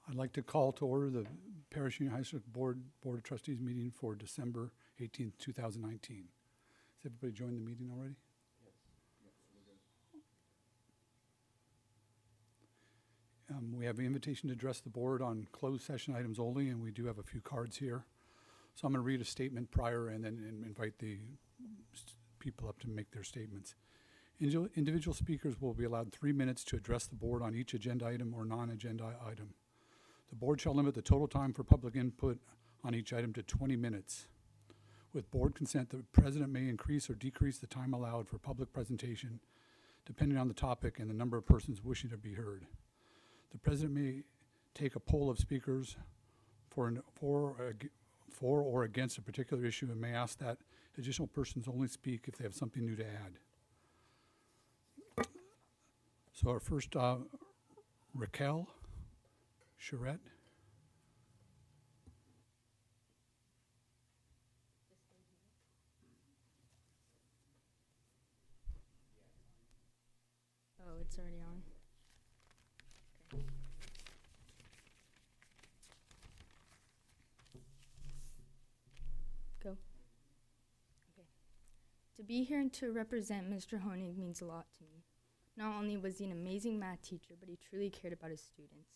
I'd like to call to order the Parish Union High School Board of Trustees meeting for December 18th, 2019. Has everybody joined the meeting already? We have an invitation to address the board on closed session items only, and we do have a few cards here. So I'm going to read a statement prior and then invite the people up to make their statements. Individual speakers will be allowed 3 minutes to address the board on each agenda item or non-agenda item. The board shall limit the total time for public input on each item to 20 minutes. With board consent, the president may increase or decrease the time allowed for public presentation depending on the topic and the number of persons wishing to be heard. The president may take a poll of speakers for or against a particular issue and may ask that additional persons only speak if they have something new to add. So our first, Raquel Charette. Oh, it's already on. Okay. Go. Okay. To be here and to represent Mr. Honig means a lot to me. Not only was he an amazing math teacher, but he truly cared about his students.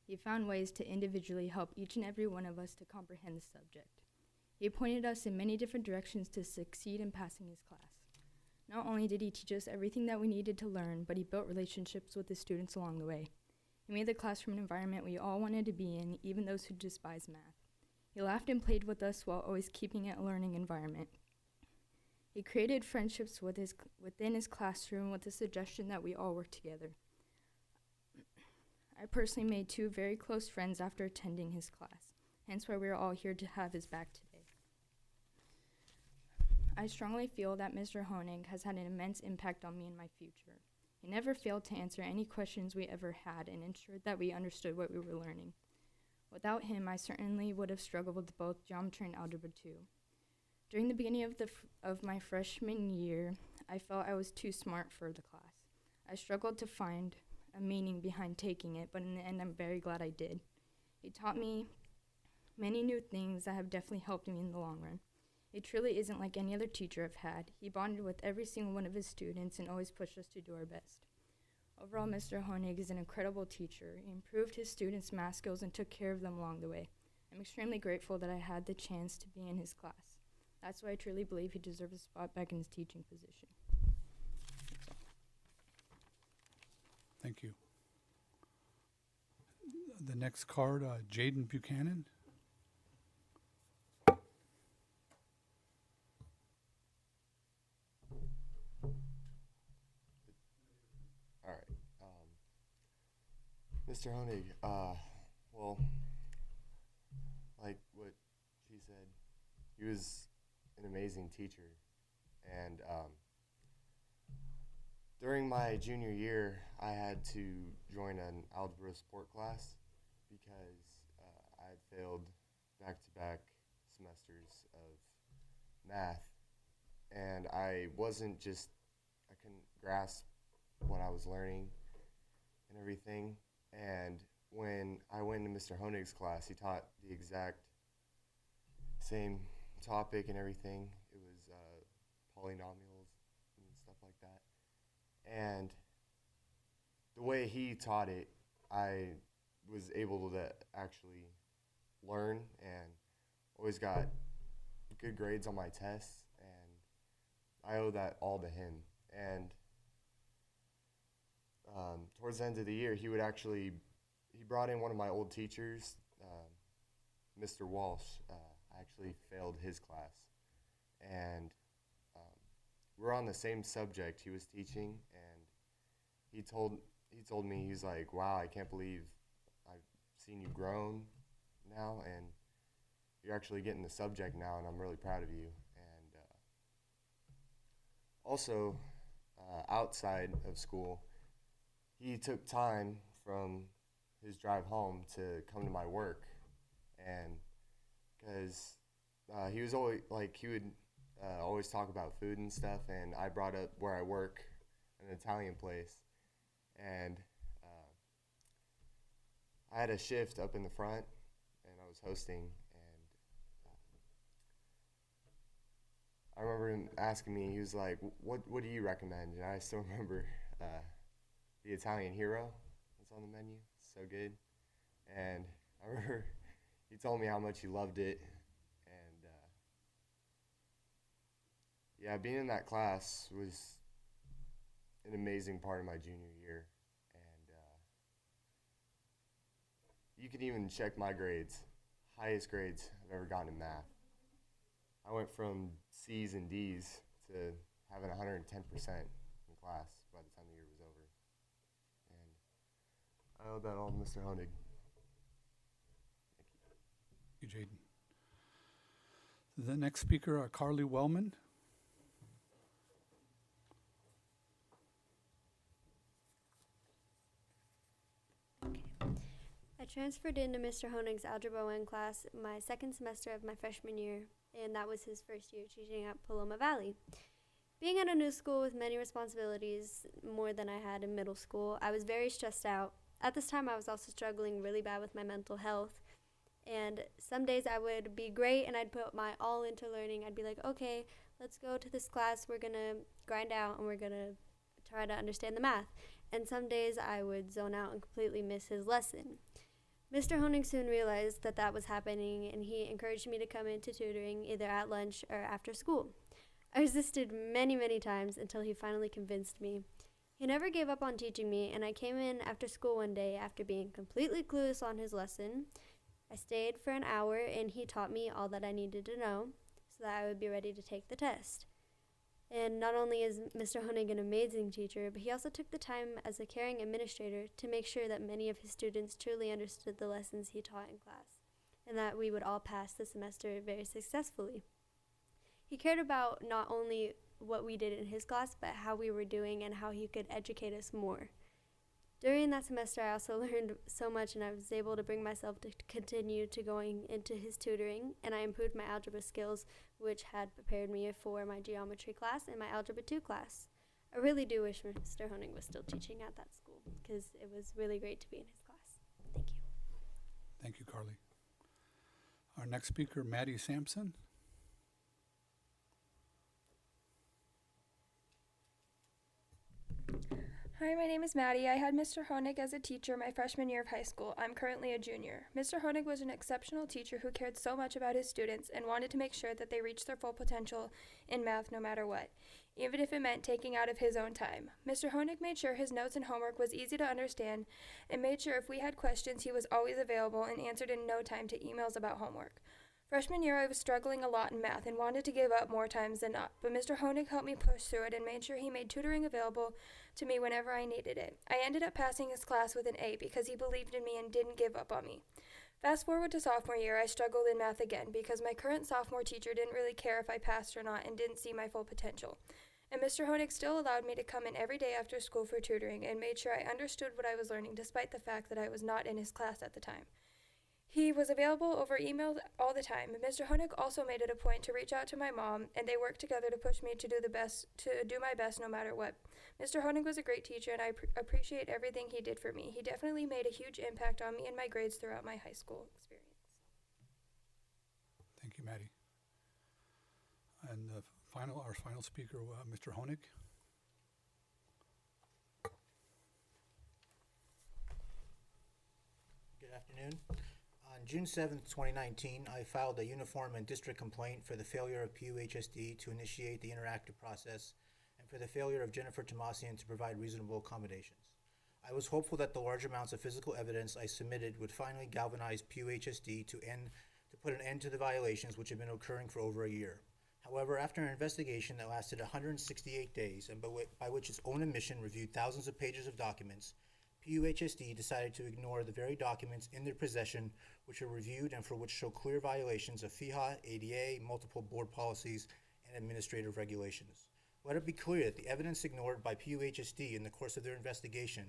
He found ways to individually help each and every one of us to comprehend the subject. He pointed us in many different directions to succeed in passing his class. Not only did he teach us everything that we needed to learn, but he built relationships with his students along the way. He made the classroom an environment we all wanted to be in, even those who despise math. He laughed and played with us while always keeping it a learning environment. He created friendships within his classroom with the suggestion that we all work together. I personally made 2 very close friends after attending his class, hence why we are all here to have his back today. I strongly feel that Mr. Honig has had an immense impact on me and my future. He never failed to answer any questions we ever had and ensured that we understood what we were learning. Without him, I certainly would have struggled with both geometry and algebra 2. During the beginning of my freshman year, I felt I was too smart for the class. I struggled to find a meaning behind taking it, but in the end, I'm very glad I did. He taught me many new things that have definitely helped me in the long run. It truly isn't like any other teacher I've had. He bonded with every single one of his students and always pushed us to do our best. Overall, Mr. Honig is an incredible teacher. He improved his students' math skills and took care of them along the way. I'm extremely grateful that I had the chance to be in his class. That's why I truly believe he deserves a spot back in his teaching position. Thank you. The next card, Jaden Buchanan. All right. Mr. Honig, well, like what she said, he was an amazing teacher. And during my junior year, I had to join an algebra support class because I had failed back-to-back semesters of math. And I couldn't grasp what I was learning and everything. And when I went into Mr. Honig's class, he taught the exact same topic and everything. It was polynomials and stuff like that. And the way he taught it, I was able to actually learn and always got good grades on my tests. And I owe that all to him. And towards the end of the year, he brought in one of my old teachers, Mr. Walsh. I actually failed his class. And we're on the same subject he was teaching, and he told me, he's like, wow, I can't believe I've seen you grown now, and you're actually getting the subject now, and I'm really proud of you. And also, outside of school, he took time from his drive home to come to my work, and because he was always he would always talk about food and stuff, and I brought up where I work, an Italian place, and I had a shift up in the front, and I was hosting, and I remember him asking me, he was like, what do you recommend? And I still remember the Italian Hero that's on the menu. It's so good. And I remember he told me how much he loved it. And yeah, being in that class was an amazing part of my junior year. And you can even check my grades, highest grades I've ever gotten in math. I went from C's and D's to having 110% in class by the time the year was over. And I owe that all to Mr. Honig. Thank you, Jaden. The next speaker, Carly Wellman. I transferred into Mr. Honig's Algebra 1 class my second semester of my freshman year, and that was his first year teaching at Paloma Valley. Being at a new school with many responsibilities, more than I had in middle school, I was very stressed out. At this time, I was also struggling really bad with my mental health, and some days I would be great and I'd put my all into learning. I'd be like, okay, let's go to this class, we're going to grind out and we're going to try to understand the math. And some days I would zone out and completely miss his lesson. Mr. Honig soon realized that that was happening, and he encouraged me to come into tutoring either at lunch or after school. I resisted many, many times until he finally convinced me. He never gave up on teaching me, and I came in after school one day after being completely clueless on his lesson. I stayed for an hour, and he taught me all that I needed to know so that I would be ready to take the test. And not only is Mr. Honig an amazing teacher, but he also took the time as a caring administrator to make sure that many of his students truly understood the lessons he taught in class, and that we would all pass the semester very successfully. He cared about not only what we did in his class, but how we were doing and how he could educate us more. During that semester, I also learned so much, and I was able to bring myself to continue to going into his tutoring, and I improved my algebra skills, which had prepared me for my geometry class and my Algebra 2 class. I really do wish Mr. Honig was still teaching at that school, because it was really great to be in his class. Thank you. Thank you, Carly. Our next speaker, Maddie Sampson. Hi, my name is Maddie. I had Mr. Honig as a teacher my freshman year of high school. I'm currently a junior. Mr. Honig was an exceptional teacher who cared so much about his students and wanted to make sure that they reached their full potential in math no matter what, even if it meant taking out of his own time. Mr. Honig made sure his notes and homework was easy to understand and made sure if we had questions he was always available and answered in no time to emails about homework. Freshman year, I was struggling a lot in math and wanted to give up more times than not, but Mr. Honig helped me push through it and made sure he made tutoring available to me whenever I needed it. I ended up passing his class with an A because he believed in me and didn't give up on me. Fast forward to sophomore year, I struggled in math again because my current sophomore teacher didn't really care if I passed or not and didn't see my full potential. And Mr. Honig still allowed me to come in every day after school for tutoring and made sure I understood what I was learning despite the fact that I was not in his class at the time. He was available over email all the time. Mr. Honig also made it a point to reach out to my mom, and they worked together to push me to do my best no matter what. Mr. Honig was a great teacher, and I appreciate everything he did for me. He definitely made a huge impact on me and my grades throughout my high school experience. Thank you, Maddie. And our final speaker, Mr. Honig. Good afternoon. On June 7th, 2019, I filed a uniform and district complaint for the failure of PUHSD to initiate the interactive process and for the failure of Jennifer Tomasian to provide reasonable accommodations. I was hopeful that the large amounts of physical evidence I submitted would finally galvanize PUHSD to put an end to the violations which have been occurring for over a year. However, after an investigation that lasted 168 days and by which its own admission reviewed thousands of pages of documents, PUHSD decided to ignore the very documents in their possession which are reviewed and for which show clear violations of FEHA, ADA, multiple board policies, and administrative regulations. Let it be clear that the evidence ignored by PUHSD in the course of their investigation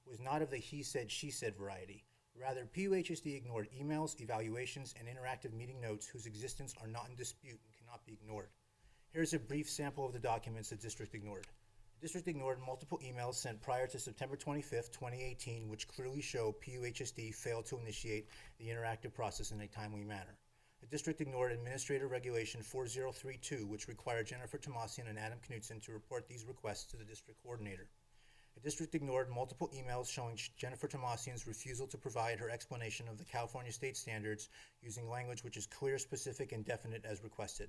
was not of the he said, she said variety. Rather, PUHSD ignored emails, evaluations, and interactive meeting notes whose existence are not in dispute and cannot be ignored. Here's a brief sample of the documents the district ignored. The district ignored multiple emails sent prior to September 25th, 2018, which clearly show PUHSD failed to initiate the interactive process in a timely manner. The district ignored Administrative Regulation 4032, which required Jennifer Tomasian and Adam Knutson to report these requests to the district coordinator. The district ignored multiple emails showing Jennifer Tomasian's refusal to provide her explanation of the California state standards using language which is clear, specific, and definite as requested.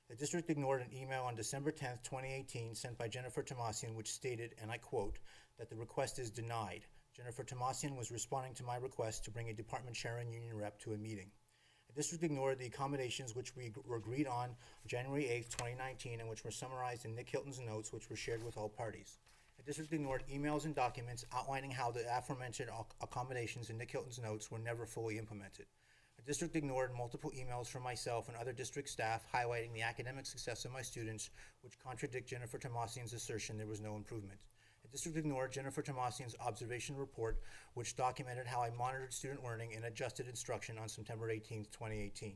The district ignored an email on December 10th, 2018, sent by Jennifer Tomasian, which stated, and I quote, that the request is denied. Jennifer Tomasian was responding to my request to bring a department chair and union rep to a meeting. The district ignored the accommodations which we were agreed on January 8th, 2019, and which were summarized in Nick Hilton's notes, which were shared with all parties. The district ignored emails and documents outlining how the aforementioned accommodations in Nick Hilton's notes were never fully implemented. The district ignored multiple emails from myself and other district staff highlighting the academic success of my students, which contradict Jennifer Tomasian's assertion there was no improvement. The district ignored Jennifer Tomasian's observation report, which documented how I monitored student learning and adjusted instruction on September 18, 2018.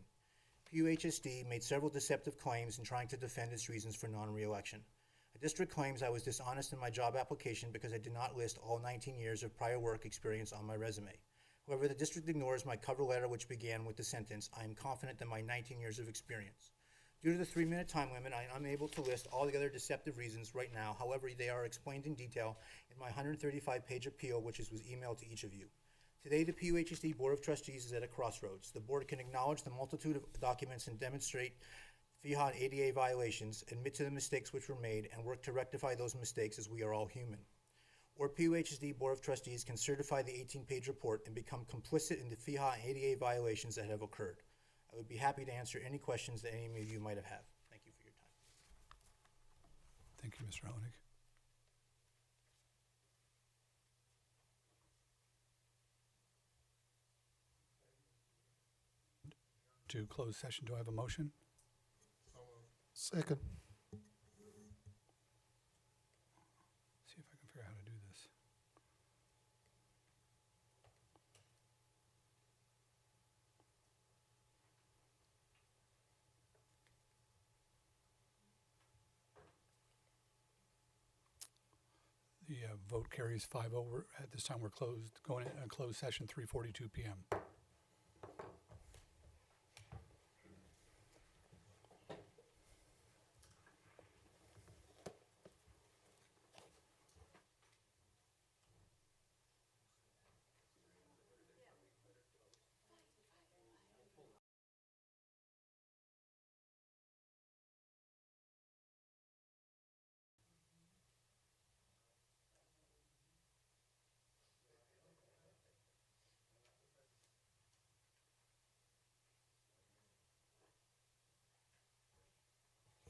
PUHSD made several deceptive claims in trying to defend its reasons for non-reelection. The district claims I was dishonest in my job application because I did not list all 19 years of prior work experience on my resume. However, the district ignores my cover letter, which began with the sentence, I am confident in my 19 years of experience. Due to the 3-minute time limit, I am unable to list all the other deceptive reasons right now. However, they are explained in detail in my 135-page appeal, which was emailed to each of you. Today, the PUHSD Board of Trustees is at a crossroads. The board can acknowledge the multitude of documents and demonstrate FEHA and ADA violations, admit to the mistakes which were made, and work to rectify those mistakes as we are all human. Or PUHSD Board of Trustees can certify the 18-page report and become complicit in the FEHA and ADA violations that have occurred. I would be happy to answer any questions that any of you might have had. Thank you for your time. Thank you, Mr. Honig. To close session, do I have a motion? Second. See if I can figure out how to do this. The vote carries 5-0. At this time, we're closed, going in a closed session, 3:42 p.m.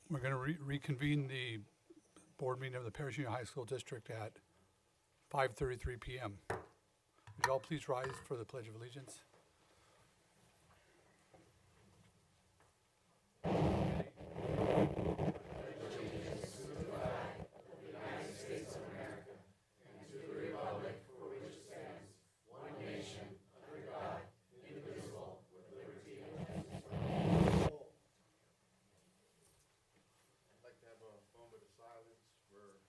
We're going to reconvene the board meeting of the Parish Union High School District at 5:33 p.m. Would you all please rise for the Pledge of Allegiance? I'd like to have a moment of silence for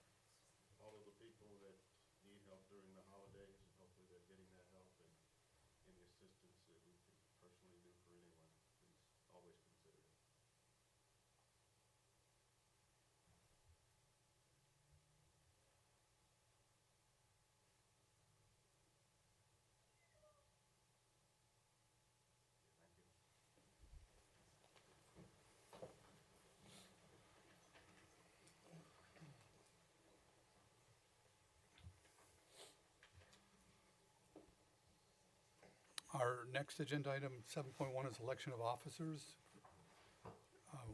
all of the people that need help during the holidays, and hopefully they're getting that help, and any assistance that we can personally do for anyone, please always consider it. Thank you. Our next agenda item, 7.1, is election of officers.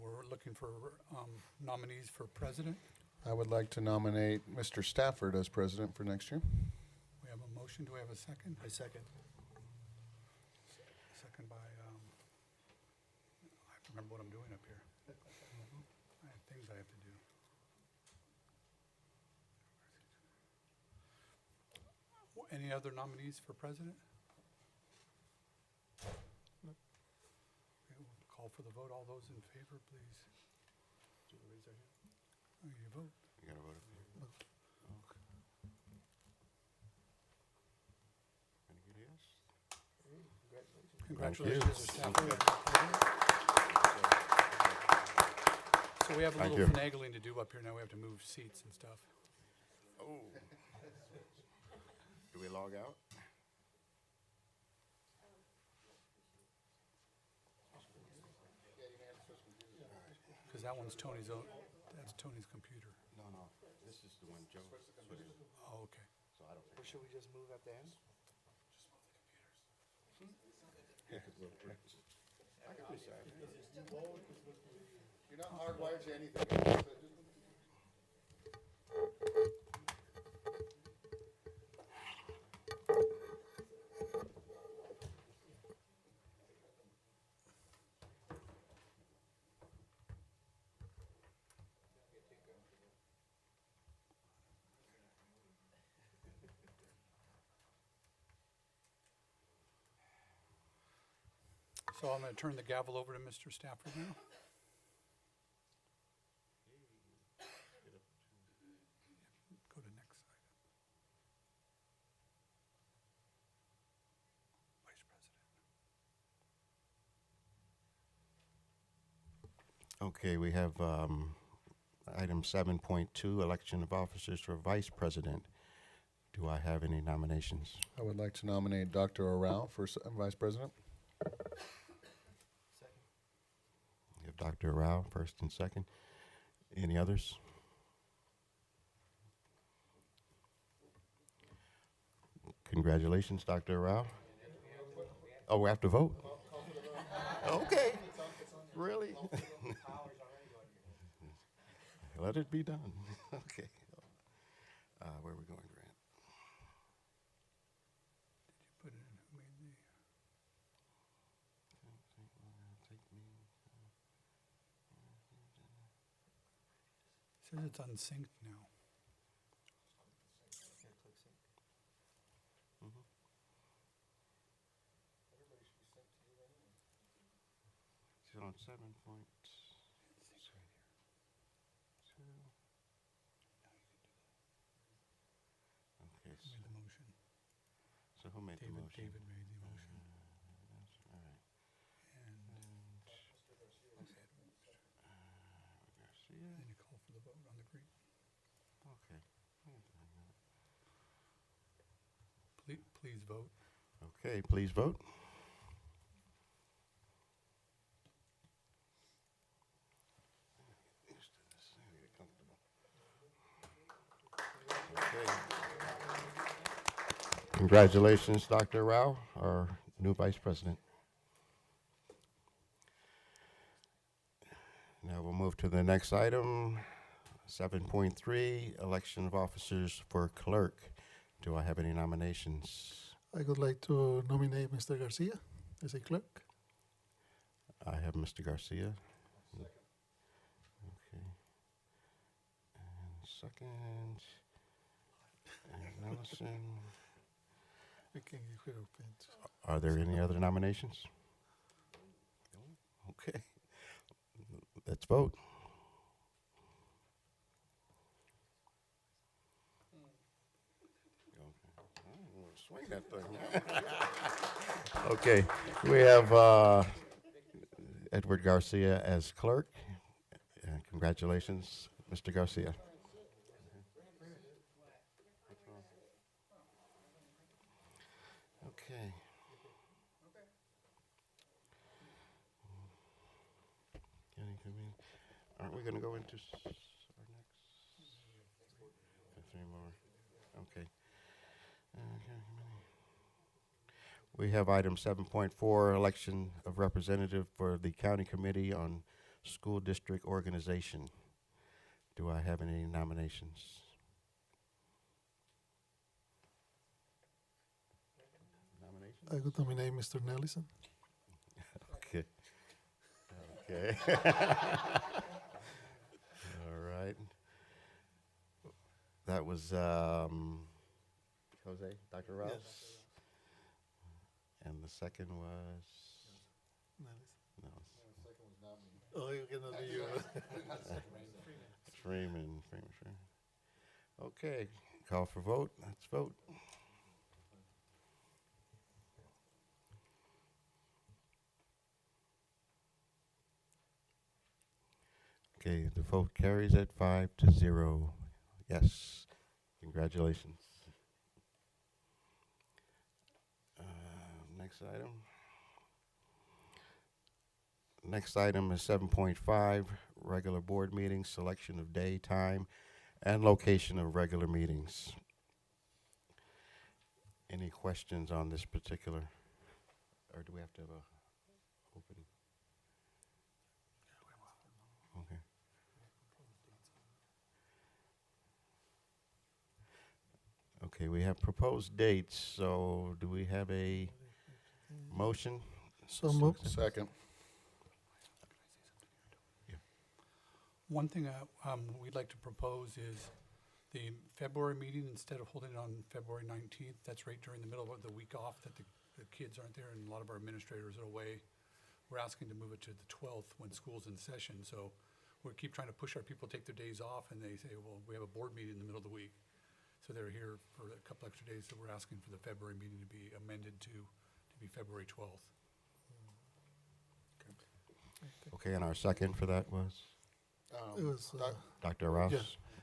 We're looking for nominees for president. I would like to nominate Mr. Stafford as president for next year. We have a motion. Do we have a second? I second. Second by, I have to remember what I'm doing up here. I have things I have to do. Any other nominees for president? Okay, we'll call for the vote. All those in favor, please. Do you raise our hand? You vote. You gotta vote up here. Congratulations, Mr. Stafford. So we have a Thank little you. finagling to do up here now. We have to move seats and stuff. Oh. Do we log out? Because that one's Tony's own, that's Tony's computer. No, no, this is the one Joe put in, Oh, okay. so I don't think. Or should we just move at the end? I can decide. You're not hardwired to anything. So I'm going to turn the gavel over to Mr. Stafford now. Go to next item. Vice President. Okay, we have item 7.2, election of officers for vice president. Do I have any nominations? I would like to nominate Dr. Arau for Vice President. We have Dr. Rao first and second. Any others? Congratulations, Dr. Rao. Oh, we have to vote? Okay. Really? Let it be done. Okay. Where are we going, Grant? Did you put it in? Who made the? It says it's unsynced now. Is it on 7.2? Okay, Who made the motion? so who made the motion? David made the motion. That's all right. And Garcia. then you call for the vote on the green. Okay. Please vote. Okay, please vote. Okay. Congratulations, Dr. Rao, our new vice president. Now we'll move to the next item, 7.3, election of officers for clerk. Do I have any nominations? I would like to nominate Mr. Garcia as a clerk. I have Mr. Garcia. Okay. And second, and Nelson. We can give it open. Are there any other nominations? Okay. Let's vote. Swing that thing. Okay, we have Edward Garcia as clerk. Congratulations, Mr. Garcia. Okay. Aren't we going to go into our next? Three more. Okay. We have item 7.4, election of representative for the County Committee on School District Organization. Do I have any nominations? Nominations? I would nominate Mr. Nelson. Okay. Okay. All right. That was Jose, Dr. Rouse? Yes. And the second was? Nelson. No. Oh, you cannot be you. Freeman. Okay, call for vote. Let's vote. Okay, the vote carries at 5-0. Yes, congratulations. Next item. Next item is 7.5, regular board meetings, selection of day, time, and location of regular meetings. Any questions on this particular, or do we have to have a open? Okay. Okay, we have proposed dates, so do we have a motion? So moved. Second. One thing we'd like to propose is the February meeting, instead of holding it on February 19th, that's right during the middle of the week off that the kids aren't there and a lot of our administrators are away. We're asking to move it to the 12th when school's in session. So we keep trying to push our people to take their days off, and they say, well, we have a board meeting in the middle of the week. So they're here for a couple extra days, so we're asking for the February meeting to be amended to be February 12th. Okay, and our second for that was It was, Dr. Rouse? yeah.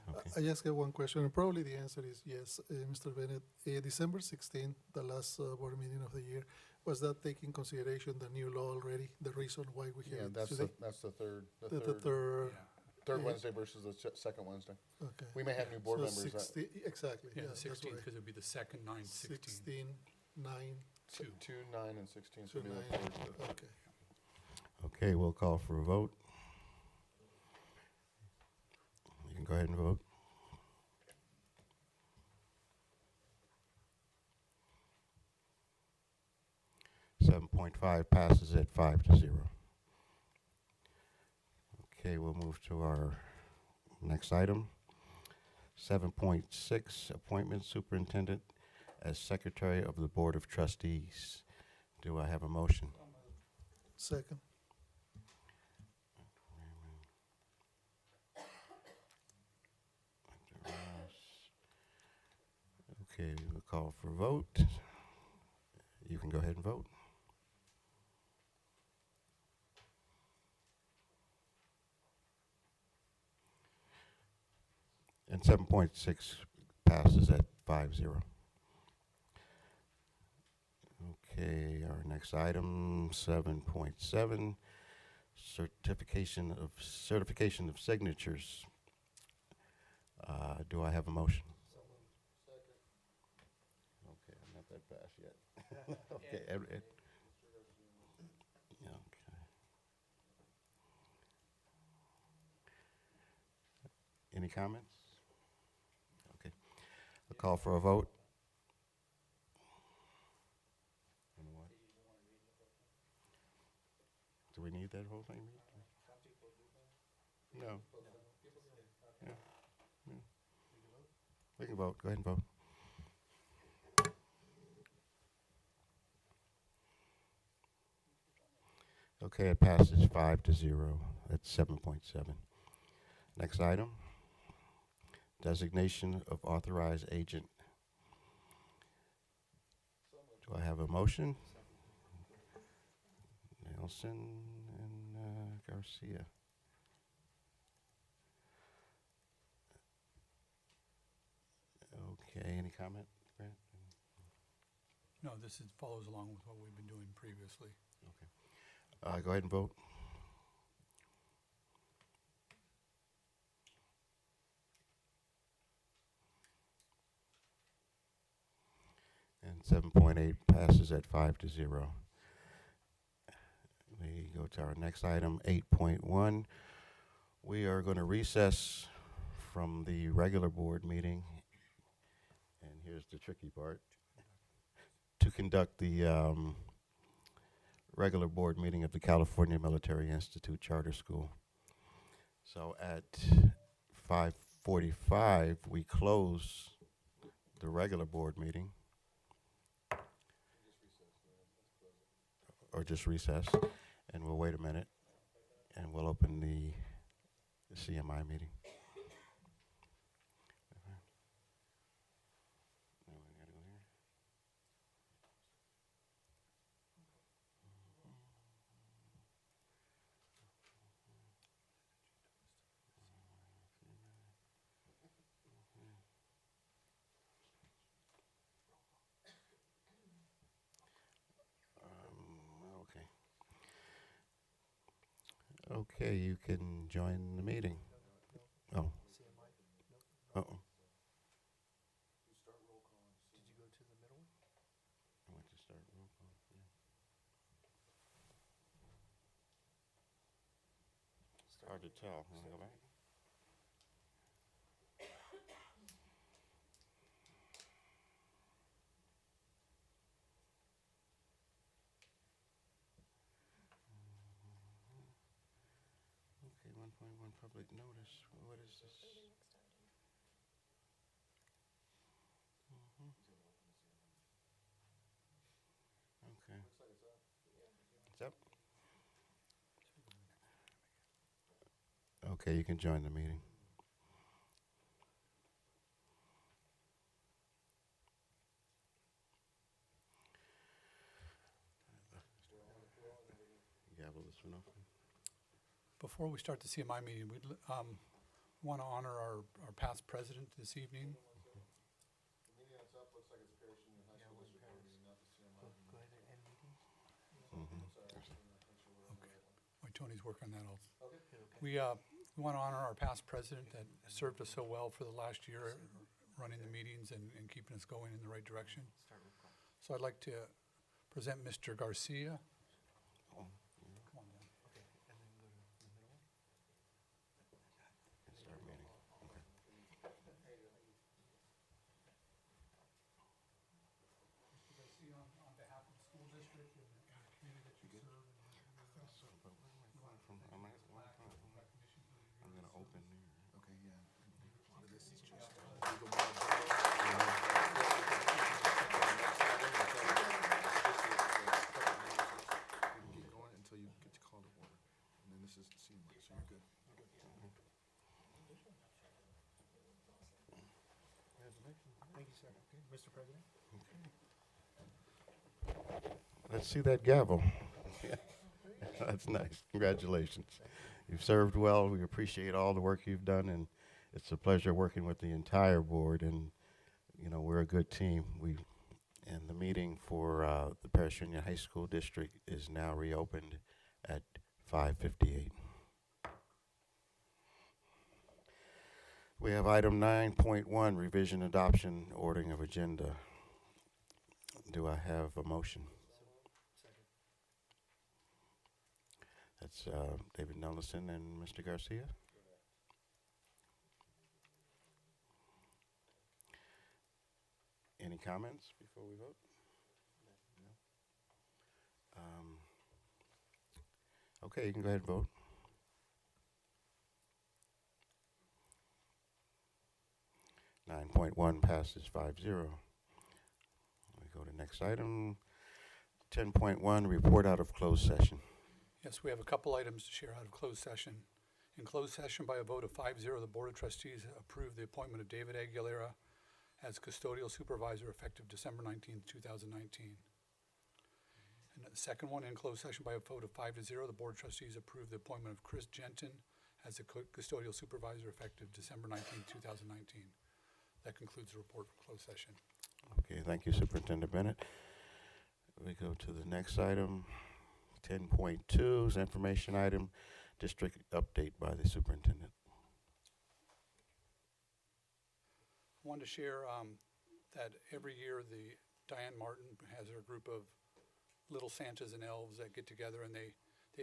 Okay. I just have one question, and probably the answer is yes, Mr. Bennett. December 16th, the last board meeting of the year, was that taking consideration the new law already? The reason why we Yeah, have it that's today? the third, The third, third yeah. Wednesday versus the second Wednesday. okay. We may have new board So members. 16 exactly, Yeah, yeah, the that's 16th, right. because it'd be the second, 9, 16. 16, 9, 2, 9, and 16. So 2, it'll 9, be the third. okay. Okay, we'll call for a vote. You can go ahead and vote. .5 passes at 5-0. Okay, we'll move to our next item. 7.6, appointment superintendent as secretary of the Board of Trustees. Do I have a motion? Second, Okay, we'll call for a vote. You can go ahead and vote. And 7.6 passes at 5-0. Okay, our next item, 7.7, certification of signatures. Do I have a motion? Okay, I'm not that fast yet. Okay, okay. Any comments? Okay, I'll call for a vote. On what? Do we need that whole thing? No. Yeah. Yeah. We can vote. Go ahead and vote. Okay, it passes 5-0. That's 7.7. Next item, designation of authorized agent. Do I have a motion? Nelson and Garcia. Okay, any comment, Grant? No, this follows along with what we've been doing previously. Okay. Go ahead and vote. And 7.8 passes at 5-0. We go to our next item, 8.1. We are going to recess from the regular board meeting, and here's the tricky part, to conduct the regular board meeting of the California Military Institute Charter School. So at 5:45, we close the regular board meeting. Or just recess, and we'll wait a minute, and we'll open the CMI meeting. Okay, you can join the meeting. Oh. Uh-oh. I went to start roll call, yeah. It's hard to tell. Want to go back? Okay, 1.1 public notice. What is this? Mhm. Okay. It's up. Okay, you can join the meeting. Gavel this one open. Before we start the CMI meeting, we'd want to honor our past president this evening. Wait, Tony's working on that also. We want to honor our past president that served us so well for the last year, running the meetings and keeping us going in the right direction. So I'd like to present Mr. Garcia. Come on down. Start meeting. Okay. Mr. Garcia, on behalf of the school district and the community that you serve. But where am I going from? I'm at one point. I'm gonna open there. Okay, yeah. This is just. Keep going until you get to call to order, and then this is the CMI, so you're good. Thank you, sir. Mr. President? Let's see that gavel. That's nice. Congratulations. You've served well. We appreciate all the work you've done, and it's a pleasure working with the entire board. And you know, we're a good team. And the meeting for the Paris Union High School District is now reopened at 5:58. We have item 9.1, revision adoption ordering of agenda. Do I have a motion? That's David Nelson and Mr. Garcia. Any comments before we vote? No. Okay, you can go ahead and vote. (9.1) passes 5-0. We go to next item. 10.1, report out of closed session. Yes, we have a couple items to share out of closed session. In closed session, by a vote of 5-0, the Board of Trustees approved the appointment of David Aguilera as custodial supervisor effective December 19th, 2019. And the second one, in closed session, by a vote of 5-0, the Board of Trustees approved the appointment of Chris Genton as the custodial supervisor effective December 19th, 2019. That concludes the report from closed session. Okay, thank you, Superintendent Bennett. We go to the next item. 10.2 is information item, district update by the superintendent. I wanted to share that every year Diane Martin has her group of little Santas and elves that get together, and they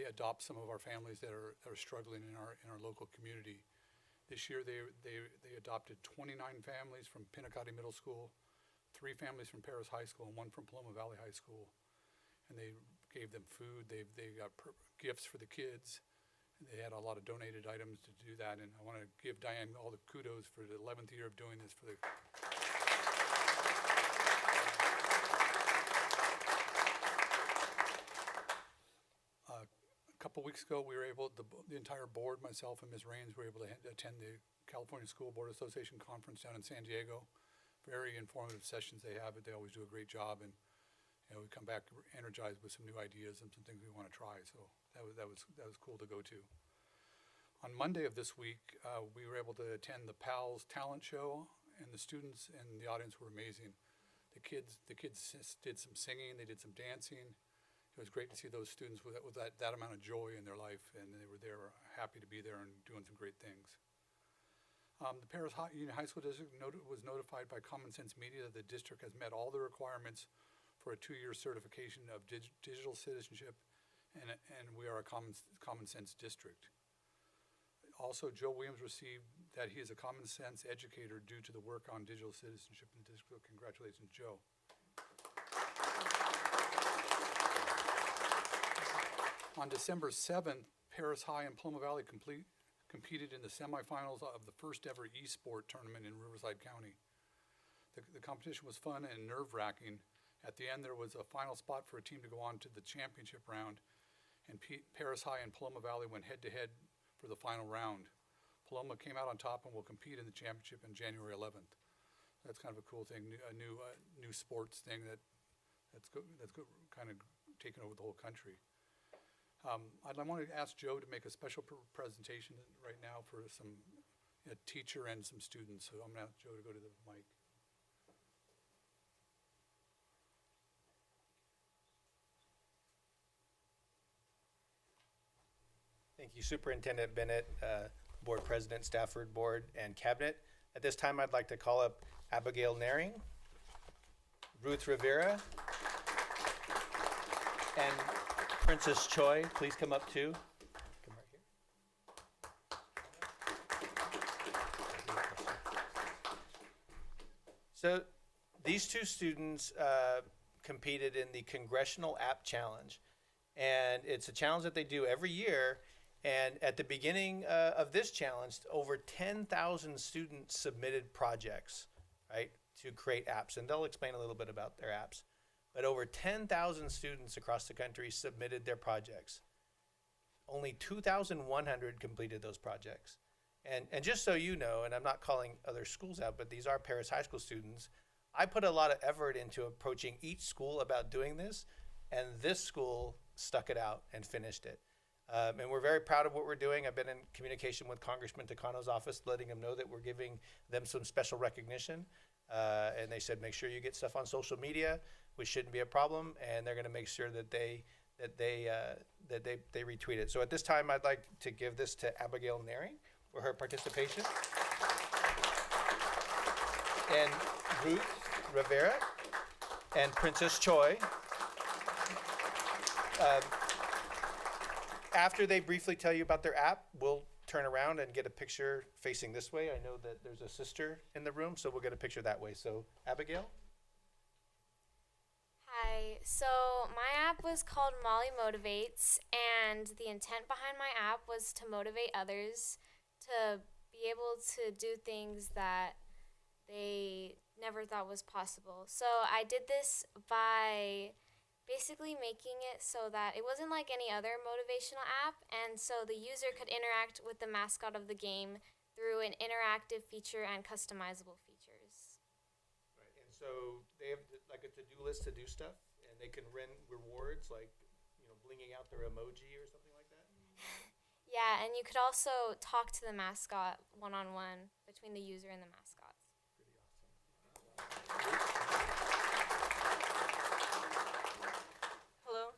adopt some of our families that are struggling in our local community. This year they adopted 29 families from Pinacati Middle School, 3 families from Paris High School, and 1 from Paloma Valley High School. And they gave them food. They got gifts for the kids. And they had a lot of donated items to do that. And I want to give Diane all the kudos for the 11th year of doing this for the. A couple weeks ago, we were able, the entire board, myself and Ms. Raines, were able to attend the California School Board Association conference down in San Diego. Very informative sessions they have, but they always do a great job. And we come back energized with some new ideas and some things we want to try. So that was cool to go to. On Monday of this week, we were able to attend the PALS talent show, and the students and the audience were amazing. The kids did some singing, they did some dancing. It it was great to see those students with that amount of joy in their life, and they were there, happy to be there and doing some great things. The Paris Union High School District was notified by Common Sense Media that the district has met all the requirements for a 2-year certification of digital citizenship, and we are a common sense district. Also, Joe Williams received that he is a common sense educator due to the work on digital citizenship in the district. So congratulations, Joe. On December 7th, Paris High and Paloma Valley competed in the semifinals of the first ever e-sport tournament in Riverside County. The competition was fun and nerve-wracking. At the end, there was a final spot for a team to go on to the championship round, and Paris High and Paloma Valley went head-to-head for the final round. Paloma came out on top and will compete in the championship on January 11th. That's kind of a cool thing, a new sports thing that's kind of taken over the whole country. I want to ask Joe to make a special presentation right now for a teacher and some students. So I'm going to ask Joe to go to the mic. Thank you, Superintendent Bennett, Board President, Stafford Board, and Cabinet. At this time, I'd like to call up Abigail Naring, Ruth Rivera, and Princess Choi. Please come up too. Come right here. So these two students competed in the Congressional App Challenge, and it's a challenge that they do every year. And at the beginning of this challenge, over 10,000 students submitted projects, right, to create apps. And they'll explain a little bit about their apps. But over 10,000 students across the country submitted their projects. Only 2,100 completed those projects. And just so you know, and I'm not calling other schools out, but these are Paris High School students, I put a lot of effort into approaching each school about doing this, and this school stuck it out and finished it. And we're very proud of what we're doing. I've been in communication with Congressman Takano's office, letting him know that we're giving them some special recognition. And they said, make sure you get stuff on social media, which shouldn't be a problem. And they're going to make sure that they retweet it. So at this time, I'd like to give this to Abigail Naring for her participation. And Ruth Rivera and Princess Choi. After they briefly tell you about their app, we'll turn around and get a picture facing this way. I know that there's a sister in the room, so we'll get a picture that way. So, Abigail? Hi. So my app was called Molly Motivates, and the intent behind my app was to motivate others to be able to do things that they never thought was possible. So I did this by basically making it so that it wasn't like any other motivational app, and so the user could interact with the mascot of the game through an interactive feature and customizable features. Right, and so they have like a to-do list to do stuff, and they can win rewards like, blinging out their emoji or something like that? Yeah, and you could also talk to the mascot one-on-one between the user and the mascots. Pretty awesome. Hello.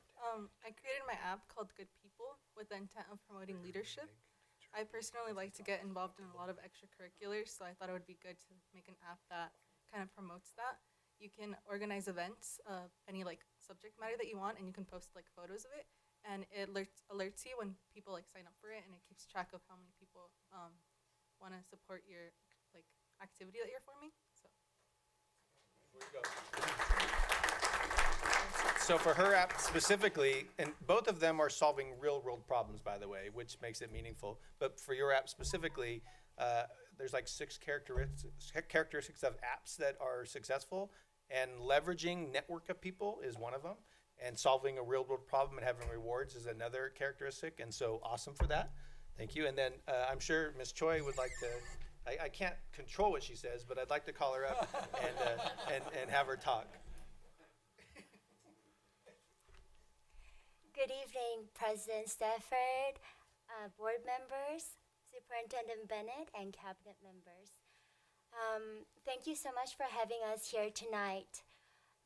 I created my app called Good People with the intent of promoting leadership. I personally like to get involved in a lot of extracurriculars, so I thought it would be good to make an app that kind of promotes that. You can organize events of any subject matter that you want, and you can post photos of it, and it alerts you when people sign up for it, and it keeps track of how many people want to support your activity that you're forming. So for her app specifically, and both of them are solving real world problems, by the way, which makes it meaningful. But for your app specifically, there's 6 characteristics of apps that are successful, and leveraging network of people is one of them, and solving a real world problem and having rewards is another characteristic. And so awesome for that. Thank you. And then I'm sure Ms. Choi would like to, I can't control what she says, but I'd like to call her up and have her talk. Good evening, President Stafford, board members, Superintendent Bennett, and cabinet members. Thank you so much for having us here tonight.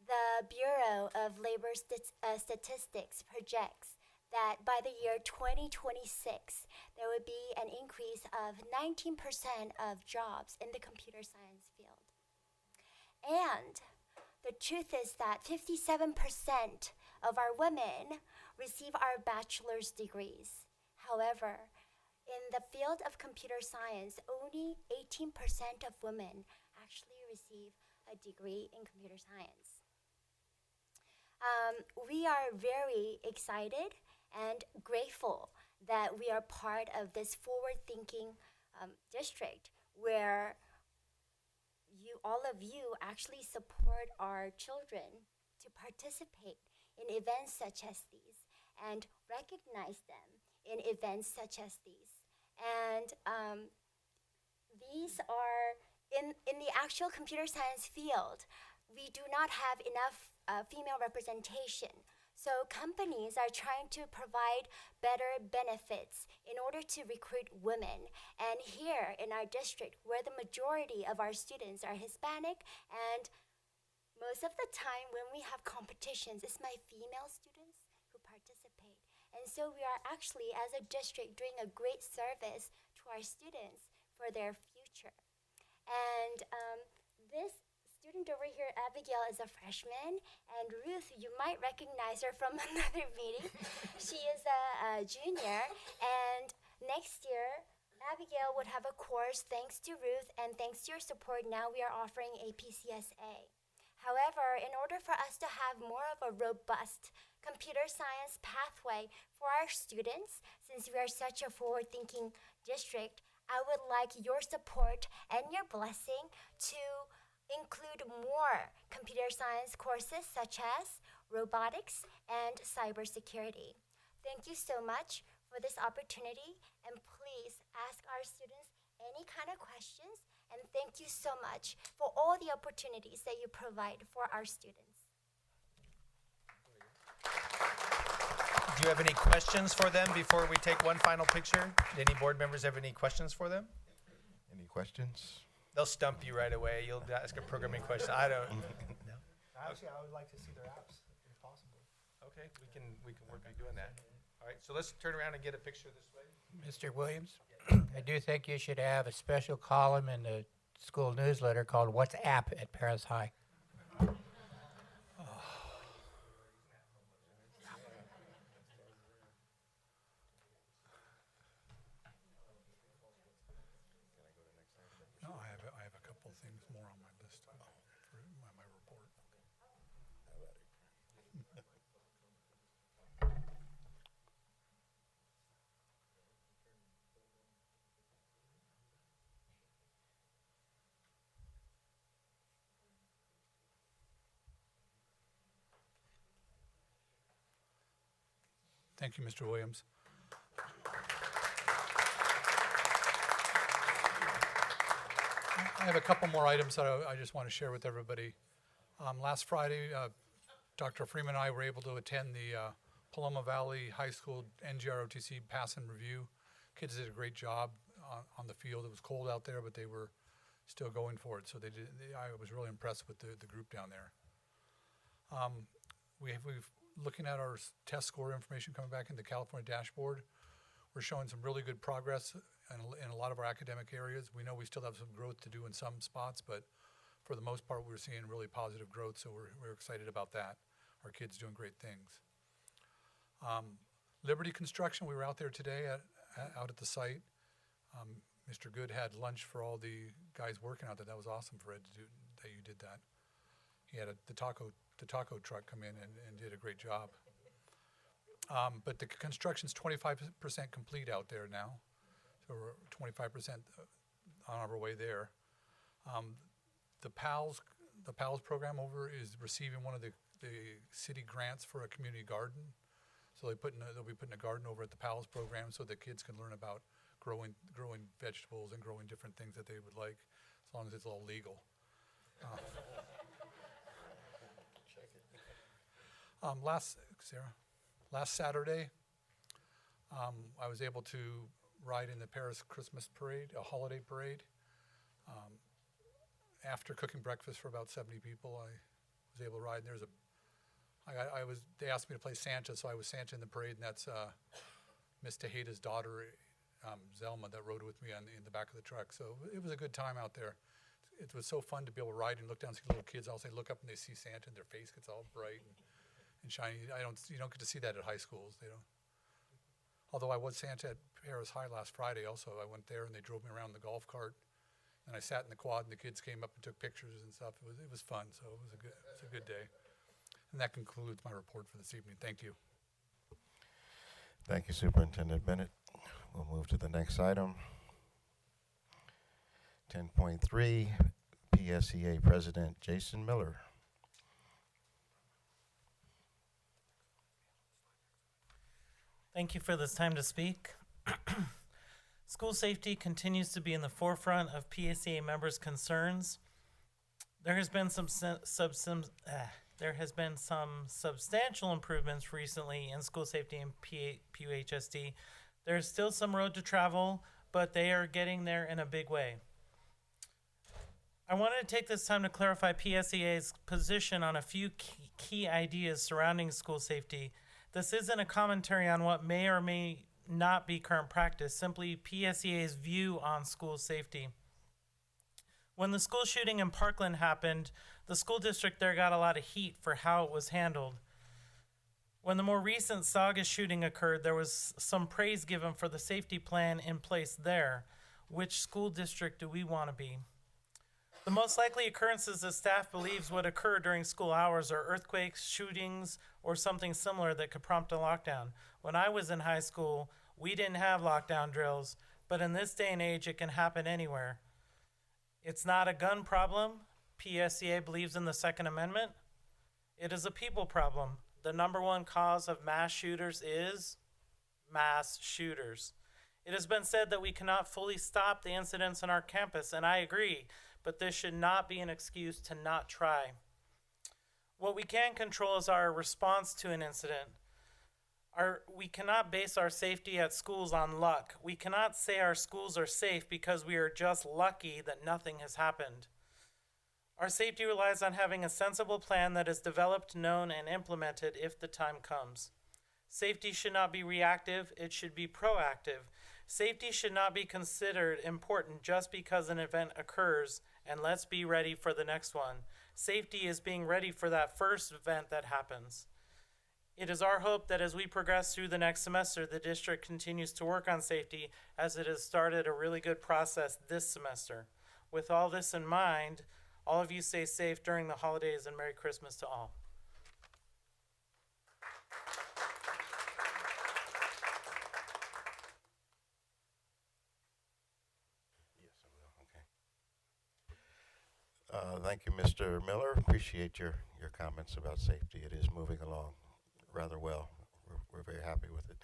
The Bureau of Labor Statistics projects that by the year 2026, there would be an increase of 19% of jobs in the computer science field. And the truth is that 57% of our women receive our bachelor's degrees. However, in the field of computer science, only 18% of women actually receive a degree in computer science. We are very excited and grateful that we are part of this forward-thinking district where all of you actually support our children to participate in events such as these and recognize them in events such as these. And these are, in the actual computer science field, we do not have enough female representation. So companies are trying to provide better benefits in order to recruit women. And here in our district, where the majority of our students are Hispanic, and most of the time when we have competitions, it's my female students who participate. And so we are actually, as a district, doing a great service to our students for their future. And this student over here, Abigail, is a freshman, and Ruth, you might recognize her from another meeting. She is a junior, and next year, Abigail would have a course thanks to Ruth, and thanks to your support, now we are offering a PCSA. However, in order for us to have more of a robust computer science pathway for our students, since we are such a forward-thinking district, I would like your support and your blessing to include more computer science courses such as robotics and cybersecurity. Thank you so much for this opportunity, and please ask our students any kind of questions, and thank you so much for all the opportunities that you provide for our students. Do you have any questions for them before we take one final picture? Any board members have any questions for them? Any questions? They'll stump you right away. You'll ask a programming question. I don't. No. Actually, I would like to see their apps if possible. Okay, we can work on doing that. All right, so let's turn around and get a picture this way. Mr. Williams, I do think you should have a special column in the school newsletter called What's App at Paris High. No, I have a couple of things more on my list for my report. Thank you, Mr. Williams. I have a couple more items that I just want to share with everybody. Last Friday, Dr. Freeman and I were able to attend the Paloma Valley High School NGROTC Pass and Review. Kids did a great job on the field. It was cold out there, but they were still going for it. So I was really impressed with the group down there. We've looking at our test score information coming back in the California dashboard. We're showing some really good progress in a lot of our academic areas. We know we still have some growth to do in some spots, but for the most part, we're seeing really positive growth, so we're excited about that. Our kids doing great things. Liberty Construction, we were out there today out at the site. Mr. Good had lunch for all the guys working out there. That was awesome for Ed to do, that you did that. He had the taco truck come in and did a great job. But the construction's 25% complete out there now. So we're 25% on our way there. The PALS program over is receiving one of the city grants for a community garden. So they'll be putting a garden over at the PALS program so that kids can learn about growing vegetables and growing different things that they would like, as long as it's all legal. Last Saturday, I was able to ride in the Paris Christmas parade, a holiday parade. After cooking breakfast for about 70 people, was able to ride. And they asked me to play Santa, so I was Santa in the parade, and that's Miss Tejeda's daughter, Zelma, that rode with me in the back of the truck. So it was a good time out there. It was so fun to be able to ride and look down and see little kids. Also, they look up and they see Santa, and their face gets all bright and shiny. You don't get to see that at high schools. They don't. Although I was Santa at Paris High last Friday also. I went there and they drove me around in the golf cart. And I sat in the quad and the kids came up and took pictures and stuff. It was fun, so it was a good day. And that concludes my report for this evening. Thank you. Thank you, Superintendent Bennett. We'll move to the next item. 10.3, PSEA President Jason Miller. Thank you for this time to speak. School safety continues to be in the forefront of PSEA members' concerns. There has been some substantial improvements recently in school safety and PUHSD. There's still some road to travel, but they are getting there in a big way. I wanted to take this time to clarify PSEA's position on a few key ideas surrounding school safety. This isn't a commentary on what may or may not be current practice, simply PSEA's view on school safety. When the school shooting in Parkland happened, the school district there got a lot of heat for how it was handled. When the more recent Saugus shooting occurred, there was some praise given for the safety plan in place there. Which school district do we want to be? The most likely occurrences that staff believes would occur during school hours are earthquakes, shootings, or something similar that could prompt a lockdown. When I was in high school, we didn't have lockdown drills, but in this day and age, it can happen anywhere. It's not a gun problem. PSEA believes in the Second Amendment. It is a people problem. The number one cause of mass shooters is mass shooters. It has been said that we cannot fully stop the incidents on our campus, and I agree, but this should not be an excuse to not try. What we can control is our response to an incident. We cannot base our safety at schools on luck. We cannot say our schools are safe because we are just lucky that nothing has happened. Our safety relies on having a sensible plan that is developed, known, and implemented if the time comes. Safety should not be reactive, it should be proactive. Safety should not be considered important just because an event occurs, and let's be ready for the next one. Safety is being ready for that first event that happens. It is our hope that as we progress through the next semester, the district continues to work on safety as it has started a really good process this semester. With all this in mind, all of you stay safe during the holidays and Merry Christmas to all. Thank you, Mr. Miller. Appreciate your comments about safety. It is moving along rather well. We're very happy with it.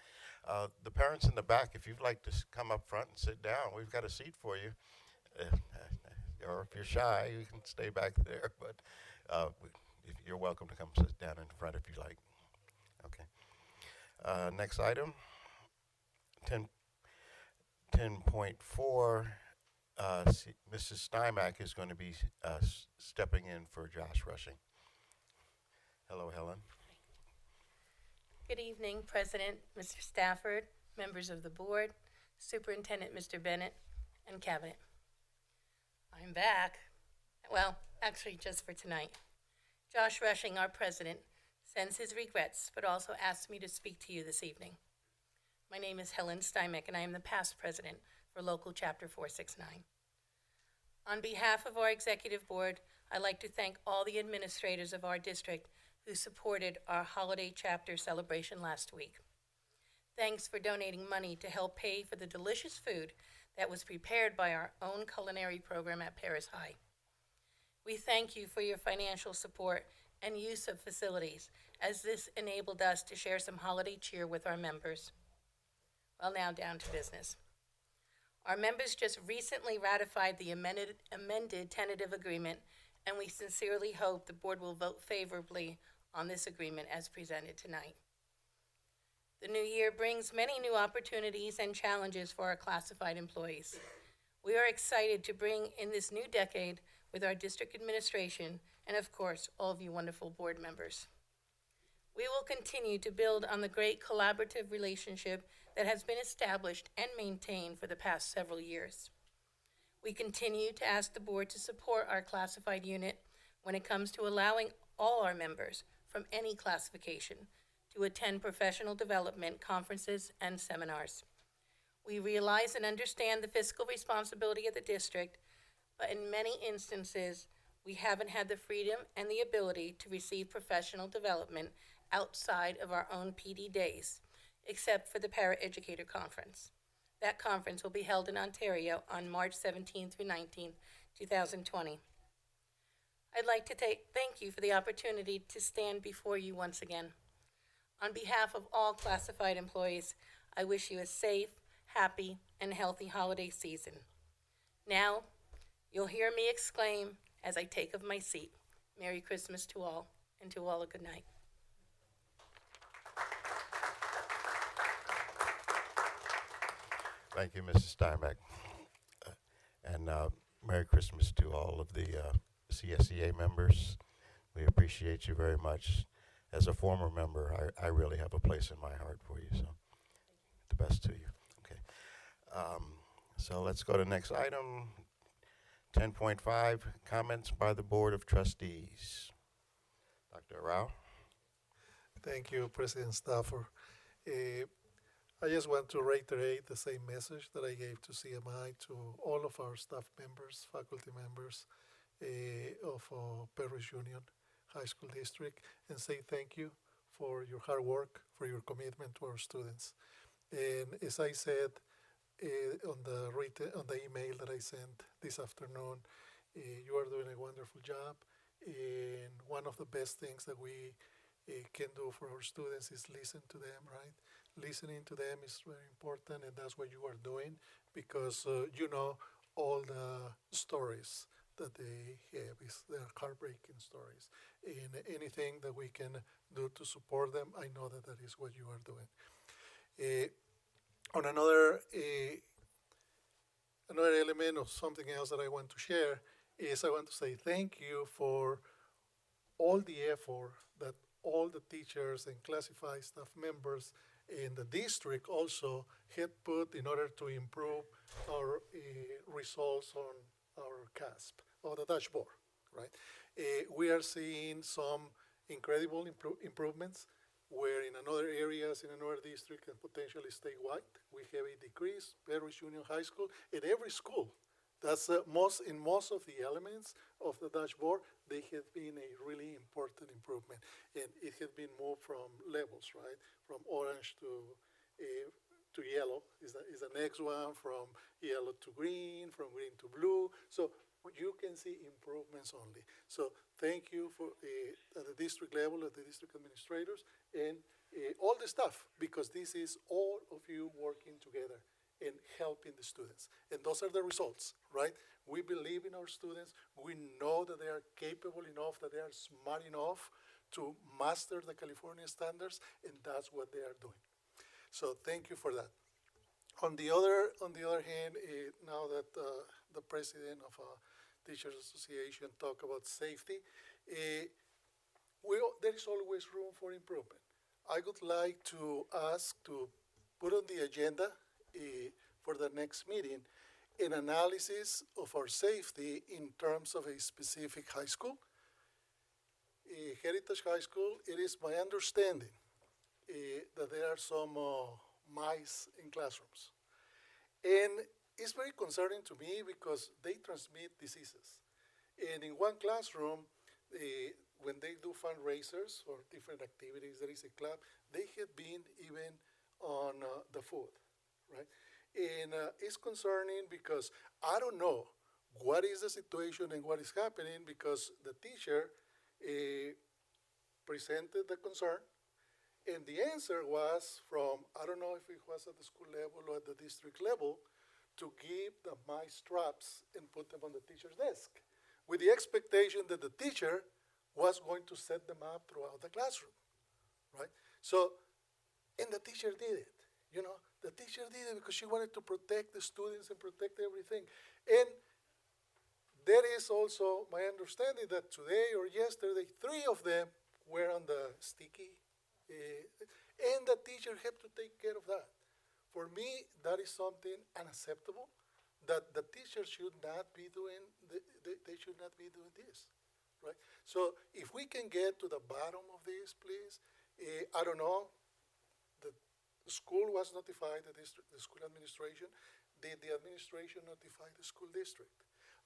The parents in the back, if you'd like to come up front and sit down, we've got a seat for you. Or if you're shy, you can stay back there. But you're welcome to come sit down in front if you like. Okay. Next item, 10.4. Mrs. Steinmack is going to be stepping in for Josh Rushing. Hello, Helen. Good evening, President, Mr. Stafford, members of the board, Superintendent Mr. Bennett, and Cabinet. I'm back. Well, actually, just for tonight. Josh Rushing, our president, sends his regrets, but also asks me to speak to you this evening. My name is Helen Steinmack, and I am the past president for Local Chapter 469. On behalf of our executive board, I'd like to thank all the administrators of our district who supported our holiday chapter celebration last week. Thanks for donating money to help pay for the delicious food that was prepared by our own culinary program at Paris High. We thank you for your financial support and use of facilities, as this enabled us to share some holiday cheer with our members. Well, now down to business. Our members just recently ratified the amended tentative agreement, and we sincerely hope the board will vote favorably on this agreement as presented tonight. The new year brings many new opportunities and challenges for our classified employees. We are excited to bring in this new decade with our district administration and of course, all of you wonderful board members. We will continue to build on the great collaborative relationship that has been established and maintained for the past several years. We continue to ask the board to support our classified unit when it comes to allowing all our members from any classification to attend professional development conferences and seminars. We realize and understand the fiscal responsibility of the district, but in many instances, we haven't had the freedom and the ability to receive professional development outside of our own PD days, except for the Para-Educator Conference. That conference will be held in Ontario on March 17 through 19, 2020. I'd like to thank you for the opportunity to stand before you once again. On behalf of all classified employees, I wish you a safe, happy, and healthy holiday season. Now, you'll hear me exclaim as I take of my seat, Merry Christmas to all, and to all a good night. Thank you, Mrs. Steinbeck. And Merry Christmas to all of the CSEA members. We appreciate you very much. As a former member, I really have a place in my heart for you, so the best to you. Okay. So let's go to the next item. 10.5, comments by the Board of Trustees. Dr. Rao? Thank you, President Stafford. I just want to reiterate the same message that I gave to CMI, to all of our staff members, faculty members of Perris Union High School District, and say thank you for your hard work, for your commitment to our students. And as I said on the email that I sent this afternoon, you are doing a wonderful job. And one of the best things that we can do for our students is listen to them, right? Listening to them is very important, and that's what you are doing, because you know all the stories that they have. They're heartbreaking stories. And anything that we can do to support them, I know that that is what you are doing. On another element of something else that I want to share is I want to say thank you for all the effort that all the teachers and classified staff members in the district also had put in order to improve our results on our CASP, on the dashboard, right? We are seeing some incredible improvements where in other areas, in another district and potentially statewide, we have a decrease. Perris Union High School, in every school, that's in most of the elements of the dashboard, they have been a really important improvement. And it has been moved from levels, right? From orange to yellow is the next one, from yellow to green, from green to blue. So you can see improvements only. So thank you for at the district level, at the district administrators, and all the staff, because this is all of you working together and helping the students. And those are the results, right? We believe in our students. We know that they are capable enough, that they are smart enough to master the California standards, and that's what they are doing. So thank you for that. On the other hand, now that the president of Teachers Association talked about safety, there is always room for improvement. I would like to ask to put on the agenda for the next meeting an analysis of our safety in terms of a specific high school. Heritage High School, it is my understanding that there are some mice in classrooms. And it's very concerning to me because they transmit diseases. And in one classroom, when they do fundraisers or different activities, there is a club, they have been even on the food, right? And it's concerning because I don't know what is the situation and what is happening, because the teacher presented the concern, and the answer was from, I don't know if it was at the school level or at the district level, to give the mice traps and put them on the teacher's desk, with the expectation that the teacher was going to set them up throughout the classroom, right? So, and the teacher did it, you know? The teacher did it because she wanted to protect the students and protect everything. And There is also my understanding that today or yesterday, 3 of them were on the sticky, and the teacher had to take care of that. For me, that is something unacceptable. That the teacher should not be doing. They should not be doing this, right? So if we can get to the bottom of this, please. I don't know. The school was notified. The school administration. Did the administration notify the school district?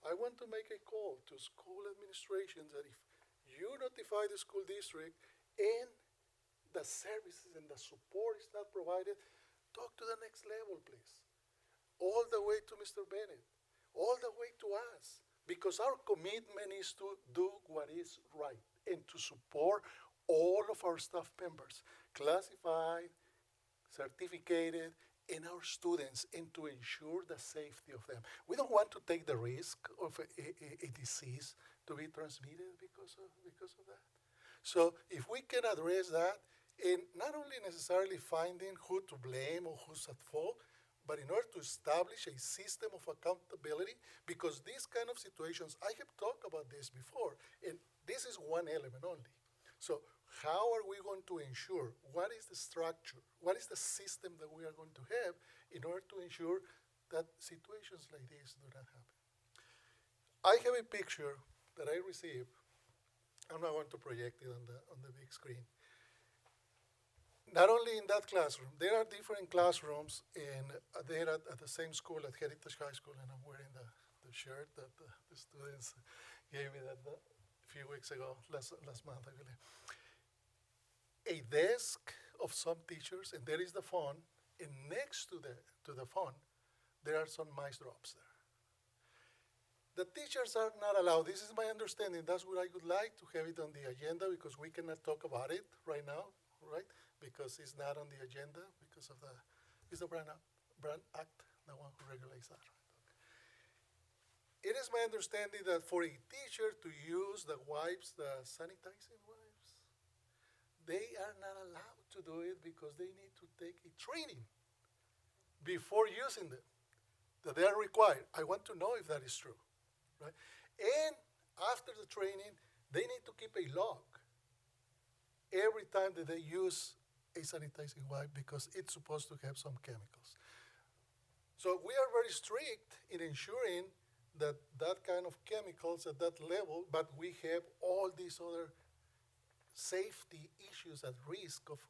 I want to make a call to school administrations that if you notify the school district and the services and the support is not provided, talk to the next level, please. All the way to Mr. Bennett, all the way to us, because our commitment is to do what is right and to support all of our staff members, classified, certificated, and our students, and to ensure the safety of them. We don't want to take the risk of a disease to be transmitted because of that. So if we can address that, and not only necessarily finding who to blame or who's at fault, but in order to establish a system of accountability, because these kind of situations, I have talked about this before, and this is one element only. So how are we going to ensure, what is the structure, what is the system that we are going to have in order to ensure that situations like this do not happen? I have a picture that I received. I'm not going to project it on the big screen. Not only in that classroom, there are different classrooms there at the same school at Heritage High School, and I'm wearing the shirt that the students gave me that a few weeks ago, last month, I believe. A desk of some teachers, and there is the phone, and next to the phone, there are some mice drops there. The teachers are not allowed. This is my understanding. That's what I would like to have it on the agenda, because we cannot talk about it right now, right? Because it's not on the agenda because of it's the Brand Act, the one who regulates that. It is my understanding that for a teacher to use the wipes, the sanitizing wipes, they are not allowed to do it because they need to take a training before using them, that they are required. I want to know if that is true, right? And after the training, they need to keep a log every time that they use a sanitizing wipe, because it's supposed to have some chemicals. So we are very strict in ensuring that kind of chemicals at that level, but we have all these other safety issues at risk of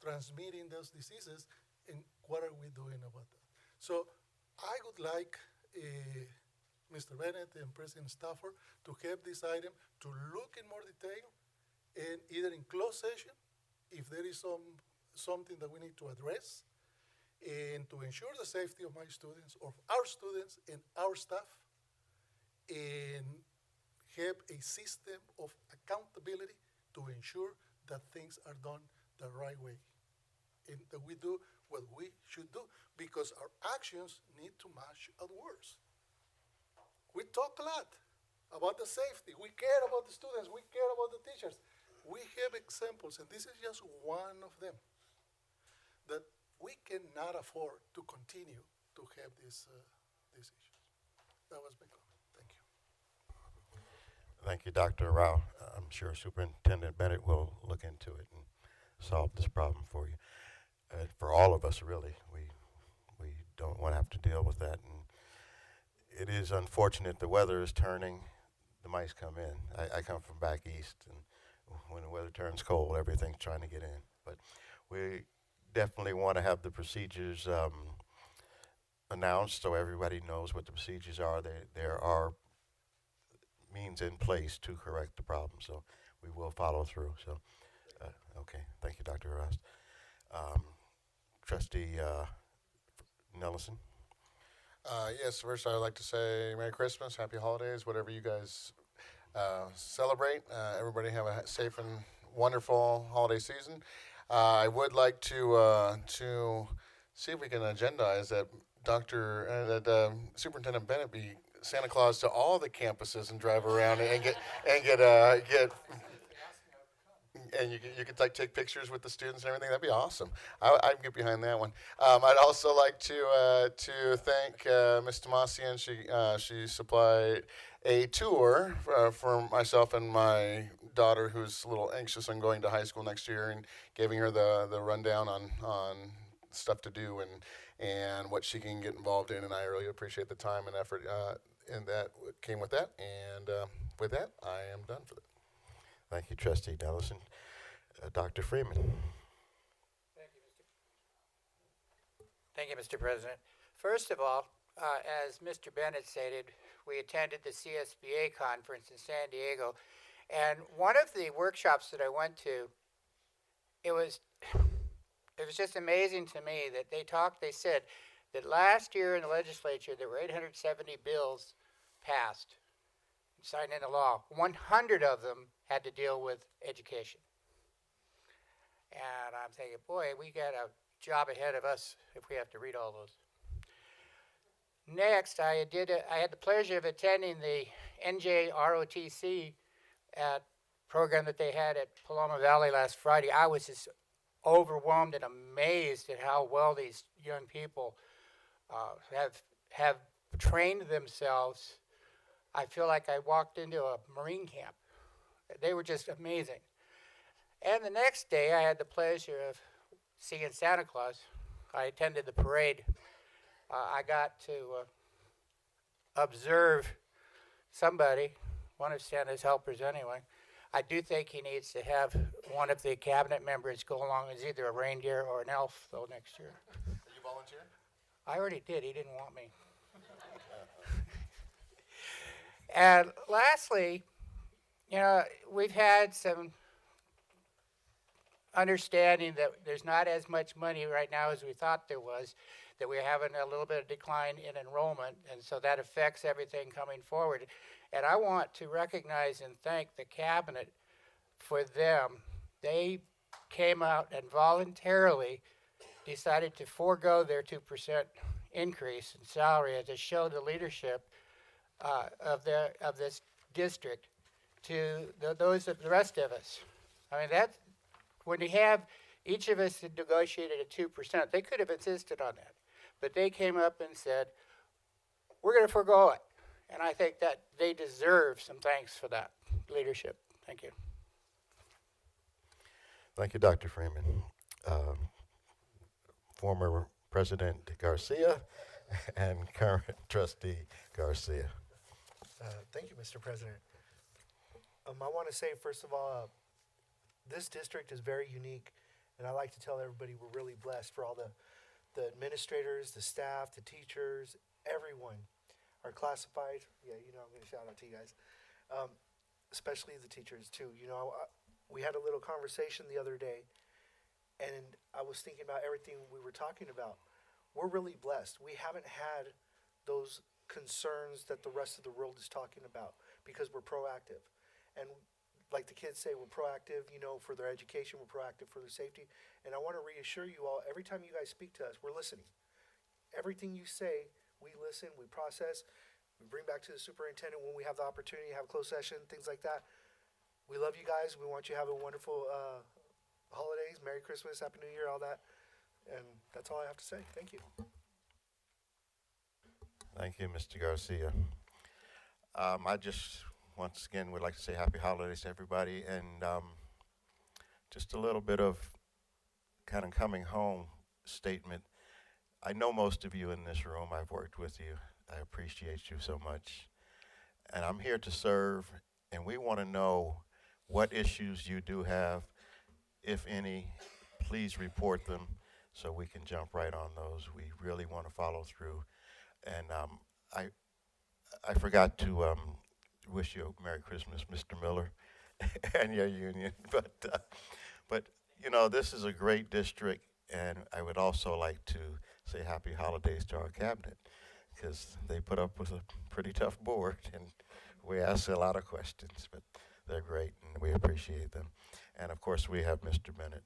transmitting those diseases, and what are we doing about that? So I would like Mr. Bennett and President Stafford to have this item to look in more detail, and either in closed session, if there is something that we need to address, and to ensure the safety of my students, of our students and our staff, and have a system of accountability to ensure that things are done the right way, and that we do what we should do, because our actions need to match our words. We talk a lot about the safety. We care about the students. We care about the teachers. We have examples, and this is just one of them, that we cannot afford to continue to have these issues. That was my comment. Thank you. Thank you, Dr. Rao. I'm sure Superintendent Bennett will look into it and solve this problem for you. For all of us, really, we don't want to have to deal with that. And it is unfortunate. The weather is turning. The mice come in. I come from back east, and when the weather turns cold, everything's trying to get in. But we definitely want to have the procedures announced so everybody knows what the procedures are. There are means in place to correct the problem, so we will follow through. So, okay, thank you, Dr. Rost. Trustee Nelson. Yes, first I'd like to say Merry Christmas, Happy Holidays, whatever you guys celebrate. Everybody have a safe and wonderful holiday season. I would like to see if we can agendize that Superintendent Bennett be Santa Claus to all the campuses and drive around and get and you could like take pictures with the students and everything. That'd be awesome. I'd get behind that one. I'd also like to thank Ms. Tomasian. She supplied a tour for myself and my daughter, who's a little anxious on going to high school next year, and giving her the rundown on stuff to do and what she can get involved in. And I really appreciate the time and effort and that came with that. And with that, I am done for that. Thank you, Trustee Dellison. Dr. Freeman. Thank you, Mr. President. First of all, as Mr. Bennett stated, we attended the CSBA conference in San Diego, and one of the workshops that I went to, it was just amazing to me that they said that last year in the legislature there were 870 bills passed, signed into law. 100 of them had to deal with education. And I'm thinking, boy, we got a job ahead of us if we have to read all those. Next, I had the pleasure of attending the NJROTC program that they had at Paloma Valley last Friday. I was just overwhelmed and amazed at how well these young people have trained themselves. I feel like I walked into a Marine camp. They were just amazing. And the next day, I had the pleasure of seeing Santa Claus. I attended the parade. I got to observe somebody, one of Santa's helpers anyway. I do think he needs to have one of the cabinet members go along as either a reindeer or an elf, though, next year. Are you volunteering? I already did. He didn't want me. And lastly, we've had some understanding that there's not as much money right now as we thought there was, that we're having a little bit of decline in enrollment, and so that affects everything coming forward. And I want to recognize and thank the cabinet for them. They came out and voluntarily decided to forego their 2% increase in salary and to show the leadership of this district to the rest of us. I mean, that's when you have each of us had negotiated at 2%. They could have insisted on that, but they came up and said, "We're going to forego it," and I think that they deserve some thanks for that leadership. Thank you. Thank you, Dr. Freeman. Former President Garcia and current Trustee Garcia. Thank you, Mr. President. I want to say, first of all, this district is very unique, and I like to tell everybody we're really blessed for all the administrators, the staff, the teachers, everyone are classified. Yeah, I'm going to shout out to you guys, especially the teachers too. We had a little conversation the other day, and I was thinking about everything we were talking about. We're really blessed. We haven't had those concerns that the rest of the world is talking about because we're proactive. And like the kids say, we're proactive, for their education, we're proactive for their safety. And I want to reassure you all, every time you guys speak to us, we're listening. Everything you say, we listen, we process, we bring back to the superintendent when we have the opportunity to have a closed session, things like that. We love you guys. We want you to have a wonderful holidays, Merry Christmas, Happy New Year, all that. And that's all I have to say. Thank you. Thank you, Mr. Garcia. I just, once again, would like to say happy holidays to everybody, and just a little bit of kind of coming home statement. I know most of you in this room. I've worked with you. I appreciate you so much. And I'm here to serve, and we want to know what issues you do have. If any, please report them so we can jump right on those. We really want to follow through. And I forgot to wish you a Merry Christmas, Mr. Miller, and your union. But this is a great district, and I would also like to say happy holidays to our cabinet, because they put up with a pretty tough board, and we ask a lot of questions, but they're great, and we appreciate them. And of course, we have Mr. Bennett.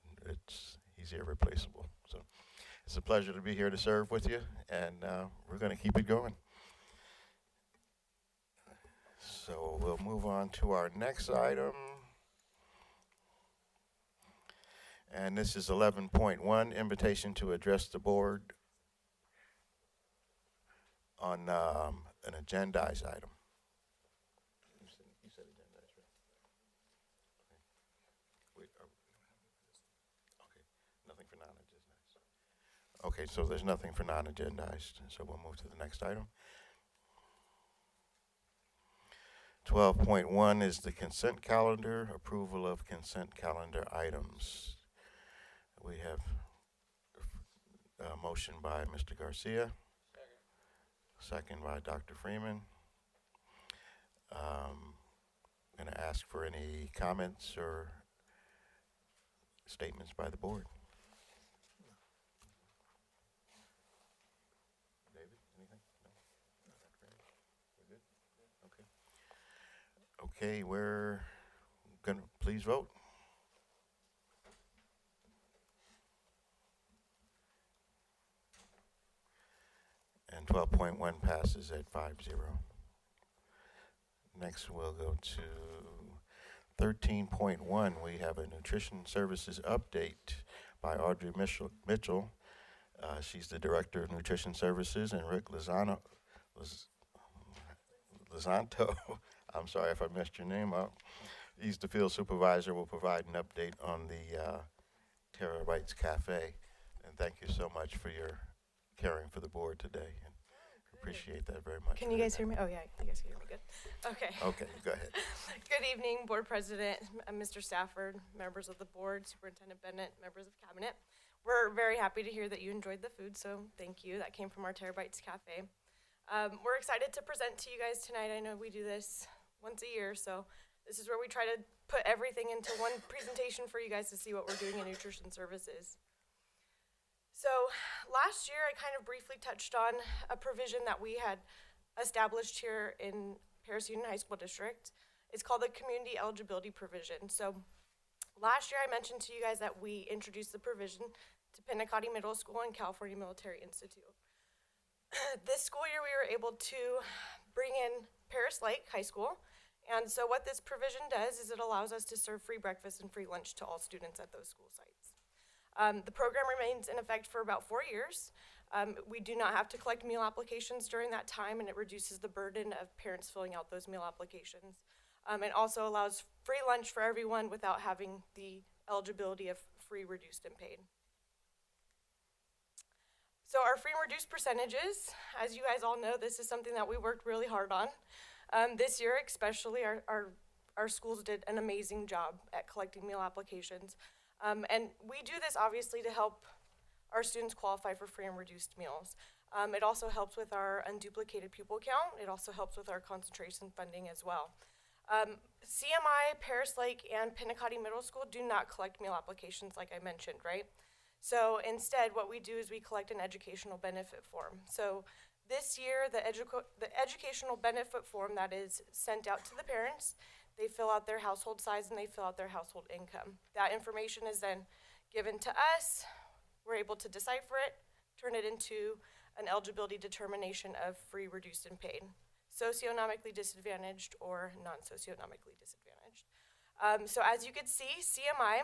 He's irreplaceable. So it's a pleasure to be here to serve with you, and we're going to keep it going. So we'll move on to our next item. And this is 11.1, invitation to address the board on an agendized item. You said agendized, right? Wait, okay, nothing for non-agendized. Okay, so there's nothing for non-agendized, so we'll move to the next item. 12.1 is the consent calendar, approval of consent calendar items. We have a motion by Mr. Garcia, second by Dr. Freeman. Going to ask for any comments or statements by the board. David, anything? No? We're good? Okay. Okay, we're going to please vote. And 12.1 passes at 5-0. Next, we'll go to 13.1. We have a nutrition services update by Audrey Mitchell. She's the Director of Nutrition Services, and Rick Lozanto, I'm sorry if I messed your name up. He's the Field Supervisor, will provide an update on the Terabytes Cafe. And thank you so much for your caring for the board today. And appreciate that very much. Can you guys hear me? Oh, yeah, you guys can hear me good. Okay. Okay, go ahead. Good evening, Board President, Mr. Stafford, members of the board, Superintendent Bennett, members of Cabinet. We're very happy to hear that you enjoyed the food, so thank you. That came from our Terabytes Cafe. We're excited to present to you guys tonight. I know we do this once a year, so this is where we try to put everything into one presentation for you guys to see what we're doing in nutrition services. So last year, I kind of briefly touched on a provision that we had established here in Paris Union High School District. It's called the Community Eligibility Provision. So last year, I mentioned to you guys that we introduced the provision to Pinacati Middle School and California Military Institute. This school year, we were able to bring in Paris Lake High School. And so what this provision does is it allows us to serve free breakfast and free lunch to all students at those school sites. The program remains in effect for about 4 years. We do not have to collect meal applications during that time, and it reduces the burden of parents filling out those meal applications. It also allows free lunch for everyone without having the eligibility of free, reduced, and paid. So our free and reduced percentages, as you guys all know, this is something that we worked really hard on. This year especially, our schools did an amazing job at collecting meal applications. And we do this obviously to help our students qualify for free and reduced meals. It also helps with our unduplicated pupil count. It also helps with our concentration funding as well. CMI, Paris Lake, and Pinacati Middle School do not collect meal applications like I mentioned, right? So instead, what we do is we collect an educational benefit form. So this year, the educational benefit form that is sent out to the parents, they fill out their household size and they fill out their household income. That information is then given to us. We're able to decipher it, turn it into an eligibility determination of free, reduced, and paid. Socioeconomically disadvantaged or non-socioeconomically disadvantaged. So as you can see, CMI,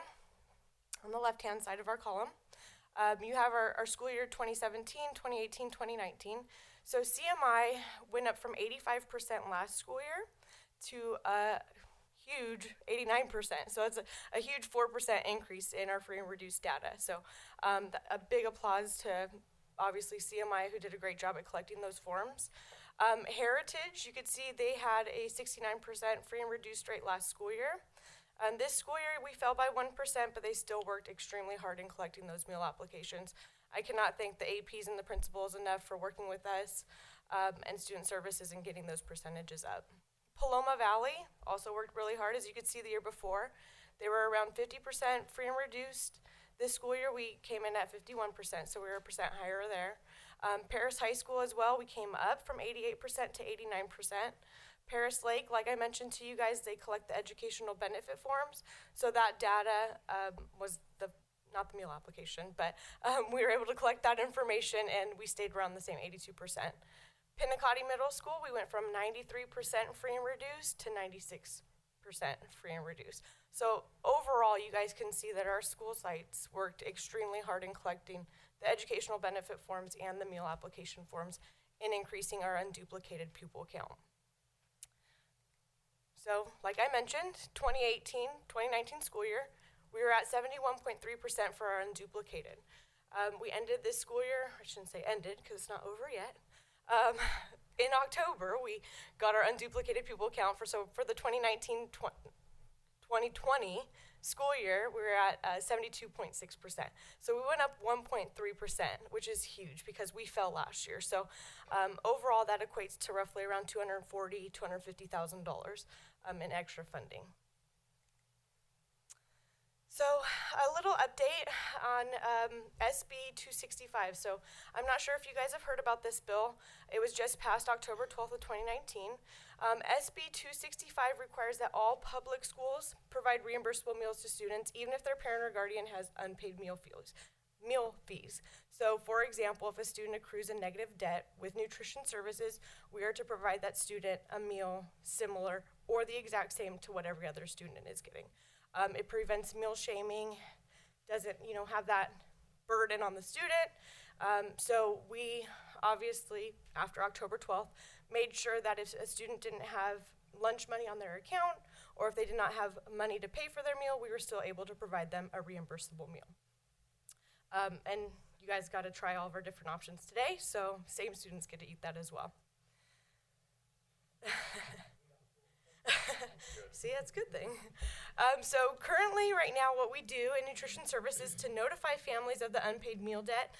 on the left-hand side of our column, you have our school year 2017, 2018, 2019. So CMI went up from 85% last school year to a huge 89%. So it's a huge 4% increase in our free and reduced data. So a big applause to obviously CMI, who did a great job at collecting those forms. Heritage, you could see they had a 69% free and reduced rate last school year. This school year, we fell by 1%, but they still worked extremely hard in collecting those meal applications. I cannot thank the APs and the principals enough for working with us and student services and getting those percentages up. Paloma Valley also worked really hard. As you could see the year before, they were around 50% free and reduced. This school year, we came in at 51%, so we were a percent higher there. Paris High School as well, we came up from 88% to 89%. Paris Lake, like I mentioned to you guys, they collect the educational benefit forms. So that data was not the meal application, but we were able to collect that information and we stayed around the same 82%. Pinacati Middle School, we went from 93% free and reduced to 96% free and reduced. So overall, you guys can see that our school sites worked extremely hard in collecting the educational benefit forms and the meal application forms and increasing our unduplicated pupil count. So, like I mentioned, 2018-2019 school year, we were at 71.3% for our unduplicated. We ended this school year, I shouldn't say ended because it's not over yet. In October, we got our unduplicated pupil count for the 2019-2020 school year, we were at 72.6%. So we went up 1.3%, which is huge because we fell last year. So overall, that equates to roughly around $240,000, $250,000 in extra funding. So a little update on SB 265. So I'm not sure if you guys have heard about this bill. It was just passed October 12th of 2019. SB 265 requires that all public schools provide reimbursable meals to students, even if their parent or guardian has unpaid meal fees. So for example, if a student accrues a negative debt with nutrition services, we are to provide that student a meal similar or the exact same to what every other student is getting. It prevents meal shaming, doesn't have that burden on the student. So we obviously, after October 12th, made sure that if a student didn't have lunch money on their account or if they did not have money to pay for their meal, we were still able to provide them a reimbursable meal. And you guys got to try all of our different options today, so same students get to eat that as well. See, that's a good thing. So currently, right now, what we do in nutrition services to notify families of the unpaid meal debt,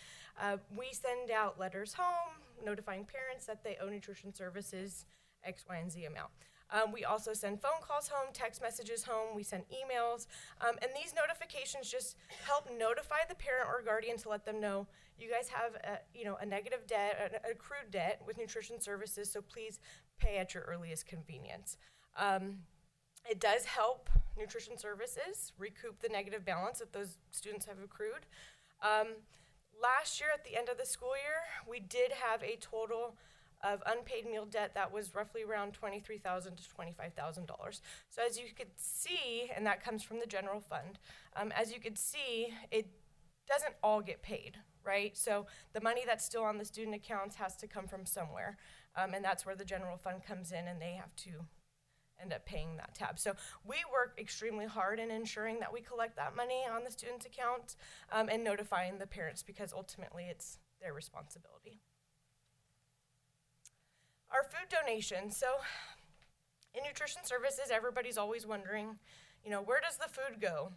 we send out letters home, notifying parents that they owe nutrition services X, Y, and Z amount. We also send phone calls home, text messages home, we send emails, and these notifications just help notify the parent or guardian to let them know you guys have a negative debt, an accrued debt with nutrition services, so please pay at your earliest convenience. It does help nutrition services recoup the negative balance that those students have accrued. Last year, at the end of the school year, we did have a total of unpaid meal debt that was roughly around $23,000 to $25,000. So as you could see, and that comes from the general fund, as you could see, it doesn't all get paid, right? So the money that's still on the student accounts has to come from somewhere, and that's where the general fund comes in, and they have to end up paying that tab. So we work extremely hard in ensuring that we collect that money on the student's account and notifying the parents because ultimately it's their responsibility. Our food donations. So in nutrition services, everybody's always wondering, where does the food go?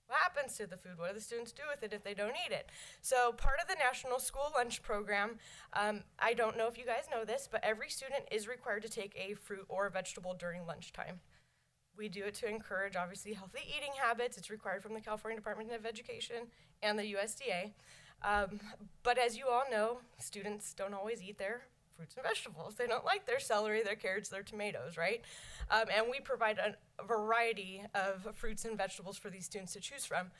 What happens to the food? What do the students do with it if they don't eat it? So part of the National School Lunch Program, I don't know if you guys know this, but every student is required to take a fruit or a vegetable during lunchtime. We do it to encourage, obviously, healthy eating habits. It's required from the California Department of Education and the USDA. But as you all know, students don't always eat their fruits and vegetables. They don't like their celery, their carrots, their tomatoes, right? And we provide a variety of fruits and vegetables for these students to choose from.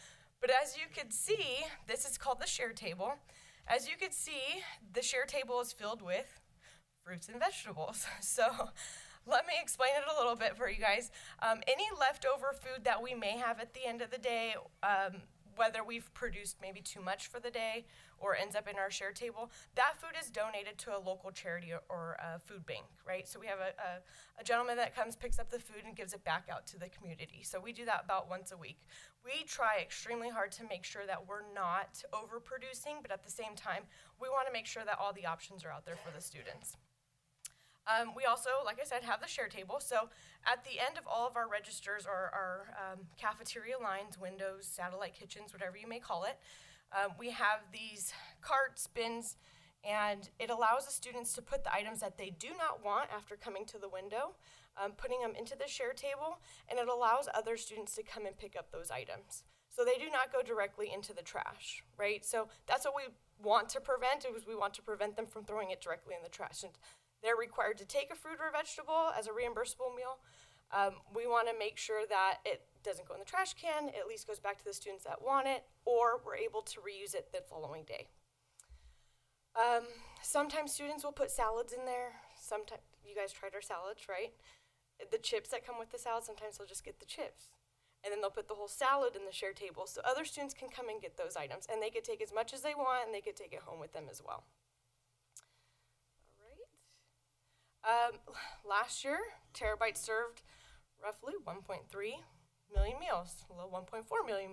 But as you could see, this is called the share table. As you could see, the share table is filled with fruits and vegetables. So let me explain it a little bit for you guys. Any leftover food that we may have at the end of the day, whether we've produced maybe too much for the day or ends up in our share table, that food is donated to a local charity or a food bank, right? So we have a gentleman that comes, picks up the food, and gives it back out to the community. So we do that about once a week. We try extremely hard to make sure that we're not overproducing, but at the same time, we want to make sure that all the options are out there for the students. We also, like I said, have the share table. So at the end of all of our registers or our cafeteria lines, windows, satellite kitchens, whatever you may call it, we have these carts, bins, and it allows the students to put the items that they do not want after coming to the window, putting them into the share table, and it allows other students to come and pick up those items. So they do not go directly into the trash, right? So that's what we want to prevent, is we want to prevent them from throwing it directly in the trash. And they're required to take a fruit or vegetable as a reimbursable meal. We want to make sure that it doesn't go in the trash can, it at least goes back to the students that want it, or we're able to reuse it the following day. Sometimes students will put salads in there. Sometimes, you guys tried our salads, right? the chips that come with the salad, sometimes they'll just get the chips. And then they'll put the whole salad in the share table. So other students can come and get those items. And they could take as much as they want, and they could take it home with them as well. All right. Last year, Terabyte served roughly 1.3 million meals, a little 1.4 million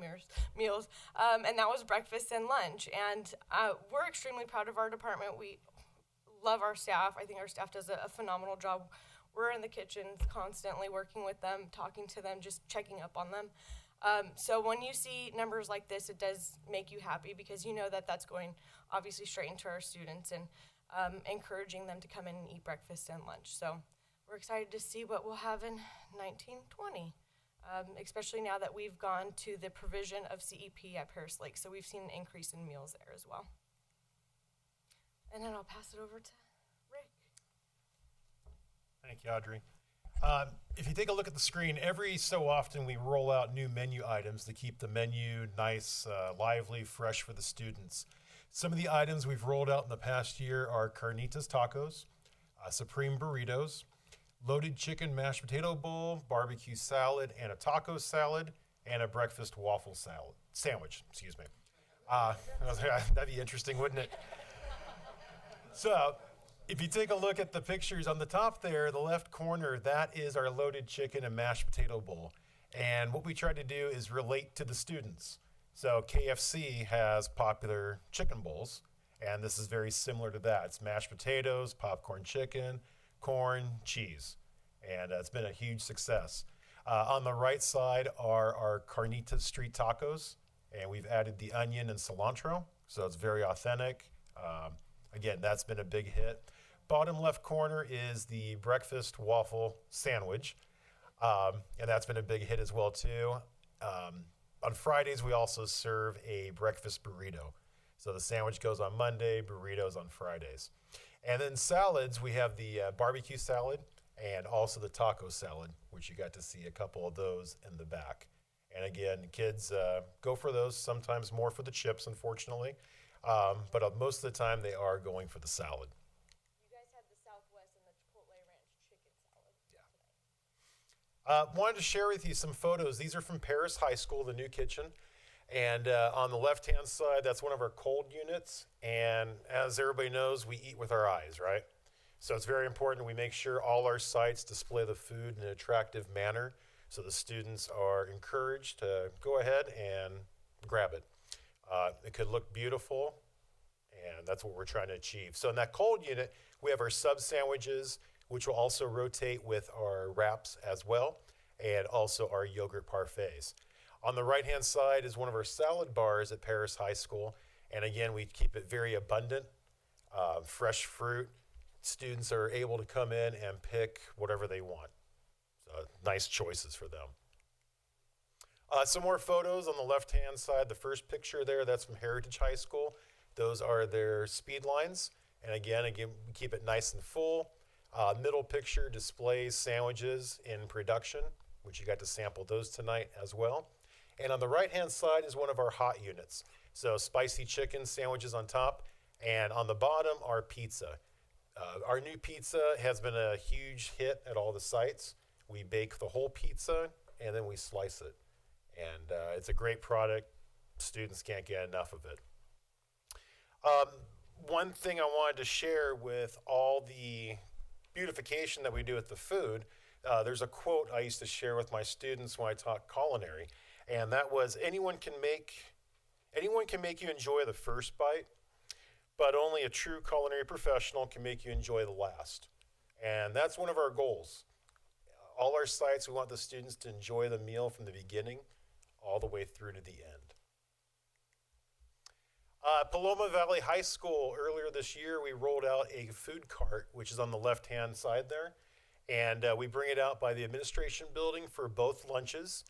meals. And that was breakfast and lunch. And we're extremely proud of our department. We love our staff. I think our staff does a phenomenal job. We're in the kitchens constantly working with them, talking to them, just checking up on them. So when you see numbers like this, it does make you happy because you know that that's going obviously straight into our students and encouraging them to come in and eat breakfast and lunch. So we're excited to see what we'll have in 1920, especially now that we've gone to the provision of CEP at Paris Lake. So we've seen an increase in meals there as well. And then I'll pass it over to Rick. Thank you, Audrey. If you take a look at the screen, every so often we roll out new menu items to keep the menu nice, lively, fresh for the students. Some of the items we've rolled out in the past year are carnitas tacos, supreme burritos, loaded chicken mashed potato bowl, barbecue salad, and a taco salad, and a breakfast waffle sandwich. Excuse me. That'd be interesting, wouldn't it? So, if you take a look at the pictures on the top there, the left corner, that is our loaded chicken and mashed potato bowl. And what we try to do is relate to the students. So KFC has popular chicken bowls, and this is very similar to that. It's mashed potatoes, popcorn chicken, corn, cheese. And it's been a huge success. On the right side are our carnitas street tacos, and we've added the onion and cilantro, so it's very authentic. Again, that's been a big hit. Bottom left corner is the breakfast waffle sandwich, and that's been a big hit as well too. On Fridays, we also serve a breakfast burrito. So the sandwich goes on Monday, burritos on Fridays. And then salads, we have the barbecue salad and also the taco salad, which you got to see a couple of those in the back. And again, kids go for those, sometimes more for the chips, unfortunately. But most of the time, they are going for the salad. You guys had the Southwest and the Chipotle Ranch chicken salad today. Wanted to share with you some photos. These are from Paris High School, the new kitchen. And on the left-hand side, that's one of our cold units. And as everybody knows, we eat with our eyes, right? So it's very important we make sure all our sites display the food in an attractive manner so the students are encouraged to go ahead and grab it. It could look beautiful, and that's what we're trying to achieve. So in that cold unit, we have our sub sandwiches, which will also rotate with our wraps as well, and also our yogurt parfaits. On the right-hand side is one of our salad bars at Paris High School, and again, we keep it very abundant, fresh fruit. Students are able to come in and pick whatever they want. So nice choices for them. Some more photos on the left-hand side. The first picture there, that's from Heritage High School. Those are their speed lines. And again, we keep it nice and full. Middle picture displays sandwiches in production, which you got to sample those tonight as well. And on the right-hand side is one of our hot units. So spicy chicken sandwiches on top, and on the bottom, our pizza. Our new pizza has been a huge hit at all the sites. We bake the whole pizza, and then we slice it. And it's a great product. Students can't get enough of it. One thing I wanted to share with all the beautification that we do with the food, there's a quote I used to share with my students when I taught culinary, and that was, anyone can make you enjoy the first bite, but only a true culinary professional can make you enjoy the last. And that's one of our goals. All our sites, we want the students to enjoy the meal from the beginning all the way through to the end. Paloma Valley High School, earlier this year, we rolled out a food cart, which is on the left-hand side there. And we bring it out by the administration building for both lunches.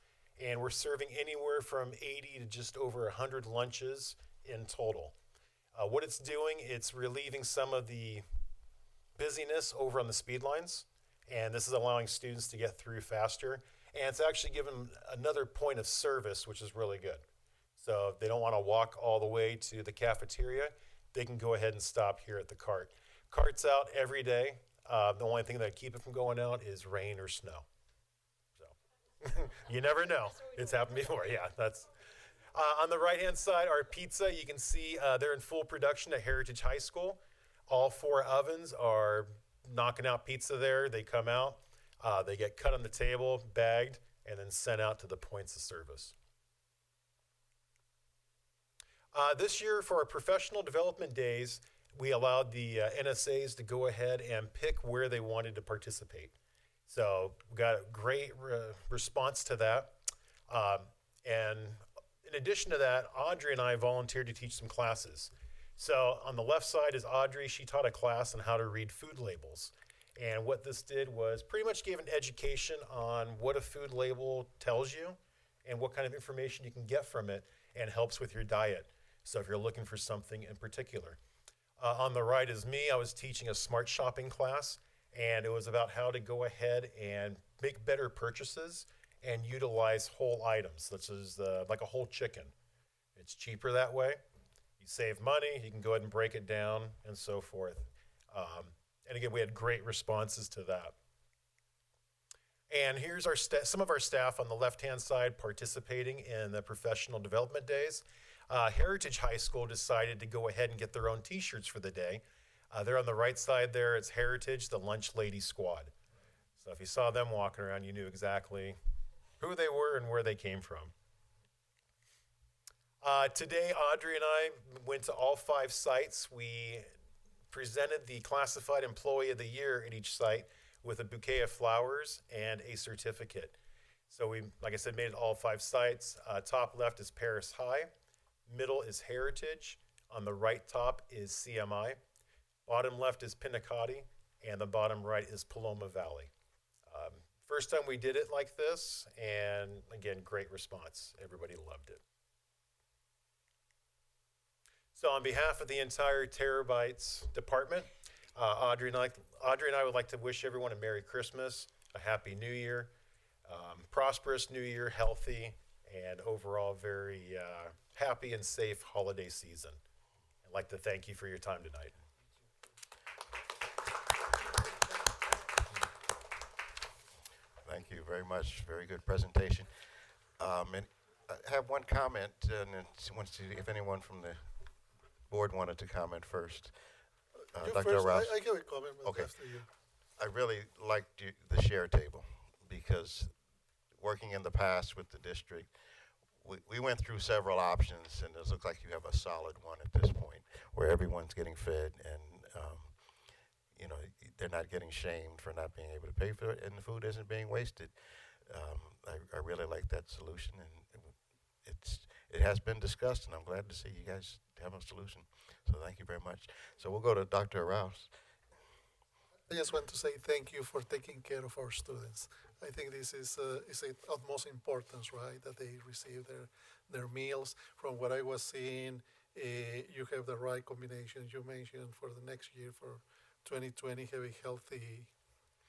And we're serving anywhere from 80 to just over 100 lunches in total. What it's doing, it's relieving some of the busyness over on the speed lines. And this is allowing students to get through faster. And it's actually given another point of service, which is really good. So if they don't want to walk all the way to the cafeteria, they can go ahead and stop here at the cart. Cart's out every day. The only thing that keep it from going out is rain or snow. So you never know. It's happened before. Yeah, that's. On the right-hand side, our pizza, you can see they're in full production at Heritage High School. All 4 ovens are knocking out pizza there. They come out, they get cut on the table, bagged, and then sent out to the points of service. This year, for our professional development days, we allowed the NSAs to go ahead and pick where they wanted to participate. So we got a great response to that. And in addition to that, Audrey and I volunteered to teach some classes. So on the left side is Audrey. She taught a class on how to read food labels. And what this did was pretty much gave an education on what a food label tells you and what kind of information you can get from it, and helps with your diet. So if you're looking for something in particular. On the right is me. I was teaching a smart shopping class, and it was about how to go ahead and make better purchases and utilize whole items, such as like a whole chicken. It's cheaper that way. You save money, you can go ahead and break it down, and so forth. And again, we had great responses to that. And here's our some of our staff on the left-hand side participating in the professional development days. Heritage High School decided to go ahead and get their own t-shirts for the day. They're on the right side there. It's Heritage, the Lunch Lady Squad. So if you saw them walking around, you knew exactly who they were and where they came from. Today, Audrey and I went to all 5 sites. We presented the Classified Employee of the Year at each site with a bouquet of flowers and a certificate. So we, like I said, made it all 5 sites. Top left is Paris High. Middle is Heritage. On the right top is CMI. Bottom left is Pinacati. And the bottom right is Paloma Valley. First time we did it like this, and again, great response. Everybody loved it. So on behalf of the entire Terabytes department, Audrey and I would like to wish everyone a Merry Christmas, a Happy New Year, prosperous New Year, healthy, and overall very happy and safe holiday season. I'd like to thank you for your time tonight. Thank you very much. Very good presentation. And I have one comment, and want to see if anyone from the board wanted to comment first. Dr. Rouse. I have a comment, but Okay. after you. I really liked the share table, because working in the past with the district, we went through several options, and it looks like you have a solid one at this point where everyone's getting fed, and you know, they're not getting shamed for not being able to pay for it, and the food isn't being wasted. I really like that solution, and it has been discussed, and I'm glad to see you guys have a solution. So thank you very much. So we'll go to Dr. Rouse. I just want to say thank you for taking care of our students. I think this is of utmost importance, right, that they receive their meals. From what I was seeing, you have the right combination. You mentioned for the next year, for 2020, have a healthy,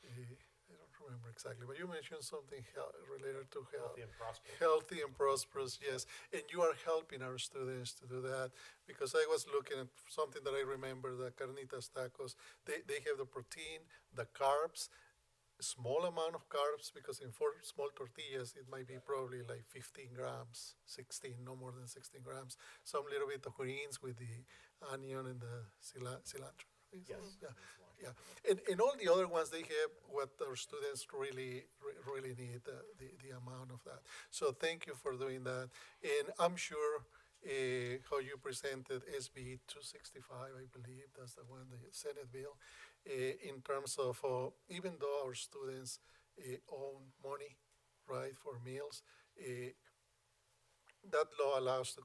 I don't remember exactly, but you mentioned something related to health. Healthy and prosperous. Healthy and prosperous, yes. And you are helping our students to do that, because I was looking at something that I remember, the carnitas tacos. They have the protein, the carbs, small amount of carbs, because in 4 small tortillas, it might be probably like 15 grams, 16, no more than 16 grams. Some little bit of greens with the onion and the cilantro. Yes. Yeah. And all the other ones, they have what our students really need, the amount of that. So thank you for doing that. And I'm sure how you presented SB 265, I believe, that's the one, the Senate bill, in terms of even though our students own money, right, for meals, that law allows to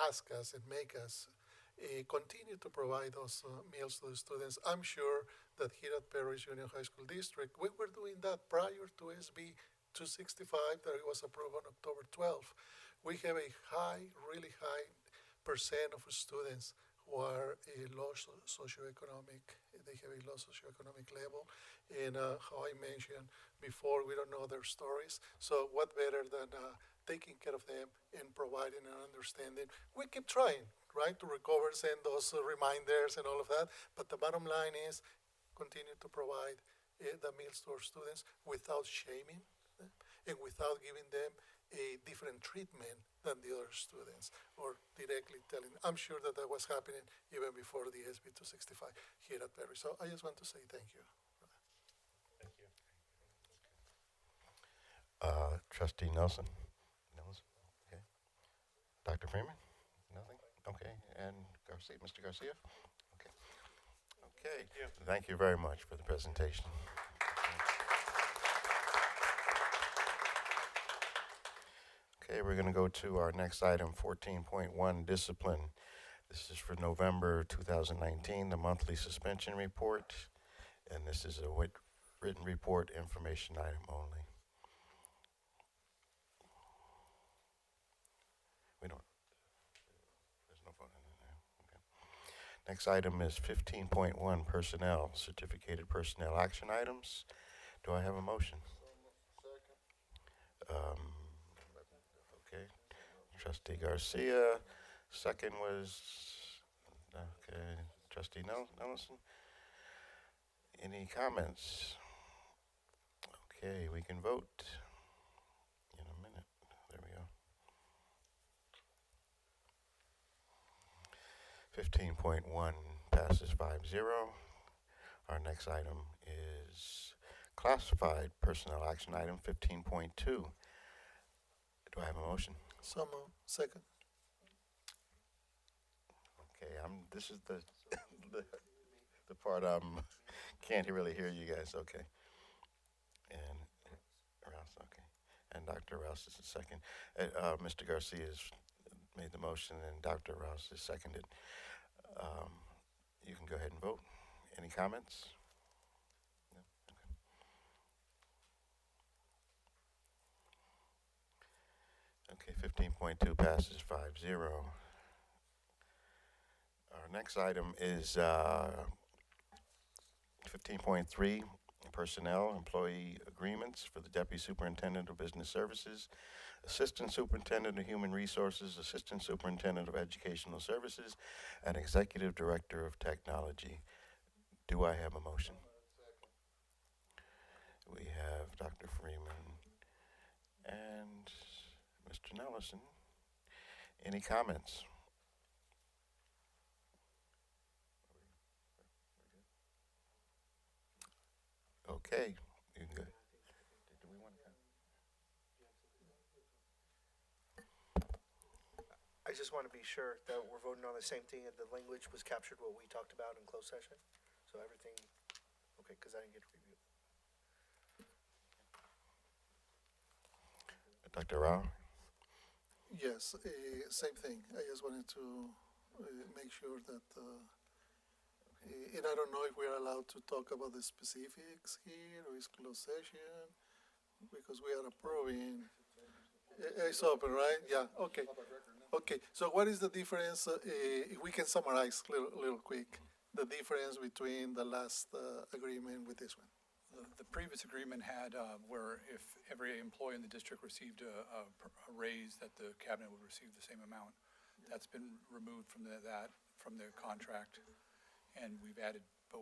ask us and make us continue to provide those meals to the students. I'm sure that here at Paris Union High School District, we were doing that prior to SB 265 that it was approved on October 12th. We have a really high percent of students who are a low socioeconomic, they have a low socioeconomic level. And how I mentioned before, we don't know their stories. So what better than taking care of them and providing an understanding. We keep trying, right, to recover, send those reminders and all of that. But the bottom line is continue to provide the meals to our students without shaming them and without giving them a different treatment than the other students or directly telling. I'm sure that that was happening even before the SB 265 here at Perry. So I just want to say thank you. Thank you. Trustee Nelson? Okay. Dr. Freeman? Nothing? Okay. And Garcia, Mr. Garcia? Okay. Okay. Thank you very much for the presentation. Okay, we're going to go to our next item, 14.1, discipline. This is for November 2019, the monthly suspension report, and this is a written report information item only. There's no vote in there. Okay. Next item is 15.1, personnel, certificated personnel action items. Do I have a motion? Okay. Trustee Garcia. Second was, okay, Trustee Nelson. Any comments? Okay, we can vote in a minute. There we go. 15.1 passes 5-0. Our next item is classified personnel action item 15.2. Do I have a motion? So moved. Second. Okay, this is the the part can't really hear you guys. Okay, and Rouse. Okay, and Dr. Rouse is the second. Mr. Garcia has made the motion, and Dr. Rouse is seconded. You can go ahead and vote. Any comments? No? Okay. Okay, 15.2 passes 5-0. Our next item is 15.3, personnel employee agreements for the Deputy Superintendent of Business Services, Assistant Superintendent of Human Resources, Assistant Superintendent of Educational Services, and Executive Director of Technology. Do I have a motion? We have Dr. Freeman and Mr. Nelson. Any comments? Okay, you can go. Do we want to? I just want to be sure that we're voting on the same thing and the language was captured what we talked about in closed session. So everything, okay, because I didn't get to review it. Dr. Rao? Yes, same thing. I just wanted to make sure that, and I don't know if we're allowed to talk about the specifics here or it's closed session because we are approving. It's open, right? Yeah, okay. Okay, so what is the difference, if we can summarize little quick, the difference between the last agreement with this one? The previous agreement had where if every employee in the district received a raise, that the cabinet would receive the same amount. That's been removed from the contract, and we've added 2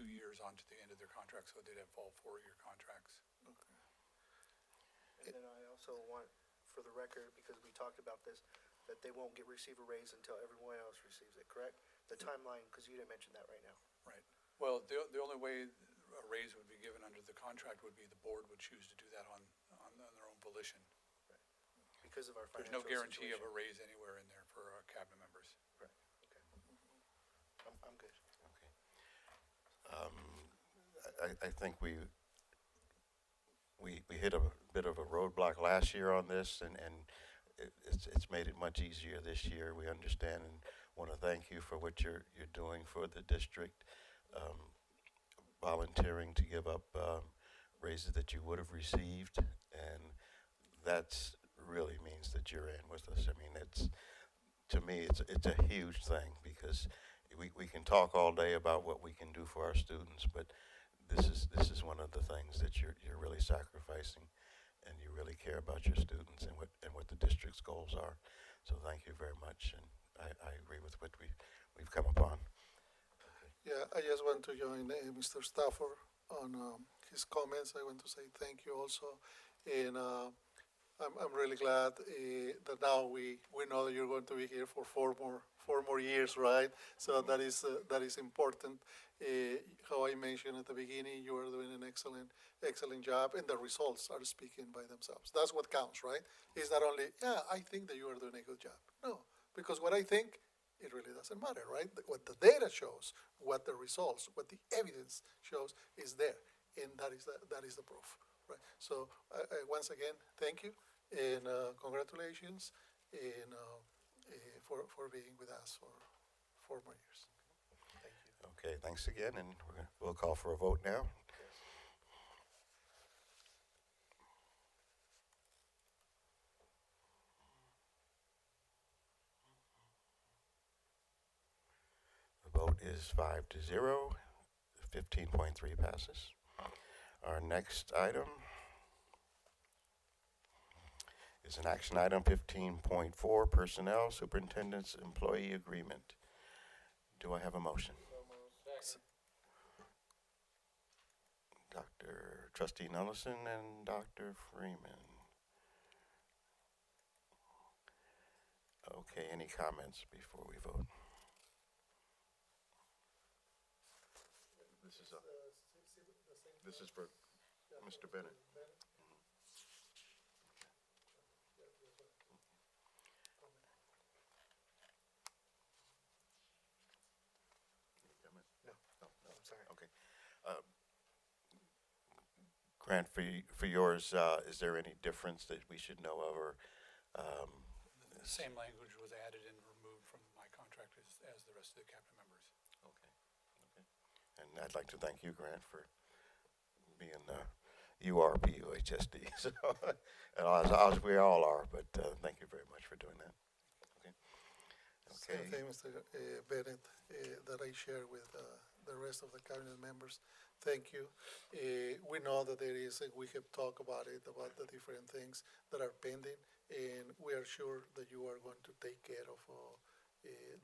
years onto the end of their contract, so they'd have all 4-year contracts. Okay. And then I also want, for the record, because we talked about this, that they won't receive a raise until everyone else receives it, correct? The timeline, because you didn't mention that right now. Right. Well, the only way a raise would be given under the contract would be the board would choose to do that on their own volition. Right. Because of our There's financial no guarantee situation. of a raise anywhere in there for cabinet members. Right, okay. I'm good. Okay. I think we hit a bit of a roadblock last year on this, and it's made it much easier this year. We understand and want to thank you for what you're doing for the district, volunteering to give up raises that you would have received, and that's really means that you're in with us. I mean, to me it's a huge thing, because we can talk all day about what we can do for our students, but this is one of the things that you're really sacrificing, and you really care about your students and what the district's goals are. So thank you very much, and I agree with what we've come upon. Yeah, I just want to join Mr. Stafford on his comments. I want to say thank you also. And I'm really glad that now we know that you're going to be here for four more years, right? So that is important. How I mentioned at the beginning, you are doing an excellent job, and the results are speaking by themselves. That's what counts, right? It's not only I think that you are doing a good job. No, because what I think, it really doesn't matter, right? What the data shows, what the results, what the evidence shows is there, and that is the proof, right? So once again, thank you, and congratulations, and for being with us for 4 more years. Thank you. Okay, thanks again, and we'll call for a vote now. The vote is 5-0. 15.3 passes. Our next item is an action item 15.4, Personnel Superintendent's Employee Agreement. Do I have a motion? Dr. Trustee Nullison and Dr. Freeman. Okay, any comments before we vote? This is for Mr. Bennett. No, I'm sorry. Okay. Grant, for yours, is there any difference that we should know of, or The same language was added and removed from my contract as the rest of the cabinet members. Okay. And I'd like to thank you, Grant, for being you are PUHSD. So, and as we all are, but thank you very much for doing that. Okay. Same thing, Mr. Bennett, that I share with the rest of the cabinet members. Thank you. We know that we have talked about it, about the different things that are pending, and we are sure that you are going to take care of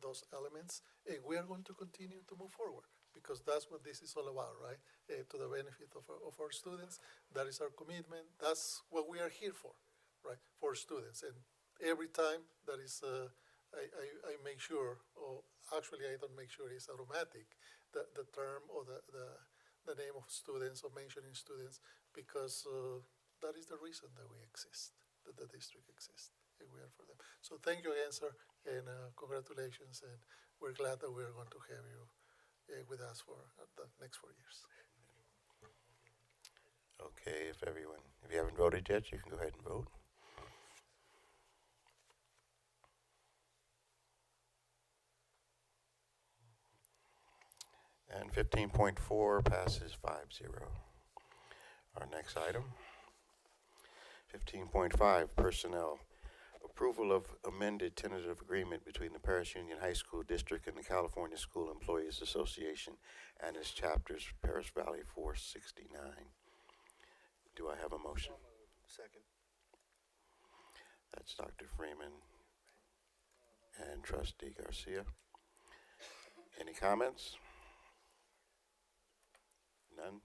those elements, and we are going to continue to move forward, because that's what this is all about, right? To the benefit of our students. That is our commitment. That's what we are here for, right? For students. And every time that is, I make sure, or actually I don't make sure it's automatic, the term or the name of students or mentioning students, because that is the reason that we exist, that the district exists, and we are for them. So thank you again, sir, and congratulations, and we're glad that we're going to have you with us for the next 4 years. Okay, if you haven't voted yet, you can go ahead and vote. And 15.4 passes 5-0. Our next item, 15.5, Personnel. Approval of amended tentative agreement between the Paris Union High School District and the California School Employees Association and its chapters, Paris Valley 469. Do I have a motion? Second. That's Dr. Freeman and Trustee Garcia. Any comments? None?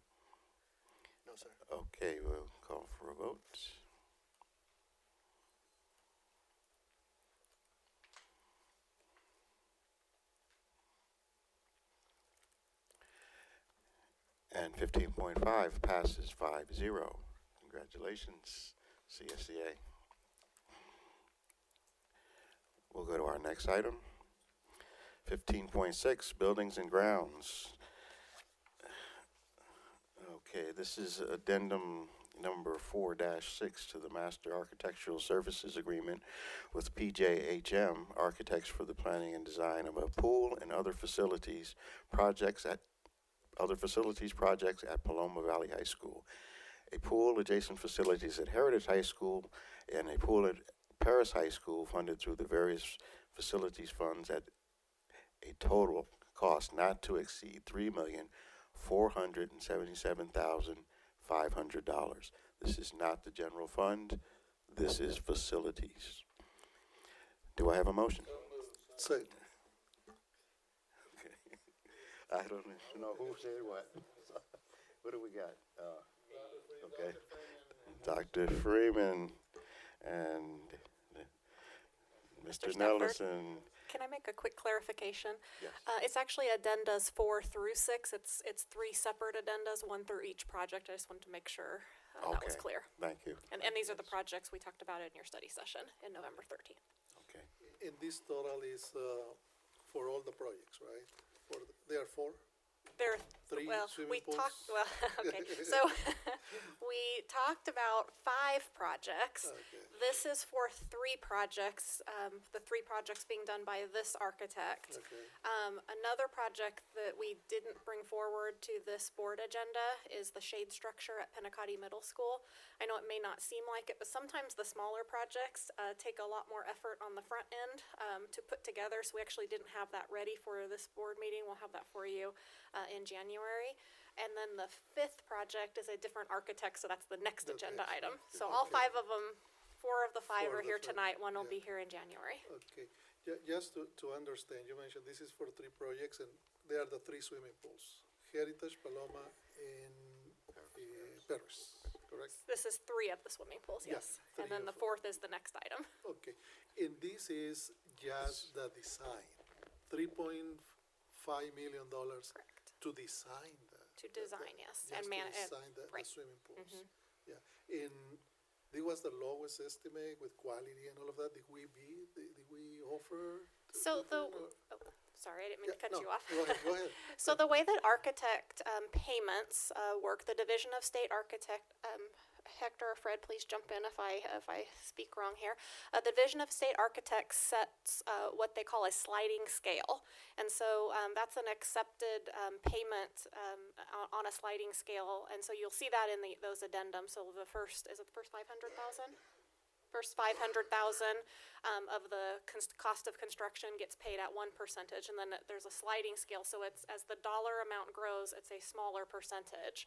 No, sir. Okay, we'll call for a vote. And 15.5 passes 5-0. Congratulations, CSEA. We'll go to our next item. 15.6, Buildings and Grounds. Okay, this is addendum number 4-6 to the Master Architectural Services Agreement with PJHM Architects for the planning and design of a pool and other facilities projects at Paloma Valley High School, a pool, adjacent facilities at Heritage High School, and a pool at Paris High School funded through the various facilities funds at a total cost not to exceed $3,477,500. This is not the general fund. This is facilities. Do I have a motion? Second. I don't know who said what. What do we got? Okay. Dr. Freeman and Mr. Stafford. Nelson. Can I make a quick clarification? Yes. It's actually addendas 4 through 6. It's 3 separate addendas, 1 through each project. I just wanted to make sure that was Okay. clear. Thank you. And these are the projects we talked about in your study session in November 13th. Okay. And this total is for all the projects, right? There are 4? There, 3 well, swimming we pools? talked, well, okay, so we talked about 5 projects. Okay. This is for 3 projects, the 3 projects being done by this architect. Okay. Another project that we didn't bring forward to this board agenda is the shade structure at Pennacotta Middle School. I know it may not seem like it, but sometimes the smaller projects take a lot more effort on the front end to put together, so we actually didn't have that ready for this board meeting. We'll have that for you in January. And then the 5th project is a different architect, so that's the next agenda item. So all 5 of them, 4 of the 5 are here tonight, 1 will be here in January. Okay. Just to understand, you mentioned this is for 3 projects, and they are the 3 swimming pools: Heritage, Paloma, and Paris, correct? This is 3 of the swimming pools, Yeah, yes. 3 And then of the 4th is the next item. Okay. And this is just the design, $3.5 million to design the. To design, yes. Just And to design the right. swimming pools. Mhm. Yeah. And this was the lowest estimate with quality and all of that. Did we offer? So the, different, or- sorry, I didn't mean to cut no, you off. Go ahead, go ahead. So the way that architect payments work, the Division of State Architect, Hector or Fred, please jump in if I speak wrong here. The Division of State Architects sets what they call a sliding scale, and so that's an accepted payment on a sliding scale, and so you'll see that in those addendums. So the first, is it the first 500,000? First 500,000 of the cost of construction gets paid at 1%, and then there's a sliding scale. So it's as the dollar amount grows, it's a smaller percentage.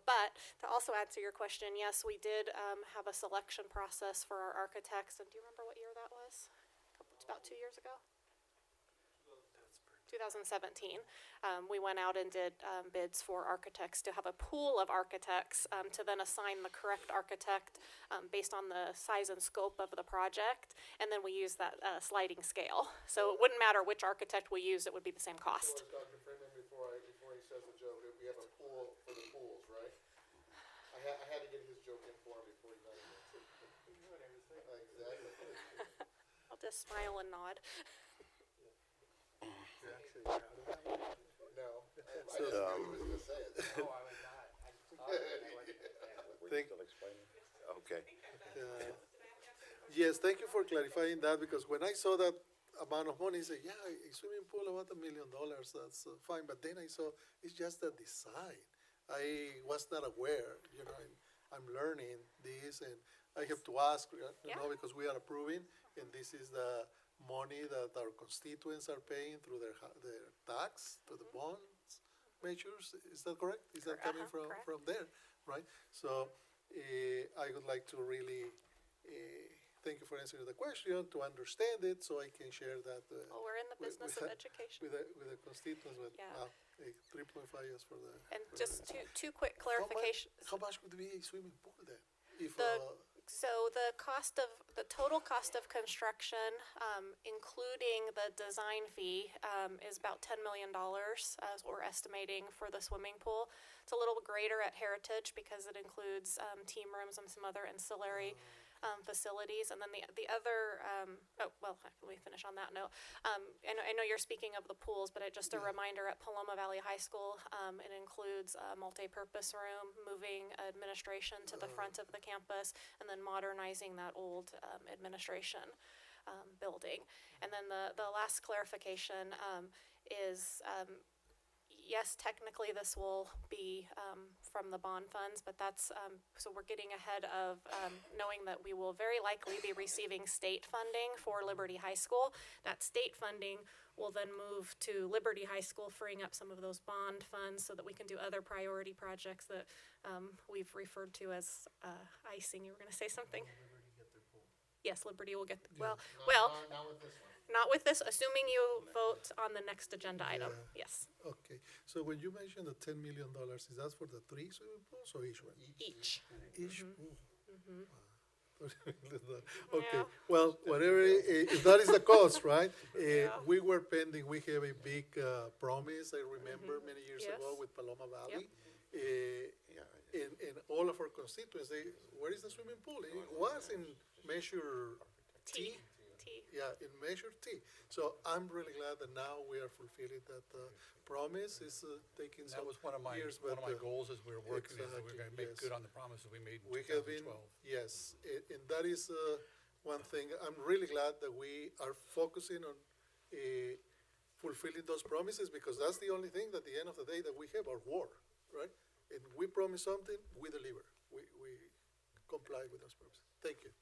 But to also answer your question, yes, we did have a selection process for our architects. And do you remember what year that was? About 2 years ago? 2017. We went out and did bids for architects to have a pool of architects to then assign the correct architect based on the size and scope of the project. And then we use that sliding scale. So it wouldn't matter which architect we used, it would be the same cost. So Dr. Freeman, before he says the joke, we have a pool for the pools, right? I had to get his joke in for him before he got it. Exactly. I'll just smile and nod. No, I just knew he was gonna say it. No, I was not. Okay. Yes, thank you for clarifying that, because when I saw that amount of money, I said, yeah, a swimming pool about $1 million, that's fine. But then I saw it's just the design. I was not aware, I'm learning this, and I have to ask, because we are approving, and this is the money that our constituents are paying through their tax, to the bonds measures. Is that correct? Is that coming from there, right? So I would like to really thank you for answering the question, to understand it, so I can share that. Well, we're in the business of education. With the constituents, with 3.5 years for the. And just two quick clarifications. How much would be a swimming pool then? If So the total cost of construction, including the design fee, is about $10 million, as we're estimating for the swimming pool. It's a little greater at Heritage because it includes team rooms and some other ancillary facilities. And then the other, let me finish on that note. I know you're speaking of the pools, but just a reminder, at Paloma Valley High School, it includes a multi-purpose room, moving administration to the front of the campus, and then modernizing that old administration building. And then the last clarification is, yes, technically this will be from the bond funds, but that's, so we're getting ahead of knowing that we will very likely be receiving state funding for Liberty High School. That state funding will then move to Liberty High School, freeing up some of those bond funds so that we can do other priority projects that we've referred to as icing. You were going to say something? Yes, Liberty will get, Yeah. Not with this one. not with this, assuming you vote on the next agenda item, Yeah. yes, Okay, so when you mentioned the $10 million, is that for the 3 swimming pools or each one? each. Each Mhm. pool. Mhm. Okay, Yeah. well, whatever, if that is the cost, right? Yeah. We were pending, we have a big promise, I remember many years ago Yes. with Paloma Valley. And all of our constituents, where is the swimming pool? It was in Measure T. Yeah, in Measure T. So I'm really glad that now we are fulfilling that promise. It's taking That some was one of my years, goals as we were working, is that we're exactly, gonna make yes. good on the promises we made in We have been, 2012. yes, and that is one thing. I'm really glad that we are focusing on fulfilling those promises, because that's the only thing that at the end of the day that we have, our word, right? And we promise something, we deliver. We comply with those promises. Thank you.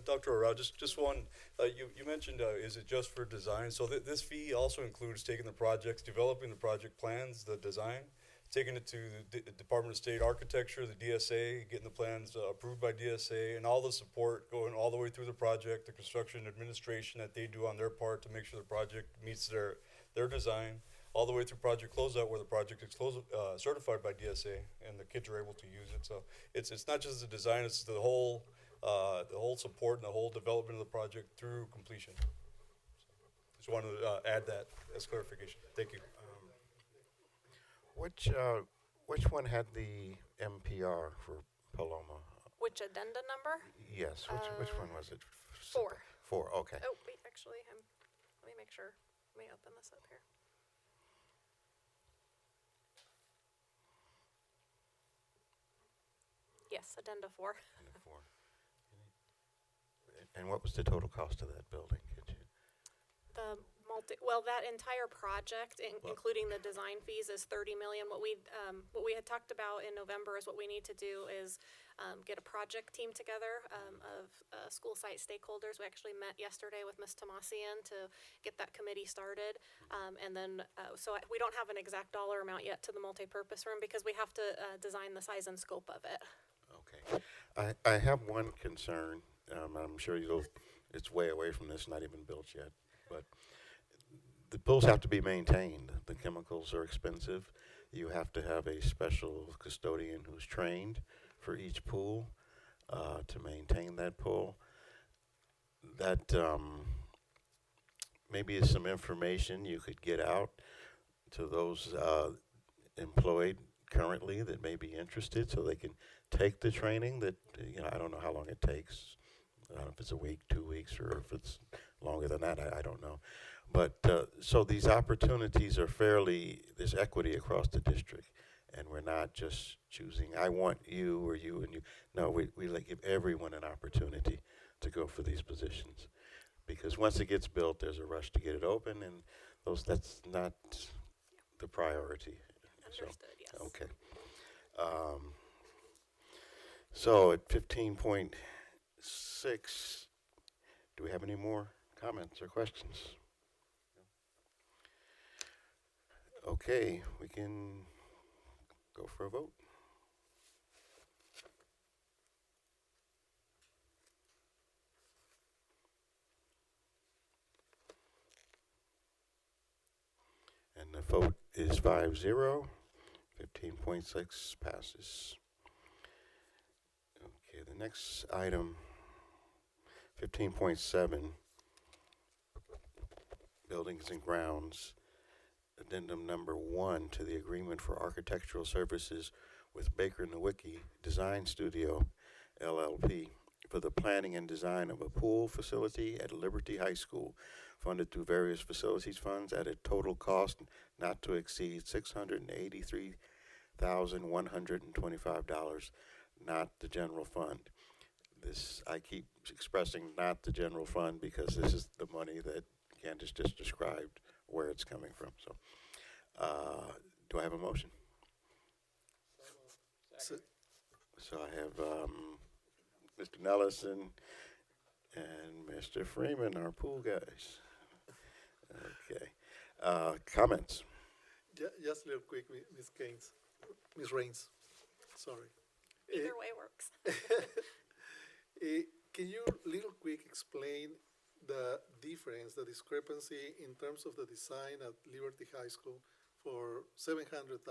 Dr. Arau, just one, you mentioned, is it just for design? So this fee also includes taking the projects, developing the project plans, the design, taking it to the Department of State Architecture, the DSA, getting the plans approved by DSA, and all the support going all the way through the project, the construction administration that they do on their part to make sure the project meets their design, all the way through project closeout, where the project is certified by DSA and the kids are able to use it. So it's not just the design, it's the whole support and the whole development of the project through completion. Just wanted to add that as clarification. Thank you. Which one had the MPR for Paloma? Which addenda number? Yes, which one was it? 4. 4, okay. Oh, wait, actually, let me make sure. Let me open this up here. Yes, addenda 4. Addenda 4. And what was the total cost of that building? Could you? That entire project, including the design fees, is $30 million. What we had talked about in November is what we need to do is get a project team together of school site stakeholders. We actually met yesterday with Ms. Tomasian to get that committee started, and then we don't have an exact dollar amount yet to the multipurpose room because we have to design the size and scope of it. Okay. I have one concern. I'm sure it's way away from this, not even built yet, but the pools have to be maintained. The chemicals are expensive. You have to have a special custodian who's trained for each pool to maintain that pool. That maybe is some information you could get out to those employed currently that may be interested, so they can take the training. That I don't know how long it takes. I don't know if it's a week, 2 weeks, or if it's longer than that. I don't know. But so these opportunities are there's equity across the district, and we're not just choosing, I want you or you and you. No, we give everyone an opportunity to go for these positions, because once it gets built, there's a rush to get it open, and that's not the priority. Understood, yes. Okay. So at 15.6, do we have any more comments or questions? Okay, we can go for a vote. And the vote is 5-0. 15.6 passes. Okay, the next item, 15.7, Buildings and Grounds, addendum number 1 to the agreement for architectural services with Baker Nowicki Design Studio, LLP, for the planning and design of a pool facility at Liberty High School, funded through various facilities funds at a total cost not to exceed $683,125, not the general fund. This, I keep expressing not the general fund because this is the money that Candace just described where it's coming from. So, do I have a motion? So I have Mr. Nelson and Mr. Freeman, our pool guys. Okay. Comments? Just real quick, Ms. Gaines, Ms. Raines, sorry. Either way works. can you little quick explain the difference, the discrepancy in terms of the design at Liberty High School for $700,000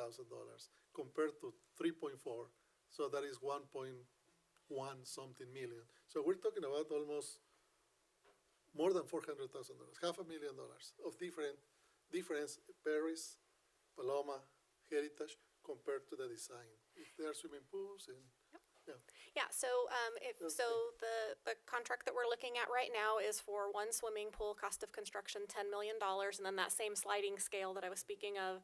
compared to 3.4? So that is 1.1 something million. So we're talking about almost more than $400,000, $500,000 of difference, Paris, Paloma, Heritage, compared to the design. If there are swimming pools and, yeah. Yeah, so the contract that we're looking at right now is for one swimming pool, cost of construction $10 million, and then that same sliding scale that I was speaking of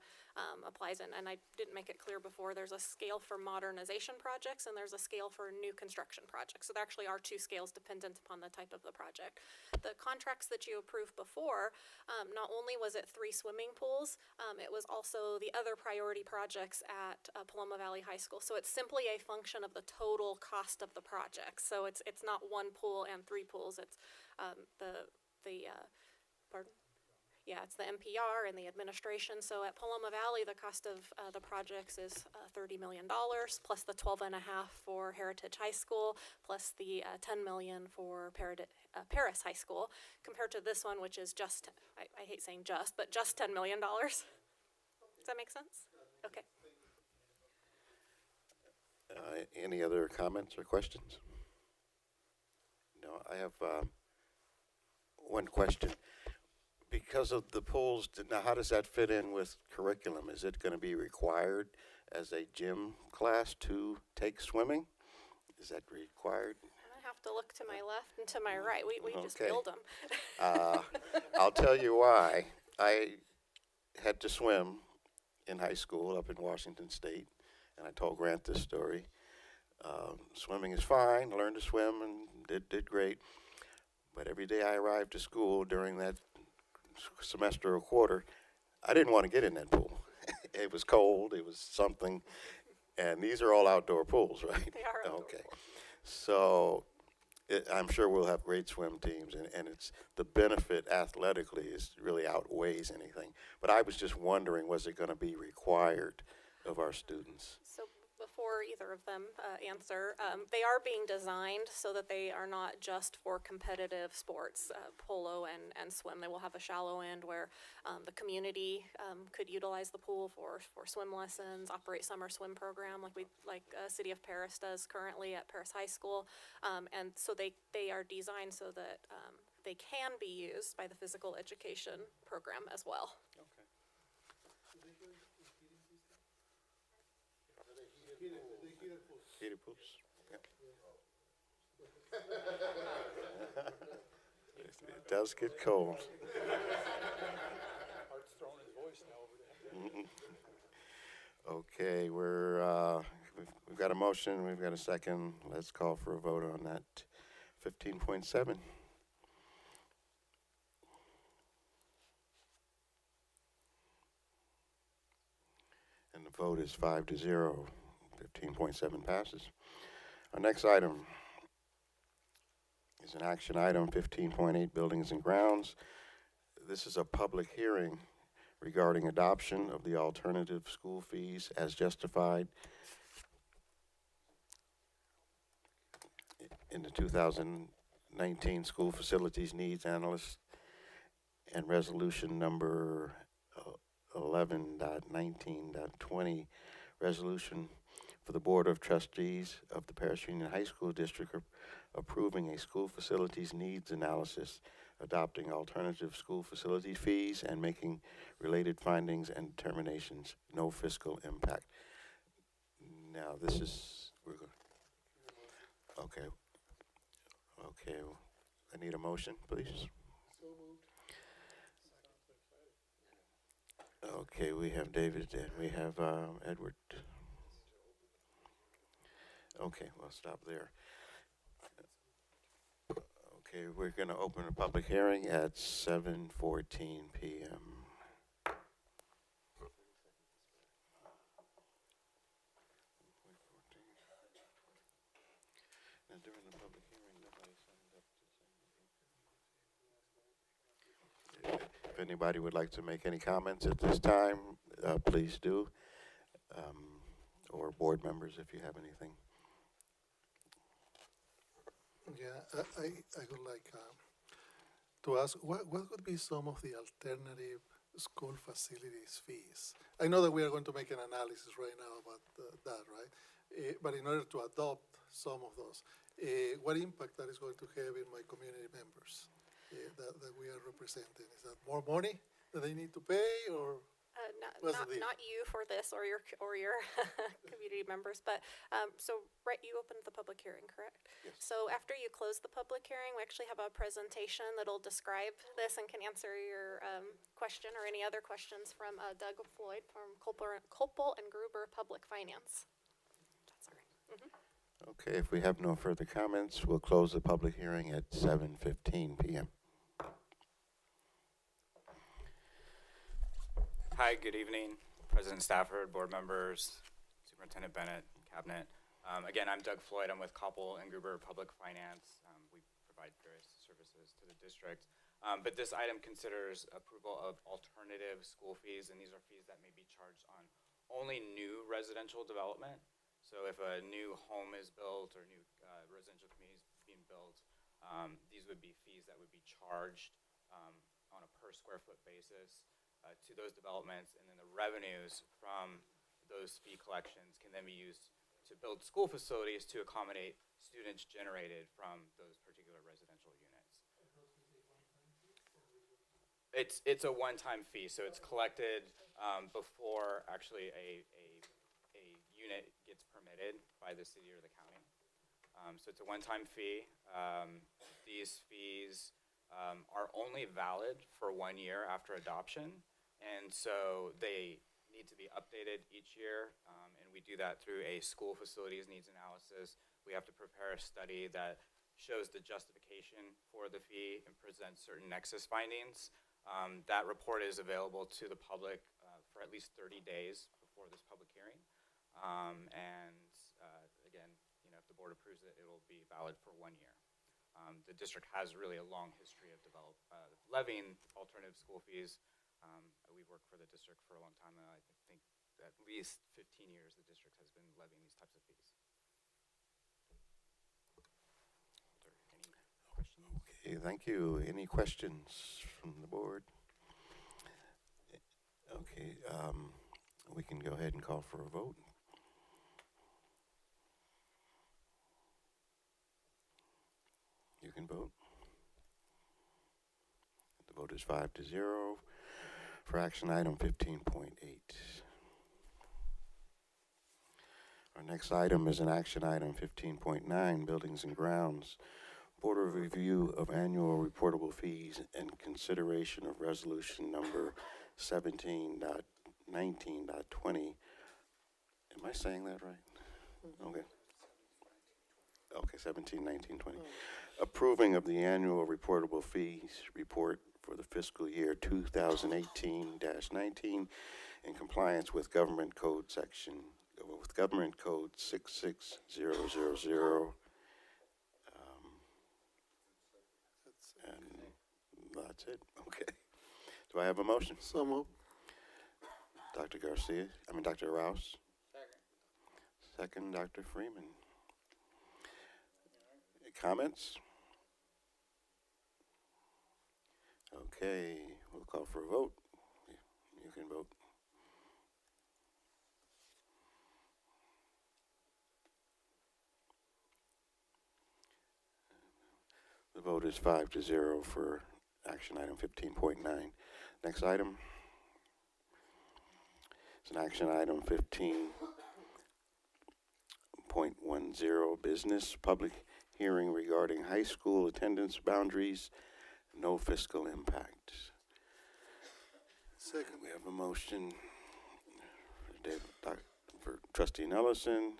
applies, and I didn't make it clear before, there's a scale for modernization projects and there's a scale for new construction projects. So there actually are two scales dependent upon the type of the project. The contracts that you approved before, not only was it 3 swimming pools, it was also the other priority projects at Paloma Valley High School. So it's simply a function of the total cost of the project. So it's not 1 pool and 3 pools. It's pardon? Yeah, it's the MPR and the administration. So at Paloma Valley, the cost of the projects is $30 million, plus the 12.5 for Heritage High School, plus the $10 million for Paris High School, compared to this one, which is just, I hate saying just, but just $10 million. Does that make sense? Okay. Any other comments or questions? No, I have one question. Because of the pools, now how does that fit in with curriculum? Is it going to be required as a gym class to take swimming? Is that required? I have to look to my left and to my right. We just Okay. build them. I'll tell you why. I had to swim in high school up in Washington State, and I told Grant this story. Swimming is fine. I learned to swim and did great. But every day I arrived to school during that semester or quarter, I didn't want to get in that pool. It was cold. It was something. And these are all outdoor pools, right? They are outdoor Okay. So I'm sure we'll have great swim teams, and it's the benefit athletically is really outweighs anything. But I was just wondering, was it going to be required of our students? So before either of them answer, they are being designed so that they are not just for competitive sports, polo and swim. They will have a shallow end where the community could utilize the pool for swim lessons, operate summer swim program like City of Paris does currently at Paris High School, and so they are designed so that they can be used by the physical education program as well. Heated pools. Yep. It does get cold. Art's throwing his voice now over there. Okay, we've got a motion, we've got a second. Let's call for a vote on that. 15.7. And the vote is 5-0. 15.7 passes. Our next item is an action item, 15.8, buildings and grounds. This is a public hearing regarding adoption of the alternative school fees as justified in the 2019 School Facilities Needs Analyst and Resolution number 11.19.20, resolution for the Board of Trustees of the Paris Union High School District approving a school facilities needs analysis, adopting alternative school facility fees, and making related findings and determinations, no fiscal impact. Now, this is, okay. I need a motion, please. Okay, we have David and we have Edward. Okay, we'll stop there. Okay, we're going to open a public hearing at 7:14 p.m. Now, during the public hearing, nobody signed up to say anything. If anybody would like to make any comments at this time, please do. Or board members, if you have anything. Yeah, I would like to ask, what would be some of the alternative school facilities fees? I know that we are going to make an analysis right now about that, right? But in order to adopt some of those, what impact that is going to have in my community members that we are representing? Is that more money that they need to pay, or? Not you for this or your community members, but so right, you opened the public hearing, correct? Yes. So after you close the public hearing, we actually have a presentation that'll describe this and can answer your question or any other questions from Doug Floyd from Copel and Gruber Public Finance. That's all right. Mm-hmm. Okay, if we have no further comments, we'll close the public hearing at 7:15 p.m. Hi, good evening, President Stafford, board members, Superintendent Bennett, Cabinet. Again, I'm Doug Floyd. I'm with Koppel and Gruber Public Finance. We provide various services to the district. But this item considers approval of alternative school fees, and these are fees that may be charged on only new residential development. So if a new home is built or new residential community is being built, these would be fees that would be charged on a per square foot basis to those developments, and then the revenues from those fee collections can then be used to build school facilities to accommodate students generated from those particular residential units. It's a one-time fee, so it's collected before actually a unit gets permitted by the city or the county. So it's a one-time fee. These fees are only valid for 1 year after adoption. And so they need to be updated each year, and we do that through a school facilities needs analysis. We have to prepare a study that shows the justification for the fee and presents certain nexus findings. That report is available to the public for at least 30 days before this public hearing. Again, if the board approves it, it will be valid for 1 year. The district has really a long history of levying alternative school fees. We've worked for the district for a long time now. I think at least 15 years the district has been levying these types of fees. Are there any questions? Okay, thank you. Any questions from the board? Okay, we can go ahead and call for a vote. You can vote. The vote is 5-0 for action item 15.8. Our next item is an action item 15.9, Buildings and Grounds. Board of Review of Annual Reportable Fees and Consideration of Resolution Number 17.19.20. Am I saying that right? Okay. Okay, 17.19.20. Approving of the annual reportable fees report for the fiscal year 2018-19 in compliance with Government Code 66000. And that's it. Okay. Do I have a motion? So moved. Dr. Rouse. Second, Dr. Freeman. Comments? Okay, we'll call for a vote. You can vote. The vote is 5-0 for action item 15.9. Next item is an action item 15.10, business public hearing regarding high school attendance boundaries, no fiscal impact. Second. We have a motion for Trustee Nellison,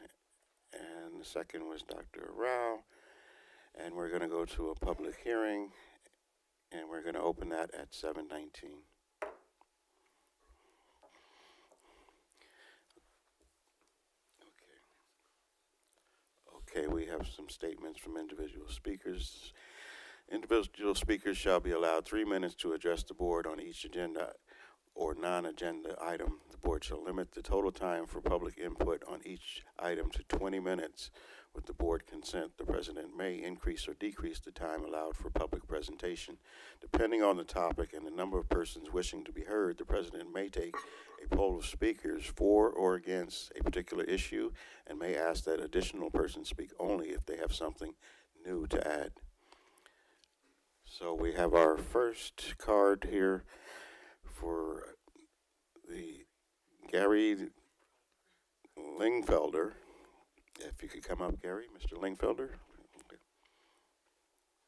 and the second was Dr. Rao. And we're going to go to a public hearing, and we're going to open that at 7:19. Okay, we have some statements from individual speakers. Individual speakers shall be allowed 3 minutes to address the board on each agenda or non-agenda item, the board shall limit the total time for public input on each item to 20 minutes. With the board consent, the president may increase or decrease the time allowed for public presentation. Depending on the topic and the number of persons wishing to be heard, the president may take a poll of speakers for or against a particular issue and may ask that additional persons speak only if they have something new to add. So we have our first card here for the Gary Lingfelder. If you could come up, Gary, Mr. Lingfelder. Okay.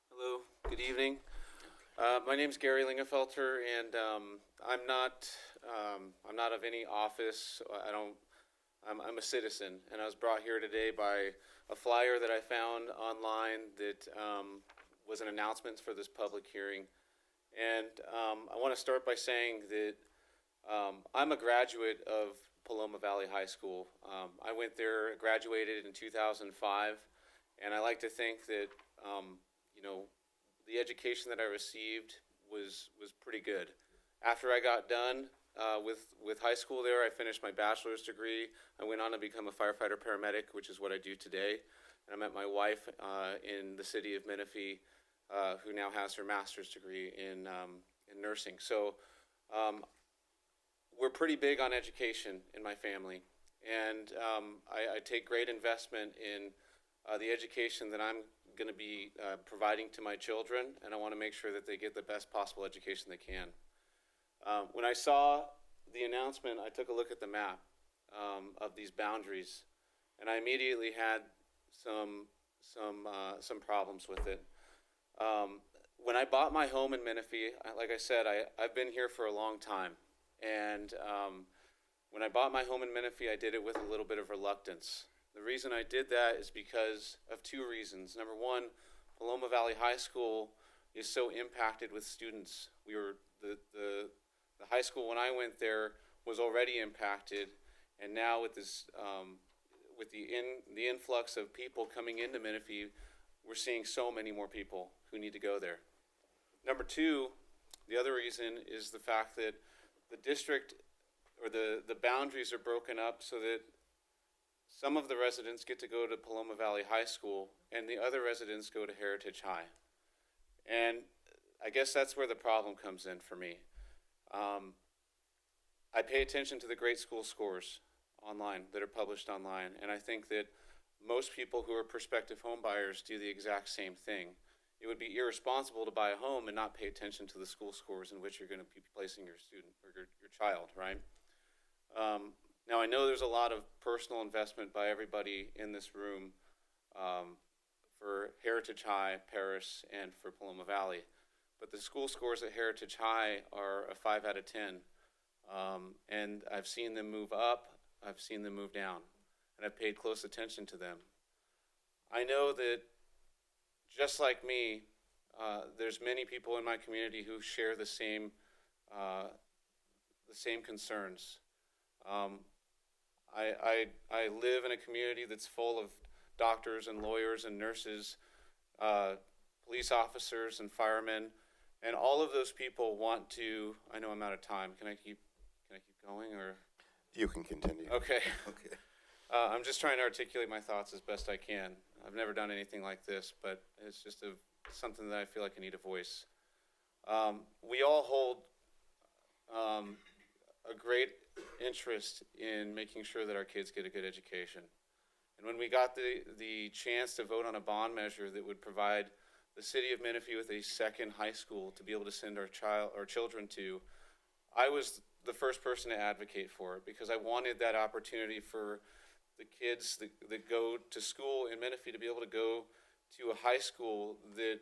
Hello, good evening. My name is Gary Lingefelter, and I'm not of any office. I'm a citizen, and I was brought here today by a flyer that I found online that was an announcement for this public hearing. And I want to start by saying that I'm a graduate of Paloma Valley High School. I went there, graduated in 2005, and I like to think that, the education that I received was pretty good. After I got done with high school there, I finished my bachelor's degree. I went on to become a firefighter paramedic, which is what I do today. And I met my wife in the city of Menifee, who now has her master's degree in nursing. So we're pretty big on education in my family, and I take great investment in the education that I'm going to be providing to my children, and I want to make sure that they get the best possible education they can. When I saw the announcement, I took a look at the map of these boundaries, and I immediately had some problems with it. When I bought my home in Menifee, like I said, I've been here for a long time. And when I bought my home in Menifee, I did it with a little bit of reluctance. The reason I did that is because of two reasons. Number one, Paloma Valley High School is so impacted with students. The high school when I went there was already impacted, and now with this with the influx of people coming into Menifee, we're seeing so many more people who need to go there. Number two, the other reason is the fact that the district or the boundaries are broken up so that some of the residents get to go to Paloma Valley High School and the other residents go to Heritage High. And I guess that's where the problem comes in for me. I pay attention to the grade school scores online that are published online, and I think that most people who are prospective home buyers do the exact same thing. It would be irresponsible to buy a home and not pay attention to the school scores in which you're going to be placing your student or your child, right? Now, I know there's a lot of personal investment by everybody in this room for Heritage High, Paris, and for Paloma Valley. But the school scores at Heritage High are a 5 out of 10. And I've seen them move up, I've seen them move down, and I've paid close attention to them. I know that just like me, there's many people in my community who share the same concerns. I live in a community that's full of doctors and lawyers and nurses, police officers and firemen, and all of those people want to. I know I'm out of time. Can I keep going, or? You can continue. Okay. Okay. I'm just trying to articulate my thoughts as best I can. I've never done anything like this, but it's just something that I feel like I need a voice. We all hold a great interest in making sure that our kids get a good education. And when we got the chance to vote on a bond measure that would provide the city of Menifee with a second high school to be able to send our children to, I was the first person to advocate for it because I wanted that opportunity for the kids that go to school in Menifee to be able to go to a high school that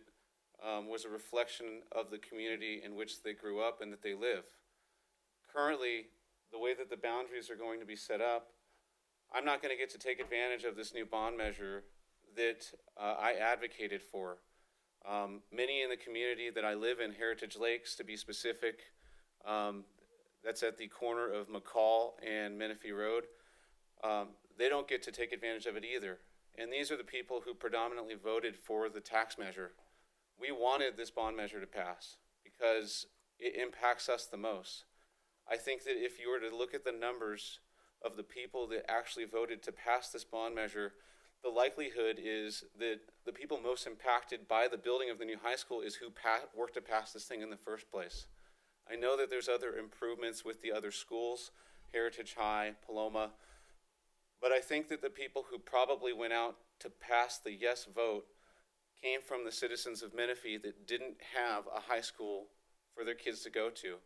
was a reflection of the community in which they grew up and that they live. Currently, the way that the boundaries are going to be set up, I'm not going to get to take advantage of this new bond measure that I advocated for. Many in the community that I live in, Heritage Lakes to be specific, that's at the corner of McCall and Menifee Road, they don't get to take advantage of it either. And these are the people who predominantly voted for the tax measure. We wanted this bond measure to pass because it impacts us the most. I think that if you were to look at the numbers of the people that actually voted to pass this bond measure, the likelihood is that the people most impacted by the building of the new high school is who worked to pass this thing in the first place. I know that there's other improvements with the other schools, Heritage High, Paloma, but I think that the people who probably went out to pass the yes vote came from the citizens of Menifee that didn't have a high school for their kids to go to.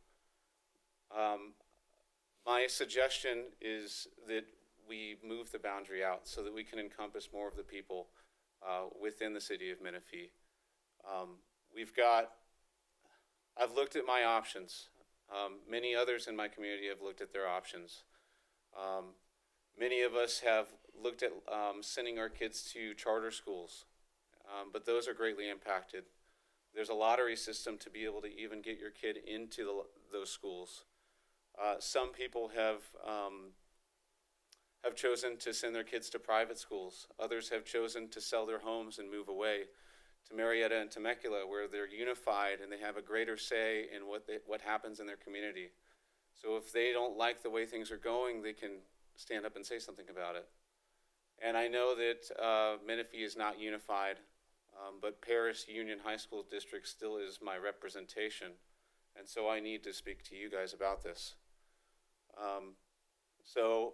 My suggestion is that we move the boundary out so that we can encompass more of the people within the city of Menifee. I've looked at my options. Many others in my community have looked at their options. Many of us have looked at sending our kids to charter schools, but those are greatly impacted. There's a lottery system to be able to even get your kid into those schools. Some people have chosen to send their kids to private schools. Others have chosen to sell their homes and move away to Marietta and Temecula, where they're unified and they have a greater say in what happens in their community. So if they don't like the way things are going, they can stand up and say something about it. And I know that Menifee is not unified, but Paris Union High School District still is my representation, and so I need to speak to you guys about this. So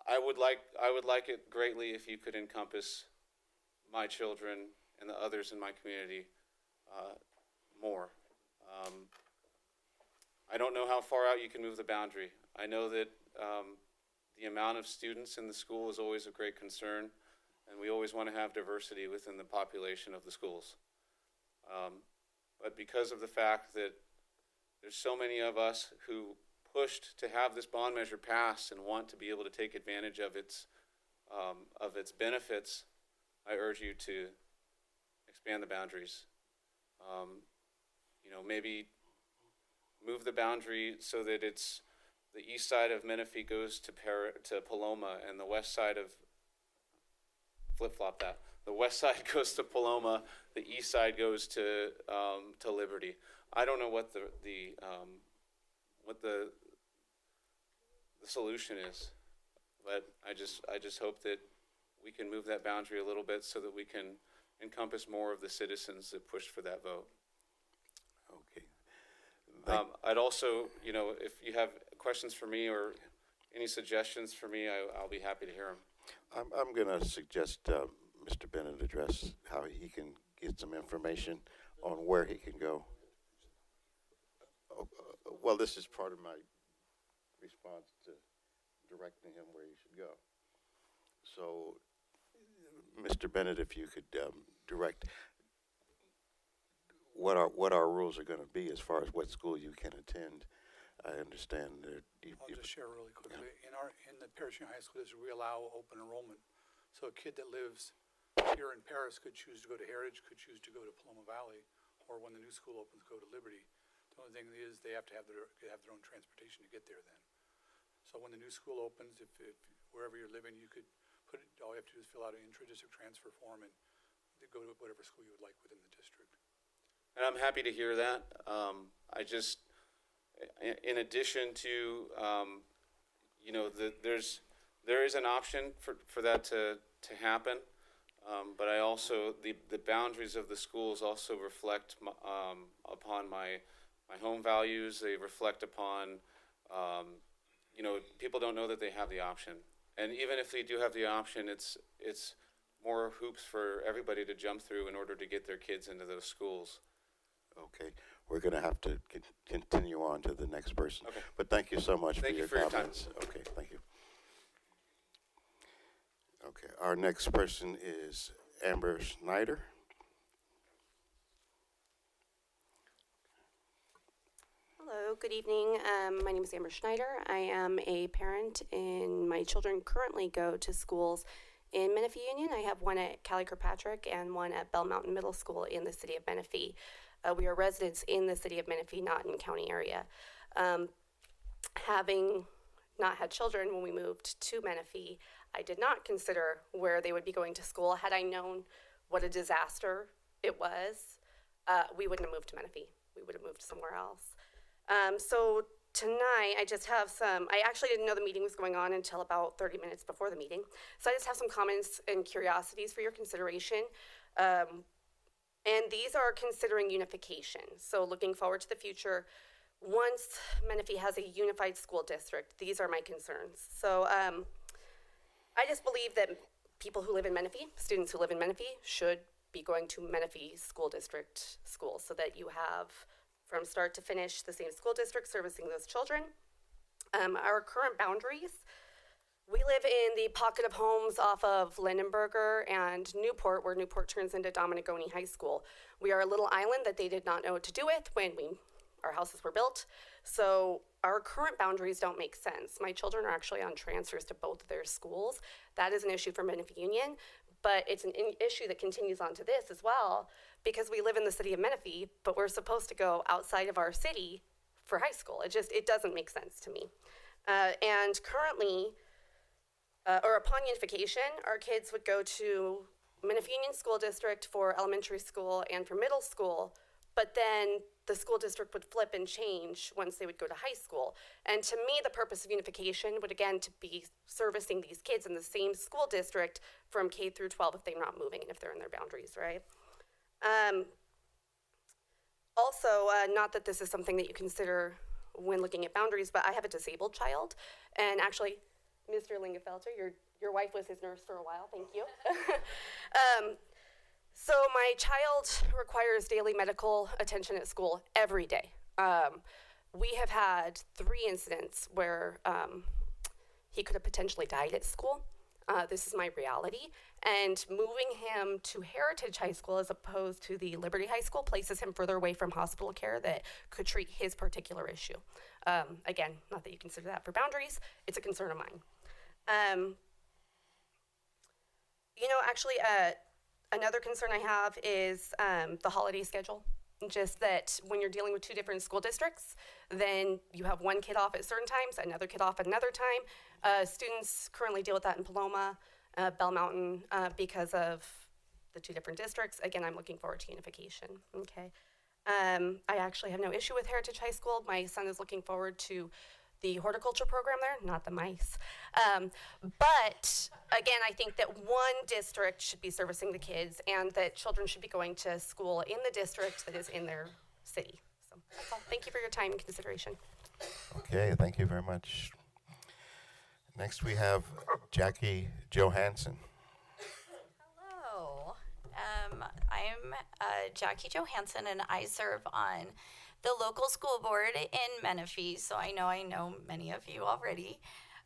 I would like it greatly if you could encompass my children and the others in my community more. I don't know how far out you can move the boundary. I know that the amount of students in the school is always a great concern, and we always want to have diversity within the population of the schools. But because of the fact that there's so many of us who pushed to have this bond measure passed and want to be able to take advantage of its benefits, I urge you to expand the boundaries. Maybe move the boundary so that it's the east side of Menifee goes to Paloma, and the west side of flip-flop that. The west side goes to Paloma, the east side goes to Liberty. I don't know what the solution is, but I just hope that we can move that boundary a little bit so that we can encompass more of the citizens that pushed for that vote. Okay. I'd also, if you have questions for me or any suggestions for me, I'll be happy to hear them. I'm going to suggest Mr. Bennett address how he can get some information on where he can go. Well, this is part of my response to directing him where he should go. So, Mr. Bennett, if you could direct what our rules are going to be as far as what school you can attend. I understand that I'll just share really quickly. Yeah. In the Paris Union High School District, we allow open enrollment. So a kid that lives here in Paris could choose to go to Heritage, could choose to go to Paloma Valley, or when the new school opens, go to Liberty. The only thing is they have to have their own transportation to get there then. So when the new school opens, if wherever you're living, you could all you have to do is fill out an intra-district transfer form and go to whatever school you would like within the district. And I'm happy to hear that. In addition to, there is an option for that to happen, but I also, the boundaries of the schools also reflect upon my home values. They reflect upon, people don't know that they have the option. And even if they do have the option, it's more hoops for everybody to jump through in order to get their kids into those schools. Okay, we're going to have to continue on to the next person. Okay. But thank you so much Thank for you your for your comments. Okay, thank you. Okay, our next person is Amber Schneider. Hello, good evening. My name is Amber Schneider. I am a parent, and my children currently go to schools in Menifee Union. I have one at Callie Kirkpatrick and one at Bell Mountain Middle School in the city of Menifee. We are residents in the city of Menifee, not in county area. Having not had children when we moved to Menifee, I did not consider where they would be going to school. Had I known what a disaster it was, we wouldn't have moved to Menifee. We would have moved somewhere else. So tonight, I just have I actually didn't know the meeting was going on until about 30 minutes before the meeting. So I just have some comments and curiosities for your consideration. And these are considering unification. So looking forward to the future, once Menifee has a unified school district, these are my concerns. So I just believe that people who live in Menifee, students who live in Menifee, should be going to Menifee School District schools so that you have, from start to finish, the same school district servicing those children. Our current boundaries, we live in the pocket of homes off of Lindenberger and Newport, where Newport turns into Dominigoni High School. We are a little island that they did not know what to do with when our houses were built. So our current boundaries don't make sense. My children are actually on transfers to both of their schools. That is an issue for Menifee Union, but it's an issue that continues on to this as well, because we live in the city of Menifee, but we're supposed to go outside of our city for high school. It doesn't make sense to me. And currently, or upon unification, our kids would go to Menifee Union School District for elementary school and for middle school, but then the school district would flip and change once they would go to high school. And to me, the purpose of unification would again to be servicing these kids in the same school district from K through 12 if they're not moving and if they're in their boundaries, right? Also, not that this is something that you consider when looking at boundaries, but I have a disabled child, and actually, Mr. Lingefelter, your wife was his nurse for a while, thank you. So my child requires daily medical attention at school every day. We have had 3 incidents where he could have potentially died at school. This is my reality. And moving him to Heritage High School as opposed to the Liberty High School places him further away from hospital care that could treat his particular issue. Again, not that you consider that for boundaries, it's a concern of mine. Actually, another concern I have is the holiday schedule. Just that when you're dealing with 2 different school districts, then you have one kid off at certain times, another kid off at another time. Students currently deal with that in Paloma, Bell Mountain, because of the 2 different districts. Again, I'm looking forward to unification, okay? I actually have no issue with Heritage High School. My son is looking forward to the horticulture program there, not the mice. But again, I think that one district should be servicing the kids and that children should be going to school in the district that is in their city. So that's all. Thank you for your time and consideration. Okay, thank you very much. Next we have Jackie Johansson. Hello, I'm Jackie Johansson, and I serve on the local school board in Menifee, so I know many of you already.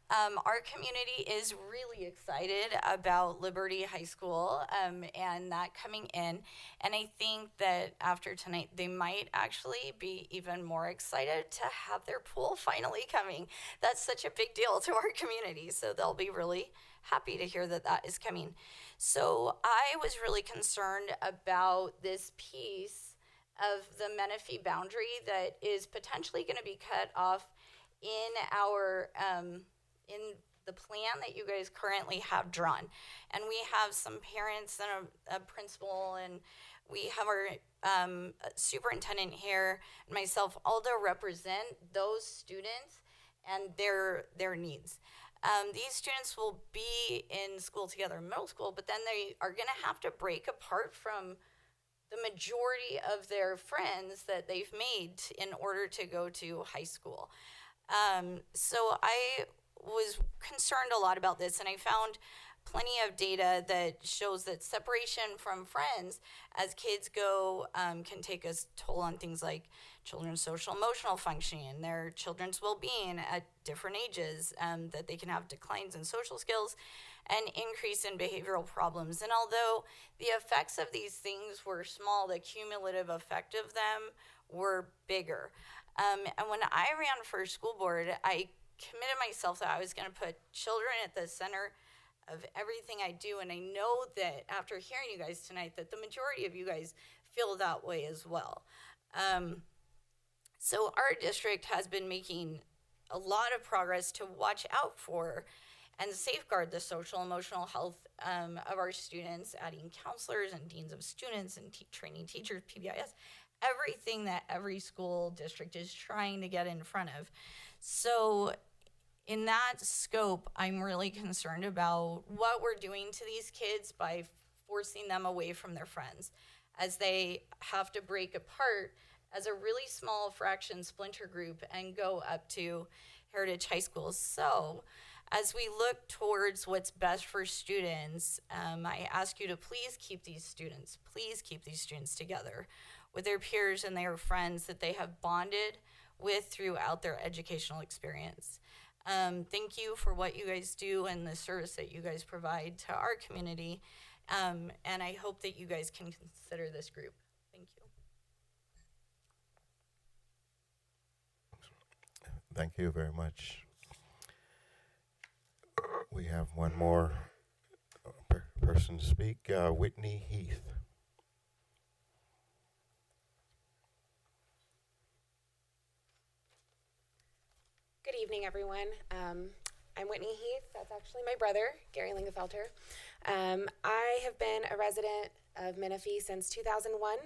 Our community is really excited about Liberty High School and that coming in, and I think that after tonight they might actually be even more excited to have their pool finally coming. That's such a big deal to our community, so they'll be really happy to hear that that is coming. So I was really concerned about this piece of the Menifee boundary that is potentially going to be cut off in our in the plan that you guys currently have drawn. And we have some parents and a principal, and we have our superintendent here and myself all to represent those students and their needs. These students will be in school together in middle school, but then they are going to have to break apart from the majority of their friends that they've made in order to go to high school. So I was concerned a lot about this, and I found plenty of data that shows that separation from friends as kids go can take a toll on things like children's social emotional functioning, their children's well-being at different ages, that they can have declines in social skills and increase in behavioral problems. And although the effects of these things were small, the cumulative effect of them were bigger. And when I ran for school board, I committed myself that I was going to put children at the center of everything I do. And I know that after hearing you guys tonight, that the majority of you guys feel that way as well. So our district has been making a lot of progress to watch out for and safeguard the social emotional health of our students, adding counselors and deans of students and training teachers, PBIS, everything that every school district is trying to get in front of. So in that scope, I'm really concerned about what we're doing to these kids by forcing them away from their friends as they have to break apart as a really small fraction splinter group and go up to Heritage High Schools. So as we look towards what's best for students, I ask you to please keep these students together with their peers and their friends that they have bonded with throughout their educational experience. Thank you for what you guys do and the service that you guys provide to our community. And I hope that you guys can consider this group. Thank you. Thank you very much. We have one more person to speak, Whitney Heath. Good evening, everyone. I'm Whitney Heath. That's actually my brother, Gary Lingefelter. I have been a resident of Menifee since 2001,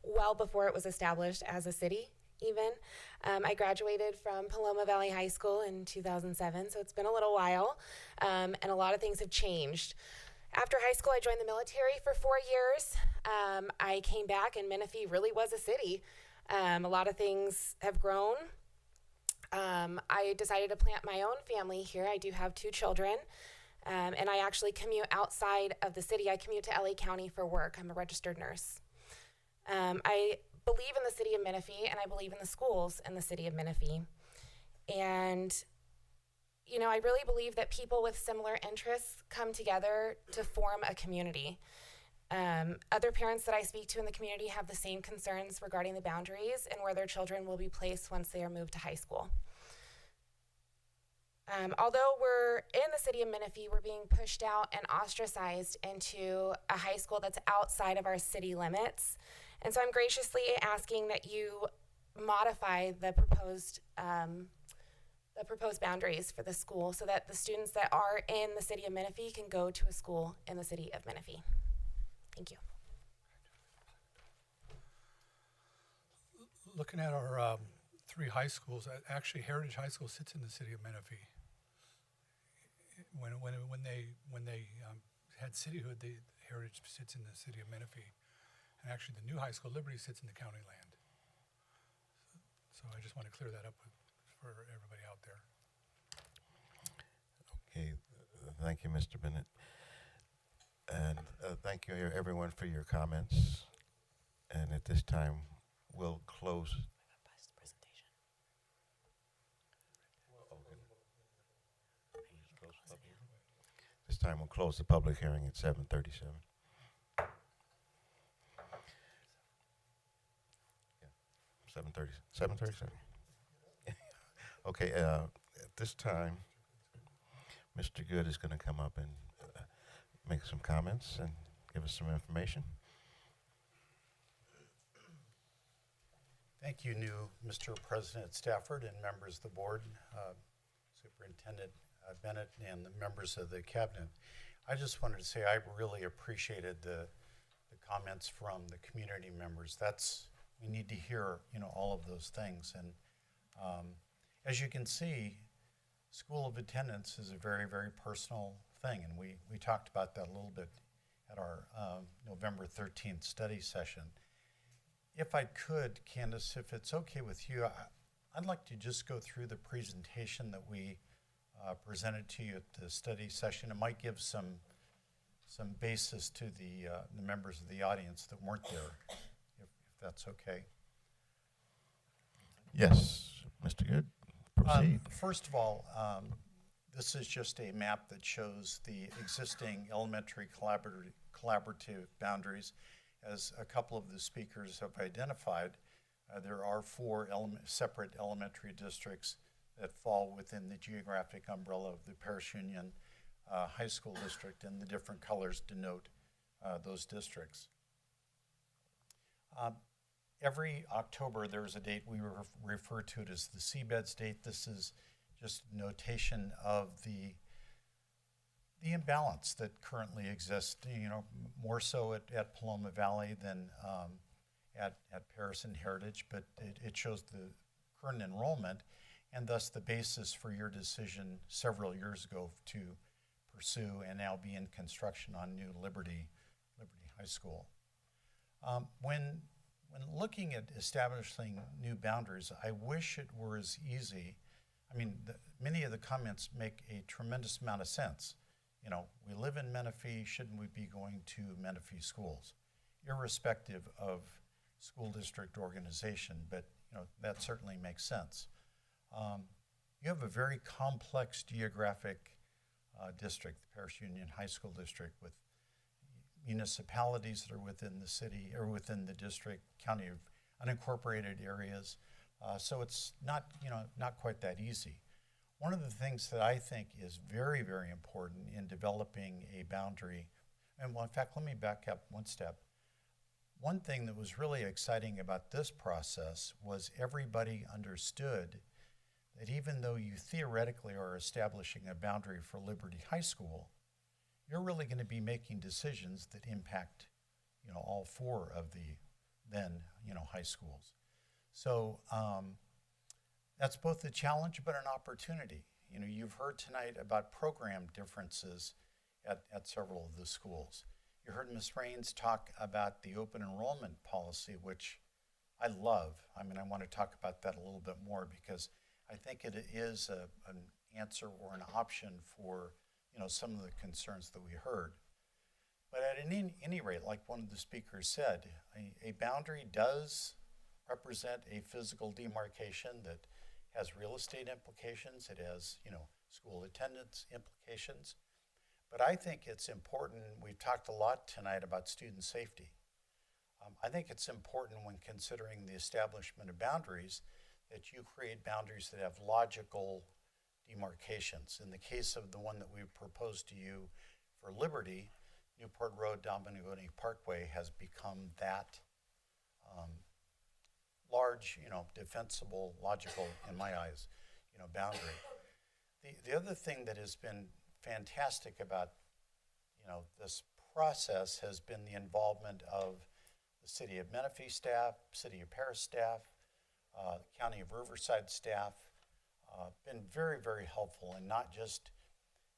well before it was established as a city, even. I graduated from Paloma Valley High School in 2007, so it's been a little while, and a lot of things have changed. After high school, I joined the military for 4 years. I came back, and Menifee really was a city. A lot of things have grown. I decided to plant my own family here. I do have 2 children, and I actually commute outside of the city. I commute to LA County for work. I'm a registered nurse. I believe in the city of Menifee, and I believe in the schools in the city of Menifee. And, you know, I really believe that people with similar interests come together to form a community. Other parents that I speak to in the community have the same concerns regarding the boundaries and where their children will be placed once they are moved to high school. Although we're in the city of Menifee, we're being pushed out and ostracized into a high school that's outside of our city limits. And so I'm graciously asking that you modify the proposed boundaries for the school so that the students that are in the city of Menifee can go to a school in the city of Menifee. Thank you. Looking at our 3 high schools, actually Heritage High School sits in the city of Menifee. When they had cityhood, Heritage sits in the city of Menifee, and actually the new high school, Liberty, sits in the county land. So I just want to clear that up for everybody out there. Okay, thank you, Mr. Bennett. And thank you, everyone, for your comments. And at this time, we'll close. This time, we'll close the public hearing at 7:37. Yeah, 7:37. Okay, at this time, Mr. Good is going to come up and make some comments and give us some information. Thank you, Mr. President Stafford and members of the board, Superintendent Bennett and the members of the cabinet. I just wanted to say I really appreciated the comments from the community members. We need to hear, all of those things. And as you can see, school of attendance is a very, very personal thing, and we talked about that a little bit at our November 13th study session. If I could, Candace, if it's okay with you, I'd like to just go through the presentation that we presented to you at the study session. It might give some basis to the members of the audience that weren't there, if that's okay. Yes, Mr. Good, proceed. First of all, this is just a map that shows the existing elementary collaborative boundaries. As a couple of the speakers have identified, there are 4 separate elementary districts that fall within the geographic umbrella of the Parish Union High School District, and the different colors denote those districts. Every October, there's a date we refer to it as the seabeds date. This is just notation of the imbalance that currently exists, more so at Paloma Valley than at Paris and Heritage, but it shows the current enrollment and thus the basis for your decision several years ago to pursue and now be in construction on new Liberty High School. When looking at establishing new boundaries, I wish it were as easy. I mean, many of the comments make a tremendous amount of sense. You know, we live in Menifee, shouldn't we be going to Menifee schools, irrespective of school district organization, but you know, that certainly makes sense. You have a very complex geographic district, the Paris Union High School District, with municipalities that are within the city or within the district, county of unincorporated areas. So it's not, you know, not quite that easy. One of the things that I think is very, very important in developing a boundary, and well, in fact, let me back up one step. One thing that was really exciting about this process was everybody understood that even though you theoretically are establishing a boundary for Liberty High School, you're really going to be making decisions that impact, you know, all four of the then, you know, high schools. So that's both a challenge but an opportunity. You know, you've heard tonight about program differences at several of the schools. You heard Ms. Raines talk about the open enrollment policy, which I love. I mean, I want to talk about that a little bit more because I think it is an answer or an option for, you know, some of the concerns that we heard. But at any rate, like one of the speakers said, a boundary does represent a physical demarcation that has real estate implications. It has, you know, school attendance implications. But I think it's important, we've talked a lot tonight about student safety. I think it's important when considering the establishment of boundaries that you create boundaries that have logical demarcations. In the case of the one that we proposed to you for Liberty, Newport Road, Dominguez Parkway has become that large, you know, defensible, logical, in my eyes, you know, boundary. The other thing that has been fantastic about, you know, this process has been the involvement of the City of Menifee staff, City of Paris staff, County of Riverside staff, been very, very helpful in not just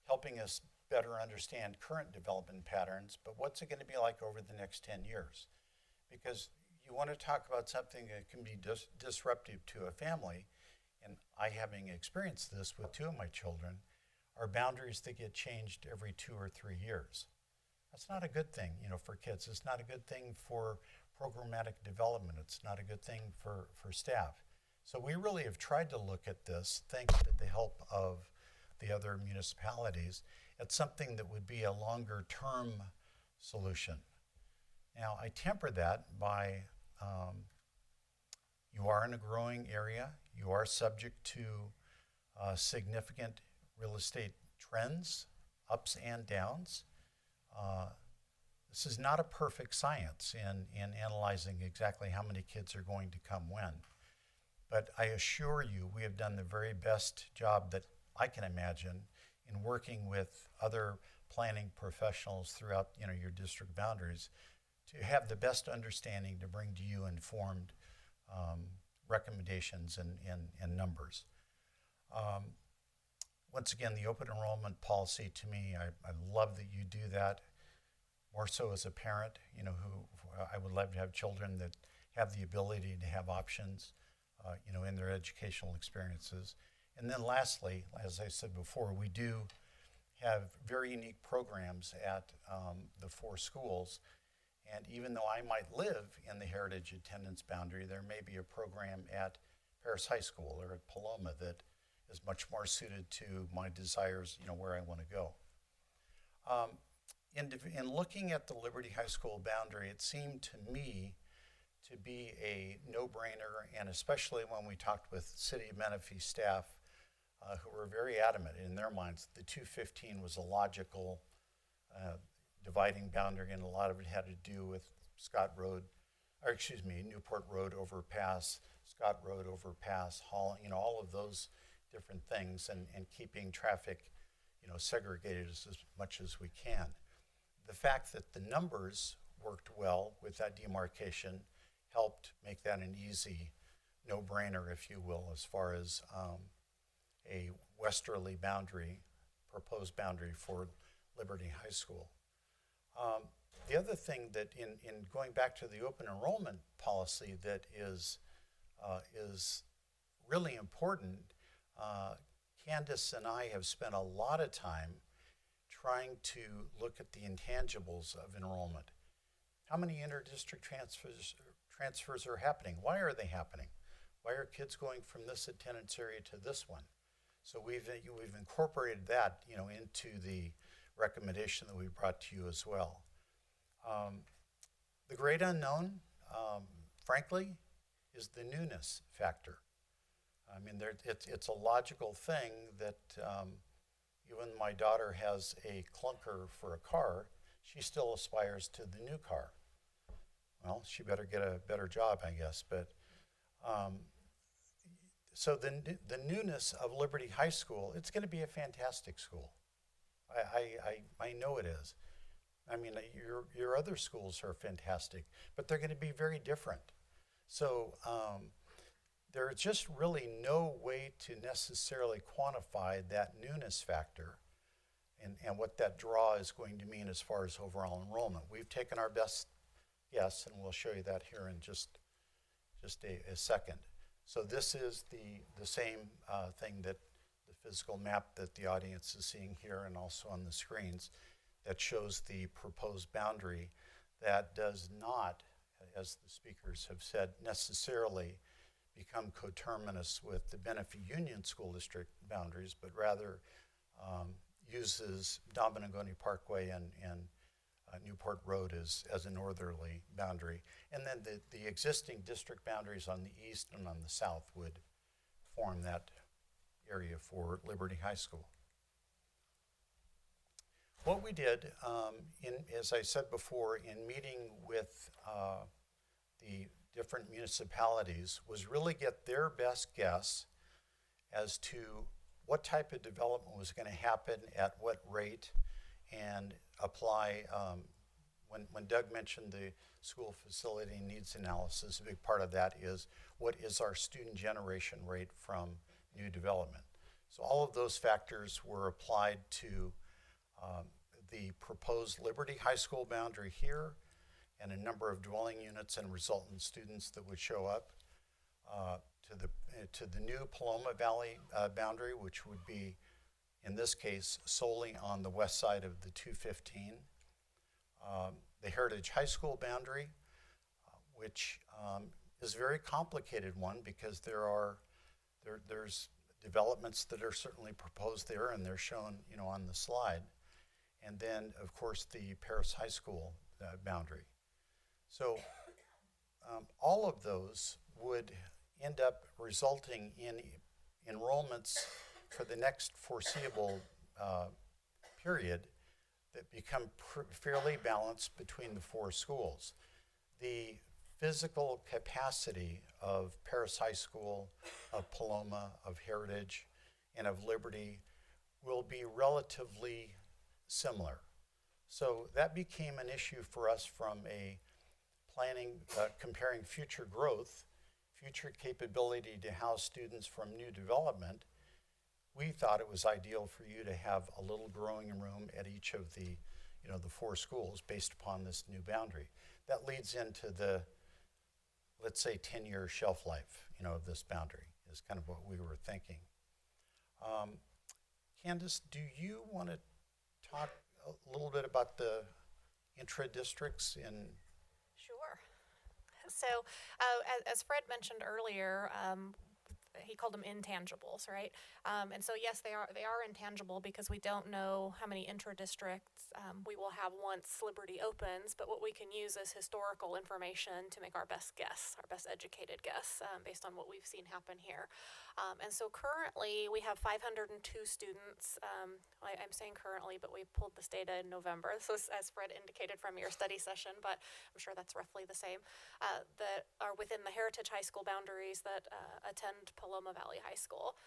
helping us better understand current development patterns, but what's it going to be like over the next 10 years? Because you want to talk about something that can be disruptive to a family, and I, having experienced this with two of my children, are boundaries that get changed every 2 or 3 years. That's not a good thing, you know, for kids. It's not a good thing for programmatic development. It's not a good thing for staff. So we really have tried to look at this, thanks to the help of the other municipalities, at something that would be a longer term solution. Now, I temper that by you are in a growing area. You are subject to significant real estate trends, ups and downs. This is not a perfect science in analyzing exactly how many kids are going to come when. But I assure you, we have done the very best job that I can imagine in working with other planning professionals throughout, you know, your district boundaries to have the best understanding to bring to you informed recommendations and numbers. Once again, the open enrollment policy, to me, I love that you do that, more so as a parent, you know, who I would love to have children that have the ability to have options, you know, in their educational experiences. And then lastly, as I said before, we do have very unique programs at the 4 schools. And even though I might live in the heritage attendance boundary, there may be a program at Paris High School or at Paloma that is much more suited to my desires, you know, where I want to go. In looking at the Liberty High School boundary, it seemed to me to be a no-brainer, and especially when we talked with City of Menifee staff who were very adamant in their minds, the 215 was a logical dividing boundary, and a lot of it had to do with Newport Road overpass, Scott Road overpass, Hall, you know, all of those different things, and keeping traffic, you know, segregated as much as we can. The fact that the numbers worked well with that demarcation helped make that an easy no-brainer, if you will, as far as a westerly boundary, proposed boundary for Liberty High School. The other thing that in going back to the open enrollment policy that is really important, Candace and I have spent a lot of time trying to look at the intangibles of enrollment. How many inter-district transfers are happening? Why are they happening? Why are kids going from this attendance area to this one? So we've incorporated that, into the recommendation that we brought to you as well. The great unknown, frankly, is the newness factor. I mean, it's a logical thing that even my daughter has a clunker for a car, she still aspires to the new car. Well, she better get a better job, I guess. But so the newness of Liberty High School, it's going to be a fantastic school. I know it is. I mean, your other schools are fantastic, but they're going to be very different. So there's just really no way to necessarily quantify that newness factor and what that draw is going to mean as far as overall enrollment. We've taken our best guess, and we'll show you that here in just a second. So this is the same thing that the physical map that the audience is seeing here and also on the screens that shows the proposed boundary that does not, as the speakers have said, necessarily become coterminous with the Menifee Union School District boundaries, but rather uses Dominagoni Parkway and Newport Road as a northerly boundary. And then the existing district boundaries on the east and on the south would form that area for Liberty High School. What we did, as I said before, in meeting with the different municipalities was really get their best guess as to what type of development was going to happen at what rate and apply, when Doug mentioned the school facility needs analysis, a big part of that is what is our student generation rate from new development. So all of those factors were applied to the proposed Liberty High School boundary here and a number of dwelling units and resultant students that would show up to the new Paloma Valley boundary, which would be, in this case, solely on the west side of the 215. The Heritage High School boundary, which is a very complicated one because there's developments that are certainly proposed there, and they're shown, on the slide. And then, of course, the Paris High School boundary. So all of those would end up resulting in enrollments for the next foreseeable period that become fairly balanced between the four schools. The physical capacity of Paris High School, of Paloma, of Heritage, and of Liberty will be relatively similar. So that became an issue for us from a planning, comparing future growth, future capability to house students from new development. We thought it was ideal for you to have a little growing room at each of the, the four schools based upon this new boundary. That leads into the, let's say, 10-year shelf life, of this boundary is kind of what we were thinking. Candace, do you want to talk a little bit about the intra-districts in? Sure. So, as Fred mentioned earlier, he called them intangibles, right? And so yes, they are intangible because we don't know how many intra-districts we will have once Liberty opens, but what we can use is historical information to make our best guess, our best educated guess, based on what we've seen happen here. And so currently we have 502 students. I'm saying currently, but we pulled this data in November. So as Fred indicated from your study session, but I'm sure that's roughly the same, that are within the Heritage High School boundaries that attend Paloma Valley High School.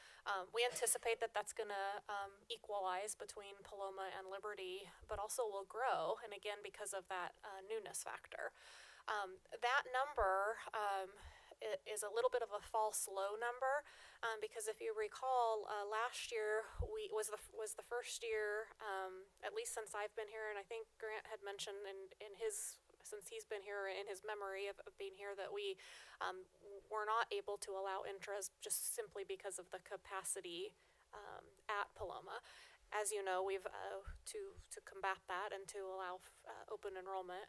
We anticipate that that's going to equalize between Paloma and Liberty, but also will grow, and again, because of that newness factor. That number is a little bit of a false low number, because if you recall, last year was the first year, at least since I've been here, and I think Grant had mentioned in his, since he's been here, in his memory of being here, that we were not able to allow intras just simply because of the capacity at Paloma. As you know, we've to combat that and to allow open enrollment.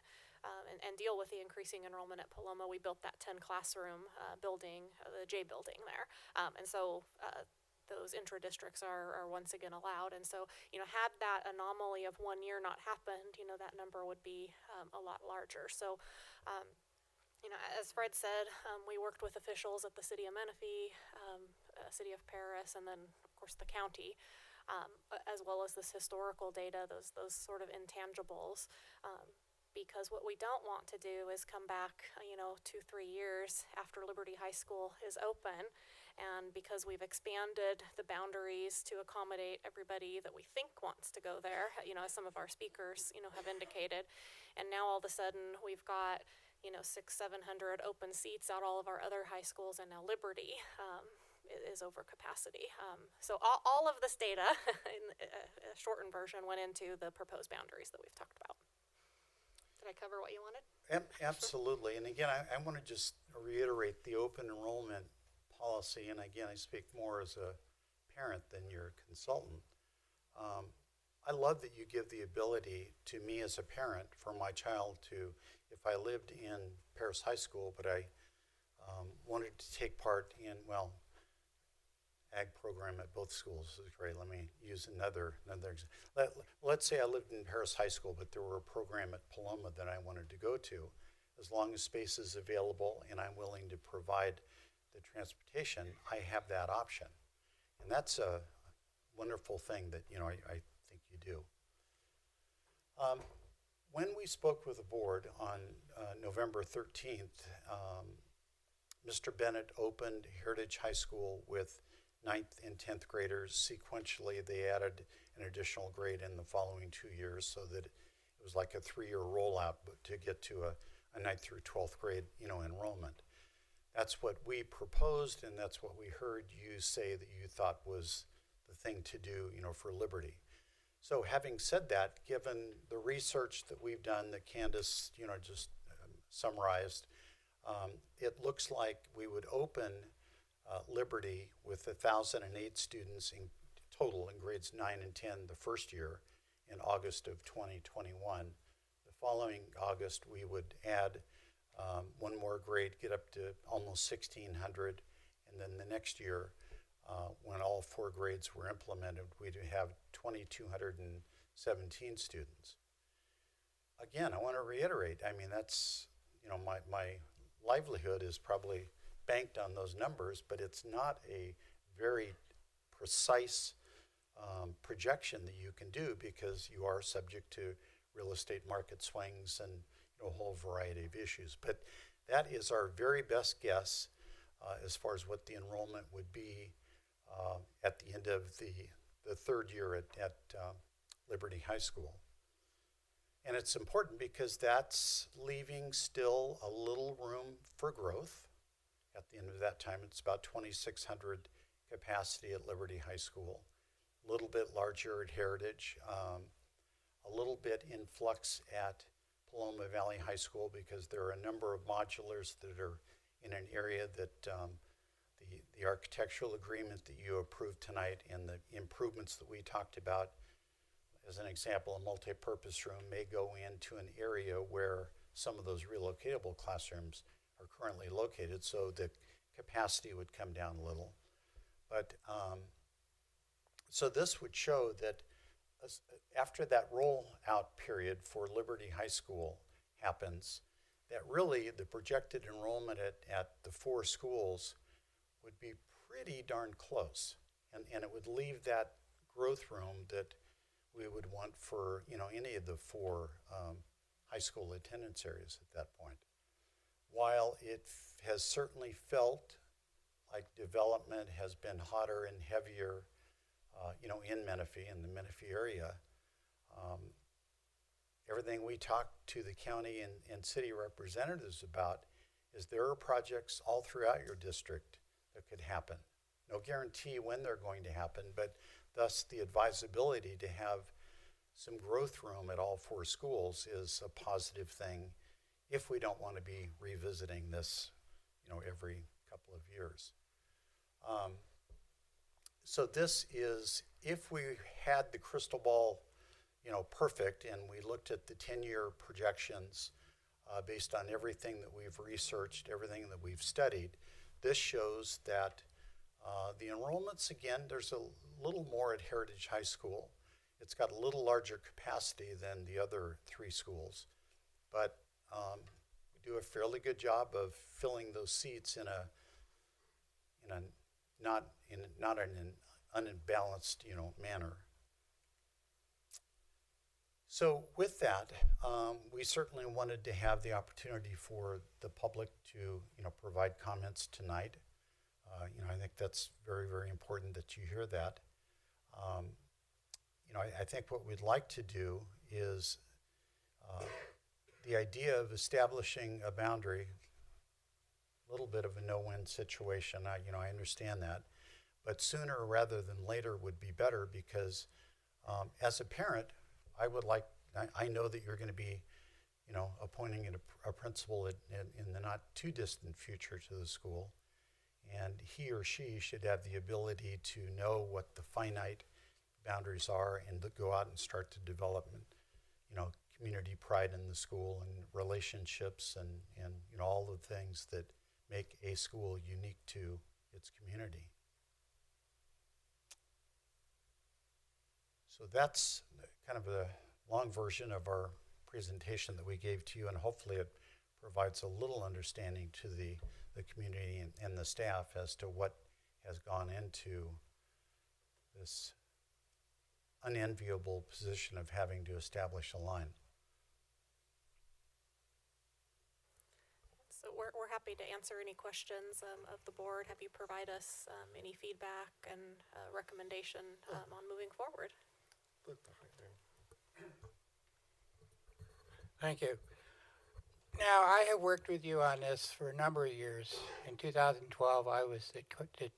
And deal with the increasing enrollment at Paloma, we built that 10 classroom building, the J building there. And so those intra-districts are once again allowed. And so, had that anomaly of 1 year not happened, that number would be a lot larger. So, as Fred said, we worked with officials at the city of Menifee, city of Paris, and then, of course, the county, as well as this historical data, those sort of intangibles. Because what we don't want to do is come back, 2-3 years after Liberty High School is open, and because we've expanded the boundaries to accommodate everybody that we think wants to go there, as some of our speakers, have indicated, and now all of a sudden we've got, 600-700 open seats at all of our other high schools, and now Liberty is over capacity. So all of this data, in a shortened version, went into the proposed boundaries that we've talked about. Did I cover what you wanted? Absolutely. And again, I want to just reiterate the open enrollment policy. And again, I speak more as a parent than your consultant. I love that you give the ability to me as a parent for my child to, if I lived in Paris High School, but I wanted to take part in, ag program at both schools is great. Let me use another example. Let's say I lived in Paris High School, but there were a program at Paloma that I wanted to go to. As long as space is available and I'm willing to provide the transportation, I have that option. And that's a wonderful thing that, I think you do. When we spoke with the board on November 13th, Mr. Bennett opened Heritage High School with 9th and 10th graders. Sequentially, they added an additional grade in the following 2 years, so that it was like a 3-year rollout, but to get to a 9th through 12th grade, enrollment. That's what we proposed, and that's what we heard you say that you thought was the thing to do, for Liberty. So having said that, given the research that we've done that Candace, just summarized, it looks like we would open Liberty with 1,008 students in total in grades 9 and 10 the first year in August of 2021. The following August, we would add one more grade, get up to almost 1,600, and then the next year, when all 4 grades were implemented, we'd have 2,217 students. Again, I want to reiterate, that's, my livelihood is probably banked on those numbers, but it's not a very precise projection that you can do, because you are subject to real estate market swings and a whole variety of issues. But that is our very best guess as far as what the enrollment would be at the end of the third year at Liberty High School. And it's important because that's leaving still a little room for growth. At the end of that time, it's about 2,600 capacity at Liberty High School, a little bit larger at Heritage, a little bit in flux at Paloma Valley High School, because there are a number of modulars that are in an area that the architectural agreement that you approved tonight and the improvements that we talked about, as an example, a multi-purpose room may go into an area where some of those relocatable classrooms are currently located, so the capacity would come down a little. But so this would show that after that rollout period for Liberty High School happens, that really the projected enrollment at the 4 schools would be pretty darn close. And it would leave that growth room that we would want for any of the 4 high school attendance areas at that point. While it has certainly felt like development has been hotter and heavier, in Menifee, in the Menifee area, everything we talk to the county and city representatives about is there are projects all throughout your district that could happen. No guarantee when they're going to happen, but thus the advisability to have some growth room at all 4 schools is a positive thing if we don't want to be revisiting this, every couple of years. So this is, if we had the crystal ball, perfect, and we looked at the 10-year projections based on everything that we've researched, everything that we've studied, this shows that the enrollments, again, there's a little more at Heritage High School. It's got a little larger capacity than the other 3 schools, but we do a fairly good job of filling those seats in not in an unbalanced, manner. So with that, we certainly wanted to have the opportunity for the public to, provide comments tonight. I think that's very, very important that you hear that. I think what we'd like to do is the idea of establishing a boundary, a little bit of a no-win situation. I understand that, but sooner rather than later would be better because as a parent, I know that you're going to be, appointing a principal in the not too distant future to the school, and he or she should have the ability to know what the finite boundaries are and to go out and start to develop, community pride in the school and relationships and all the things that make a school unique to its community. So that's kind of a long version of our presentation that we gave to you, and hopefully it provides a little understanding to the community and the staff as to what has gone into this unenviable position of having to establish a line. So we're happy to answer any questions of the board, have you provide us any feedback and recommendation on moving forward. Thank you. Now, I have worked with you on this for a number of years. In 2012, I was the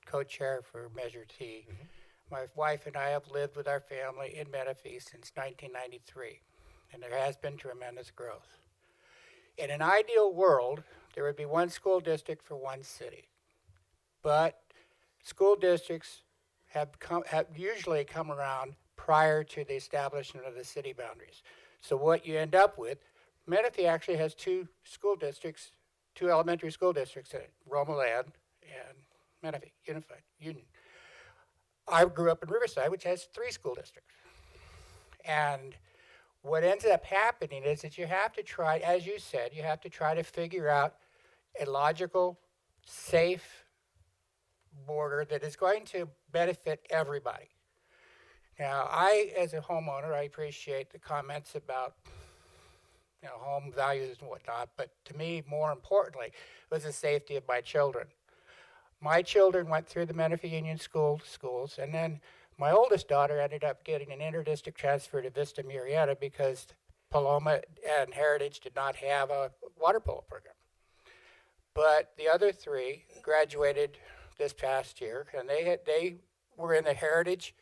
co-chair for Measure T. Mm-hmm. My wife and I have lived with our family in Menifee since 1993, and there has been tremendous growth. In an ideal world, there would be one school district for one city. But school districts have usually come around prior to the establishment of the city boundaries. So what you end up with, Menifee actually has 2 school districts, 2 elementary school districts in it, Romaland and Menifee, Unified Union. I grew up in Riverside, which has 3 school districts. And what ends up happening is that you have to try, as you said, you have to try to figure out a logical, safe border that is going to benefit everybody. Now, as a homeowner, I appreciate the comments about home values and whatnot, but to me, more importantly, was the safety of my children. My children went through the Menifee Union schools, and then my oldest daughter ended up getting an inter-district transfer to Vista Murrieta because Paloma and Heritage did not have a water polo program. But the other 3 graduated this past year, and they were in the Heritage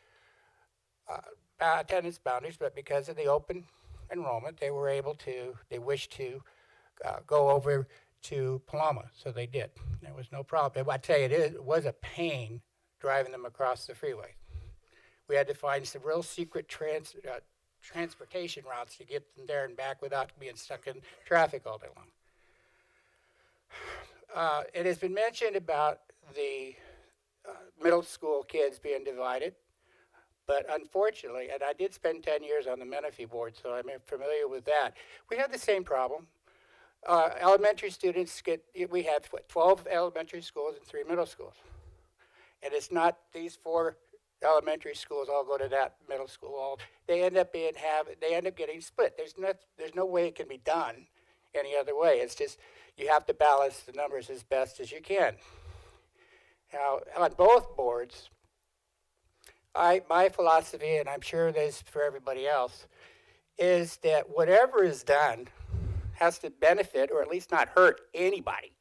attendance boundaries, but because of the open enrollment, they wished to go over to Paloma, so they did. There was no problem. I tell you, it was a pain driving them across the freeway. We had to find some real secret transportation routes to get them there and back without being stuck in traffic all day long. It has been mentioned about the middle school kids being divided. But unfortunately, and I did spend 10 years on the Menifee board, so I'm familiar with that, we have the same problem. Elementary students we have 12 elementary schools and 3 middle schools. And it's not these 4 elementary schools all go to that middle school. They end up getting split. There's no way it can be done any other way. It's just you have to balance the numbers as best as you can. Now, on both boards, my philosophy, and I'm sure it is for everybody else, is that whatever is done has to benefit or at least not hurt anybody.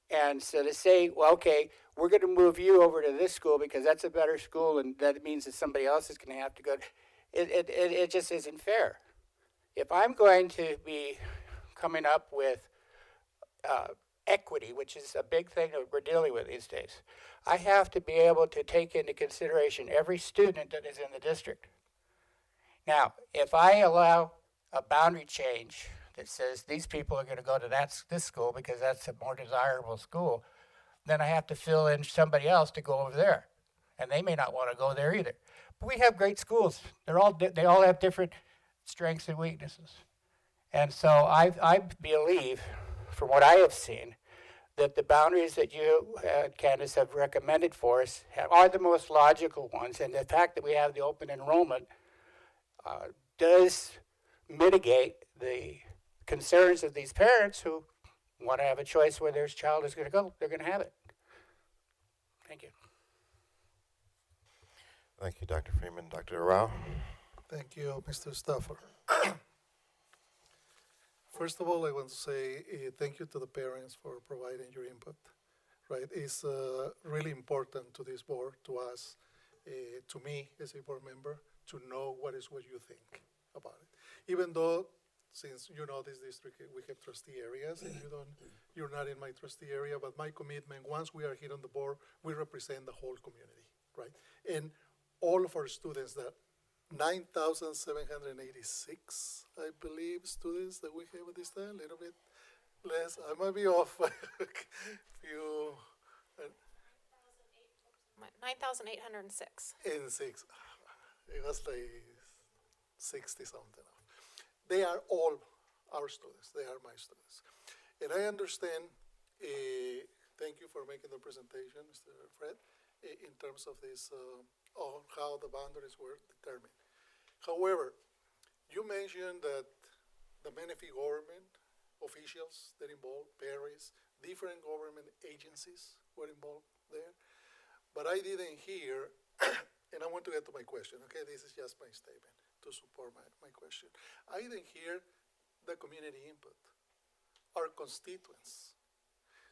And so to say, well, okay, we're going to move you over to this school because that's a better school, and that means that somebody else is going to have to go, it just isn't fair. If I'm going to be coming up with equity, which is a big thing that we're dealing with these days, I have to be able to take into consideration every student that is in the district. Now, if I allow a boundary change that says these people are going to go to this school because that's a more desirable school, then I have to fill in somebody else to go over there, and they may not want to go there either. But we have great schools. They all have different strengths and weaknesses, and so I believe, from what I have seen, that the boundaries that you, Candace, have recommended for us are the most logical ones, and the fact that we have the open enrollment does mitigate the concerns of these parents who want to have a choice where their child is going to go. They're going to have it. Thank you. Thank you, Dr. Freeman. Dr. Arau? Thank you, Mr. Stafford. First of all, I want to say thank you to the parents for providing your input. Right, it's really important to this board, to us, to me as a board member, to know what you think about it. Even though, since you know this district, we have trustee areas, and you're not in my trustee area, but my commitment, once we are here on the board, we represent the whole community, right? And all of our students, that 9,786, I believe, students that we have at this time, a little bit less. I might be off. Few. 9,806. In 6. It was like 60 something. They are all our students. They are my students. And I understand, thank you for making the presentation, Mr. Fred, in terms of this, on how the boundaries were determined. However, you mentioned that the Menifee government officials that involved, Paris, different government agencies were involved there. But I didn't hear, and I want to get to my question, okay? This is just my statement to support my question. I didn't hear the community input, our constituents.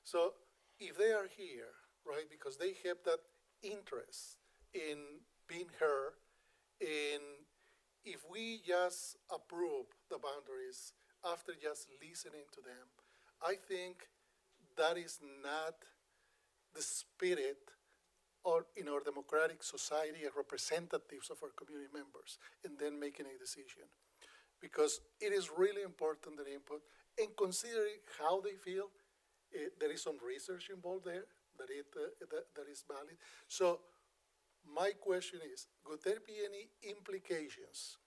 So if they are here, right, because they have that interest in being heard, and if we just approve the boundaries after just listening to them, I think that is not the spirit in our democratic society as representatives of our community members, and then making a decision. Because it is really important that input, and considering how they feel, there is some research involved there that is valid. So my question is, would there be any implications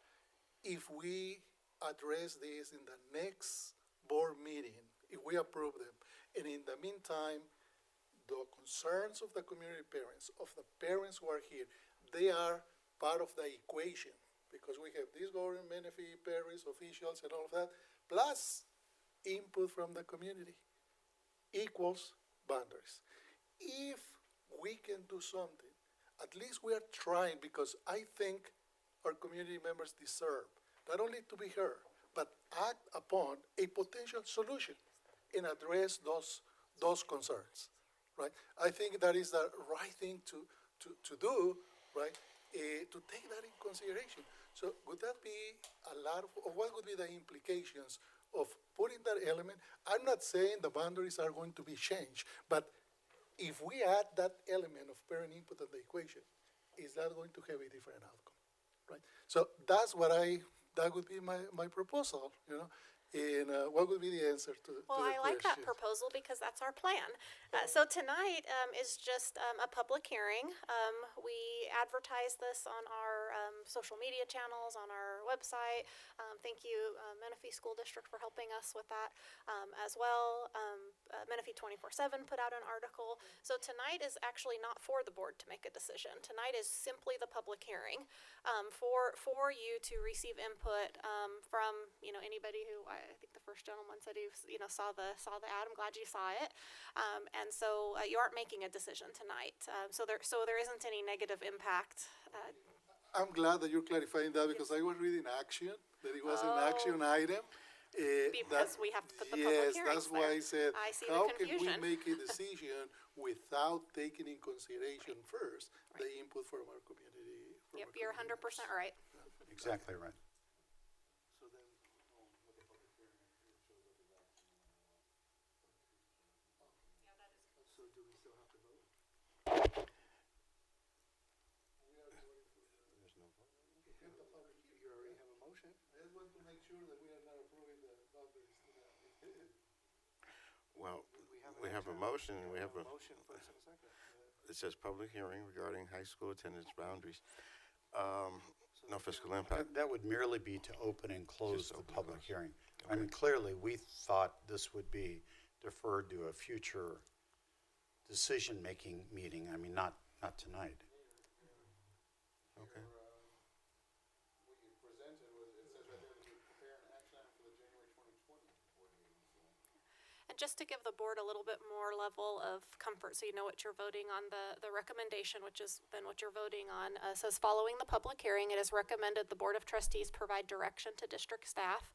if we address this in the next board meeting, if we approve them, and in the meantime, the concerns of the community parents, of the parents who are here, they are part of the equation, because we have this government, Menifee, Paris, officials, and all of that, plus input from the community equals boundaries. If we can do something, at least we are trying, because I think our community members deserve not only to be heard, but act upon a potential solution and address those concerns. Right? I think that is the right thing to do, right? To take that in consideration. So would that be a lot of, or what would be the implications of putting that element? I'm not saying the boundaries are going to be changed, but if we add that element of parent input in the equation, is that going to have a different outcome, right? So that's what that would be my proposal, you know. And what would be the answer to Well, the I like that question? proposal because that's our plan. So tonight is just a public hearing. We advertise this on our social media channels, on our website. Thank you, Menifee School District, for helping us with that as well. Menifee 24/7 put out an article. So tonight is actually not for the board to make a decision. Tonight is simply the public hearing for you to receive input from anybody who I think the first gentleman said he saw the ad. I'm glad you saw it, and so you aren't making a decision tonight. So there isn't any negative impact. I'm glad that you're clarifying that because I was reading action, that it was an action item. Because we have to put the public Yes, hearings that's why there. I said, I see the how can we confusion. make a decision without taking in consideration first the input from our community? Yep, you're 100% right. Exactly right. You already have a motion. I just want to make sure that we are not approving the boundaries to that. Well, we have a motion, and we have a, Motion first and second. it says public hearing regarding high school attendance boundaries. No fiscal impact. That would merely be to open and close Just the open and public close. hearing. I mean, clearly, we thought this would be deferred to a future decision-making meeting. I mean, not tonight. Okay. What you presented was, it says right there that you prepare an action item for the January 2020 board meeting, so. And just to give the board a little bit more level of comfort, so you know what you're voting on, the recommendation, which is then what you're voting on, says following the public hearing, it is recommended the Board of Trustees provide direction to district staff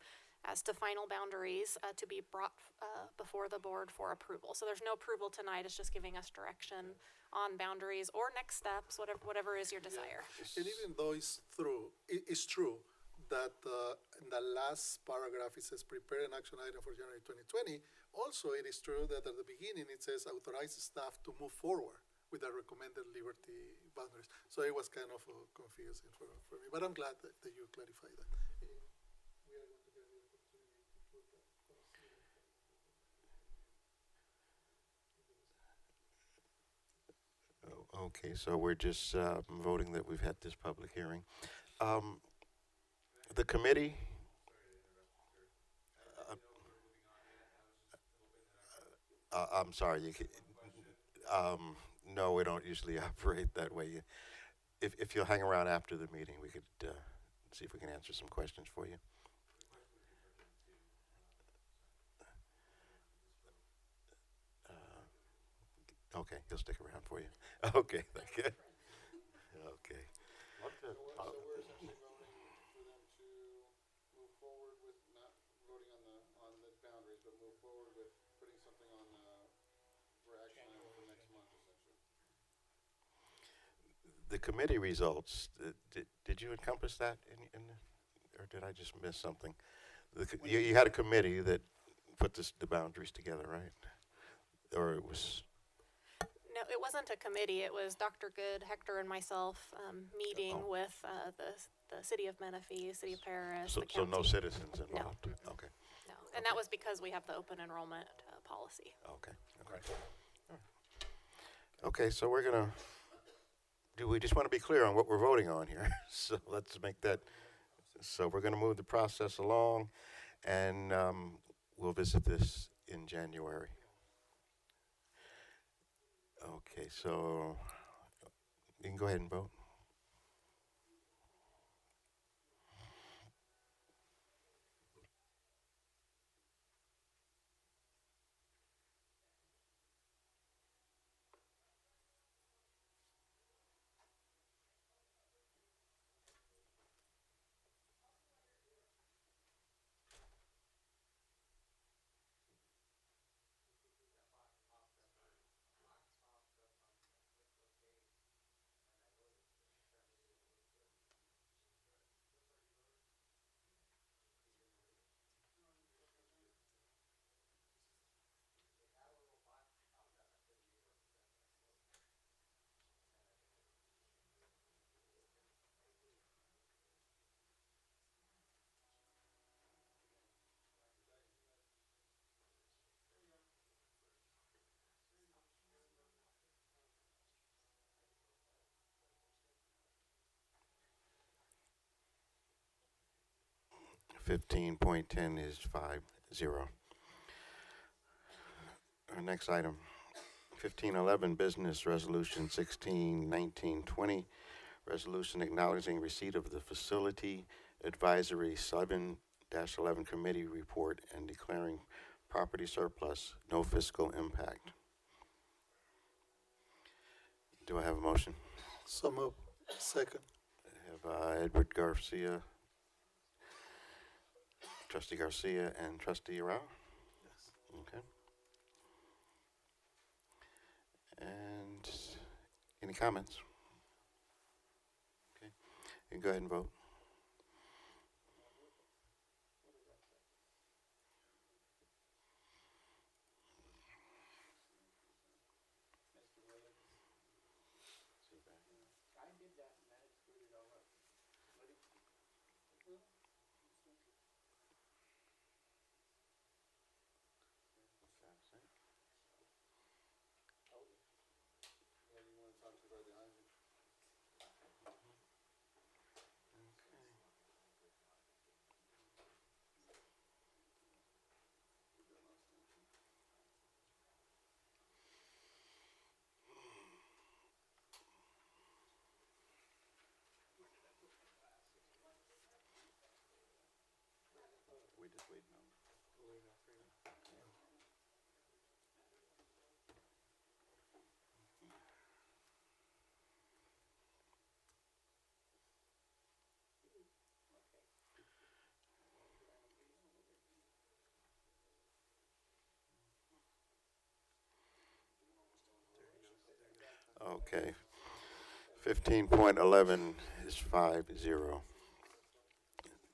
as to final boundaries to be brought before the board for approval. So there's no approval tonight, it's just giving us direction on boundaries or next steps, whatever is your desire. And even though it's true that in the last paragraph it says prepare an action item for January 2020, also it is true that at the beginning it says authorize staff to move forward with the recommended liberty boundaries. So it was kind of confusing for me, but I'm glad that you clarified that. We are going to get the opportunity to put that. Okay, so we're just voting that we've had this public hearing. The committee. I'm sorry. No, we don't usually operate that way. If you'll hang around after the meeting, we could see if we can answer some questions for you. Okay, he'll stick around for you. Okay, thank you. Okay. So we're essentially voting for them to move forward with, not voting on the boundaries, but move forward with putting something on for action item for next month, essentially. The committee results, did you encompass that or did I just miss something? You had a committee that put the boundaries together, right? Or it was... No, it wasn't a committee. It was Dr. Good, Hector, and myself meeting with the city of Menifee, city of Paris, the So county. no citizens involved? No. Okay. No, and that was because we have the open enrollment policy. Okay. Okay, so we're gonna. We just want to be clear on what we're voting on here? So let's make that. So we're gonna move the process along, and we'll visit this in January. Okay, so you can go ahead and vote. .10 is 5-0. Our next item, 1511, Business Resolution 16-1920, resolution acknowledging receipt of the Facility Advisory 7-11 Committee report and declaring property surplus, no fiscal impact. Do I have a motion? So move. Second. I have Edward Garcia, Trustee Garcia, and Trustee Rao. Okay. And any comments? Okay. You can go ahead and vote. We just waiting on. Okay. 15.11 is 5-0.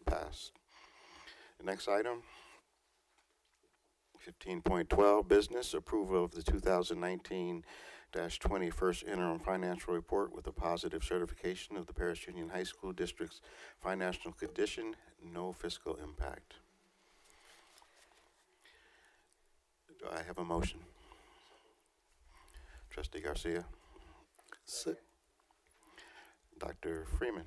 Passed. The next item, 15.12, business approval of the 2019-20 first interim financial report with a positive certification of the Paris Union High School District's financial condition, no fiscal impact. Do I have a motion? Trustee Garcia. Dr. Freeman.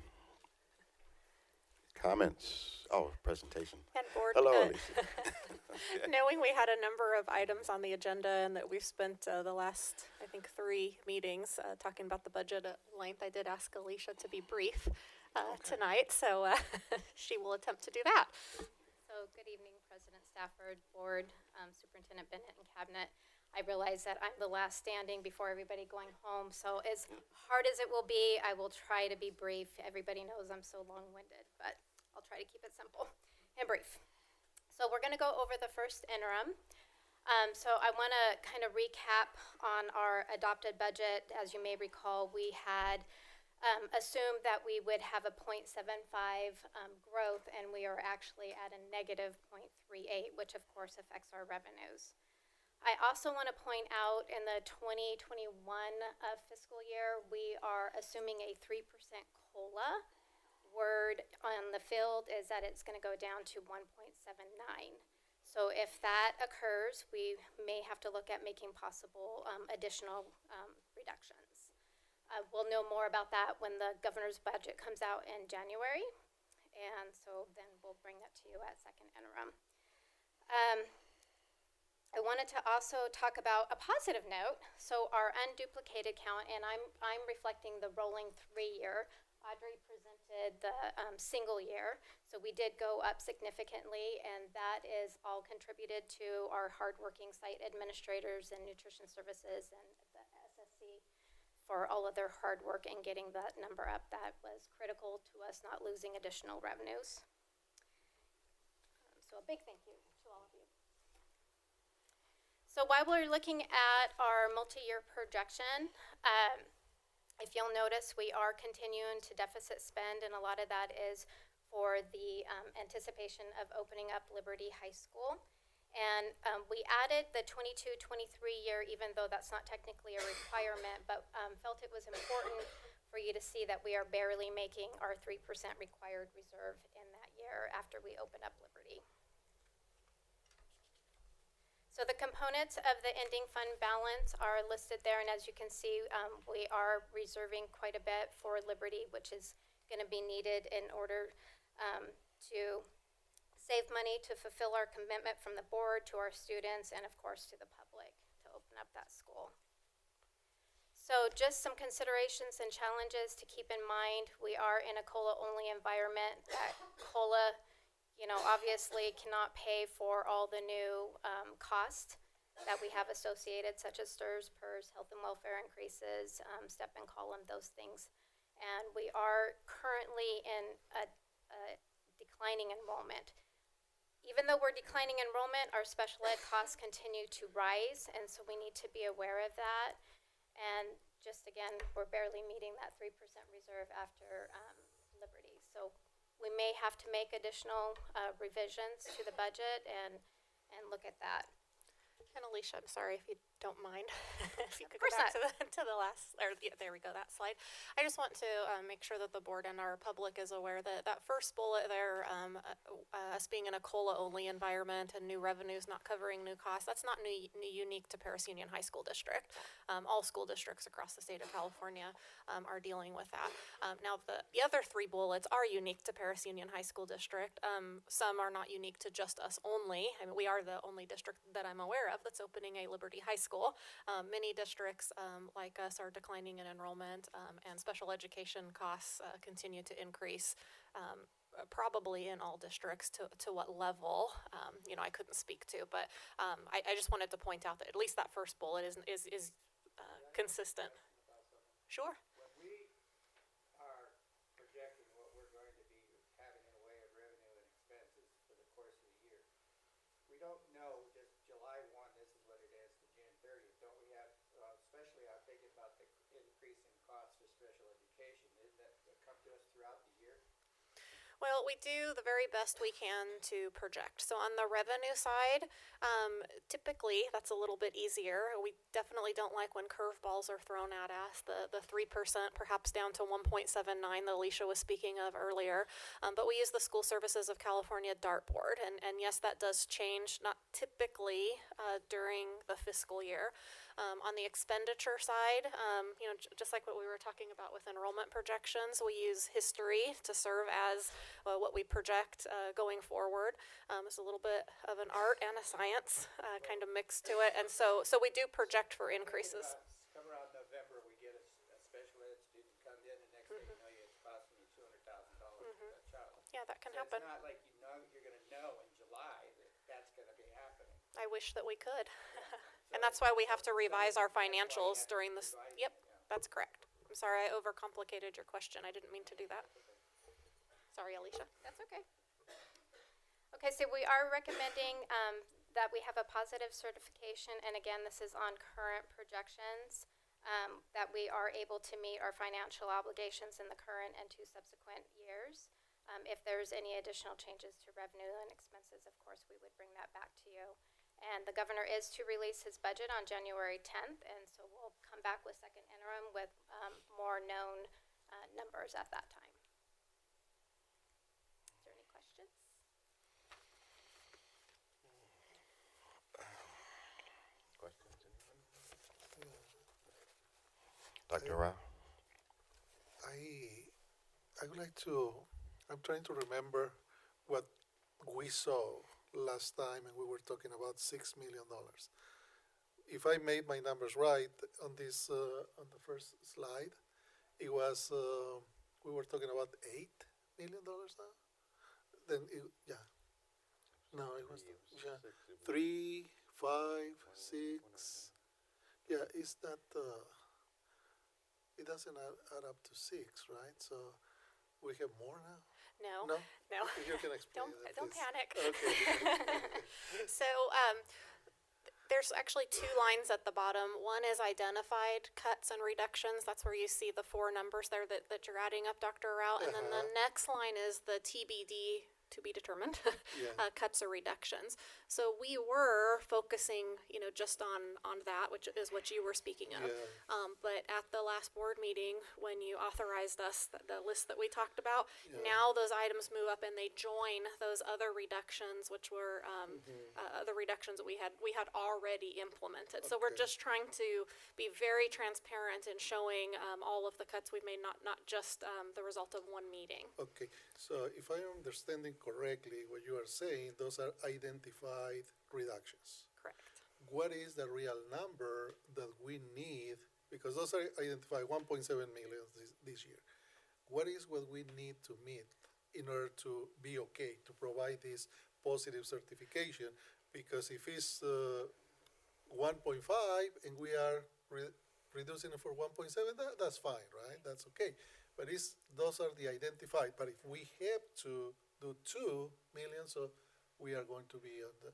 Comments? Oh, presentation. And board. Hello, Alicia. Okay. Knowing we had a number of items on the agenda and that we've spent the last, I think, 3 meetings talking about the budget at length, I did ask Alicia to be brief tonight, so she will attempt to do that. So good evening, President Stafford, Board, Superintendent Bennett, and Cabinet. I realize that I'm the last standing before everybody going home, so as hard as it will be, I will try to be brief. Everybody knows I'm so long-winded, but I'll try to keep it simple and brief. So we're going to go over the first interim. So I want to kind of recap on our adopted budget. As you may recall, we had assumed that we would have a 0.75 growth, and we are actually at a negative 0.38, which of course affects our revenues. I also want to point out in the 2021 fiscal year, we are assuming a 3% COLA. Word on the field is that it's going to go down to 1.79. So if that occurs, we may have to look at making possible additional reductions. We'll know more about that when the governor's budget comes out in January, and so then we'll bring that to you at second interim. I wanted to also talk about a positive note. So our unduplicated count, and I'm reflecting the rolling 3-year. Audrey presented the single year, so we did go up significantly, and that is all contributed to our hardworking site administrators and nutrition services and the SSC for all of their hard work in getting that number up. That was critical to us not losing additional revenues. So a big thank you to all of you. So while we're looking at our multi-year projection, if you'll notice, we are continuing to deficit spend, and a lot of that is for the anticipation of opening up Liberty High School. And we added the 22-23 year, even though that's not technically a requirement, but felt it was important for you to see that we are barely making our 3% required reserve in that year after we open up Liberty. So the components of the ending fund balance are listed there, and as you can see, we are reserving quite a bit for Liberty, which is going to be needed in order to save money to fulfill our commitment from the board to our students and of course to the public to open up that school. So just some considerations and challenges to keep in mind. We are in a COLA only environment. That COLA, you know, obviously cannot pay for all the new costs that we have associated, such as STRS, PERS, health and welfare increases, step and column, those things and we are currently in a declining enrollment. Even though we're declining enrollment, our special ed costs continue to rise, and so we need to be aware of that. And just again, we're barely meeting that 3% reserve after Liberty. So we may have to make additional revisions to the budget and look at that. And Alicia, I'm sorry if you don't mind, if you could Of go course back to the last, or yeah, there we go, that slide. I just want to make sure that the board and our public is aware that that first bullet there, us being in a COLA-only environment and new revenues not covering new costs, that's not unique to Paris Union High School District. All school districts across the state of California are dealing with that. Now, the other three bullets are unique to Paris Union High School District. Some are not unique to just us only. I mean, we are the only district that I'm aware of that's opening a Liberty High School. Many districts like us are declining in enrollment, and special education costs continue to increase. Probably in all districts. To what level, I couldn't speak to, but I just wanted to point out that at least that first bullet is consistent. Sure. When we are projecting what we're going to be having in the way of revenue and expenses for the course of the year, we don't know just July 1, this is what it is, to June 30th. Don't we have, especially I'm thinking about the increase in costs for special education, isn't that come to us throughout the year? Well, we do the very best we can to project. So on the revenue side, typically that's a little bit easier. We definitely don't like when curveballs are thrown at us, the 3%, perhaps down to 1.79 that Alicia was speaking of earlier. But we use the School Services of California dartboard, and yes, that does change, not typically during the fiscal year. On the expenditure side, just like what we were talking about with enrollment projections, we use history to serve as what we project going forward. It's a little bit of an art and a science kind of mixed to it, and so we do project for increases. Come around November, we get a special ed student come in, and next thing you know, it's costing you $200,000 for that child. Yeah, that can So happen. It's not like you're going to know in July that that's going to be happening. I wish that we could. And that's why we have to revise our financials during this. Yep, that's correct. I'm sorry I overcomplicated your question. I didn't mean to do that. Sorry, Alicia. That's okay. Okay, so we are recommending that we have a positive certification, and again, this is on current projections, that we are able to meet our financial obligations in the current and 2 subsequent years. If there's any additional changes to revenue and expenses, of course, we would bring that back to you. And the governor is to release his budget on January 10th, and so we'll come back with second interim with more known numbers at that time. Is there any questions? Questions, anyone? Dr. Rao? I would like to, I'm trying to remember what we saw last time, and we were talking about $6 million. If I made my numbers right on this, on the first slide, it was, we were talking about $8 million now? Then, yeah. No, it was, yeah, 3, 5, 6. Yeah, is that, it doesn't add up to 6, right? So we have more now? No. You can explain Don't please. panic. Okay. So there's actually 2 lines at the bottom. One is identified cuts and reductions. That's where you see the 4 numbers there that you're adding up, Dr. Rao. And then the next line is the TBD, to be determined, cuts or reductions. So we were focusing, just on that, which is what you were speaking of. But at the last board meeting, when you authorized us the list that we talked about, now those items move up and they join those other reductions, which were other reductions that we had already implemented. So we're just trying to be very transparent in showing all of the cuts we've made, not just the result of one meeting. Okay, so if I'm understanding correctly what you are saying, those are identified reductions. Correct. What is the real number that we need? Because those are identified 1.7 million this year. What is what we need to meet in order to be okay, to provide this positive certification? Because if it's 1.5 and we are reducing it for 1.7, that's fine, right? That's okay. But those are the identified. But if we have to do 2 million, so we are going to be on the.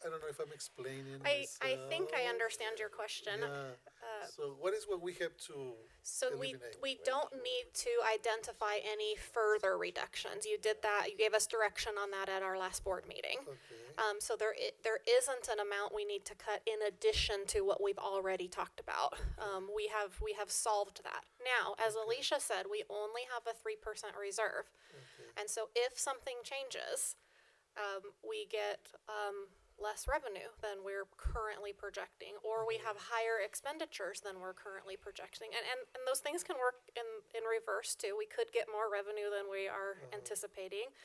I don't know if I'm explaining. I think I myself. understand your question. Yeah. So what is what we have to So eliminate? we don't need to identify any further reductions. You did that. You gave us direction on that at our last board meeting. Okay. So there isn't an amount we need to cut in addition to what we've already talked about. We have solved that. Now, as Alicia said, we only have a 3% reserve, and so if something changes, we get less revenue than we're currently projecting, or we have higher expenditures than we're currently projecting. And those things can work in reverse too. We could get more revenue than we are anticipating.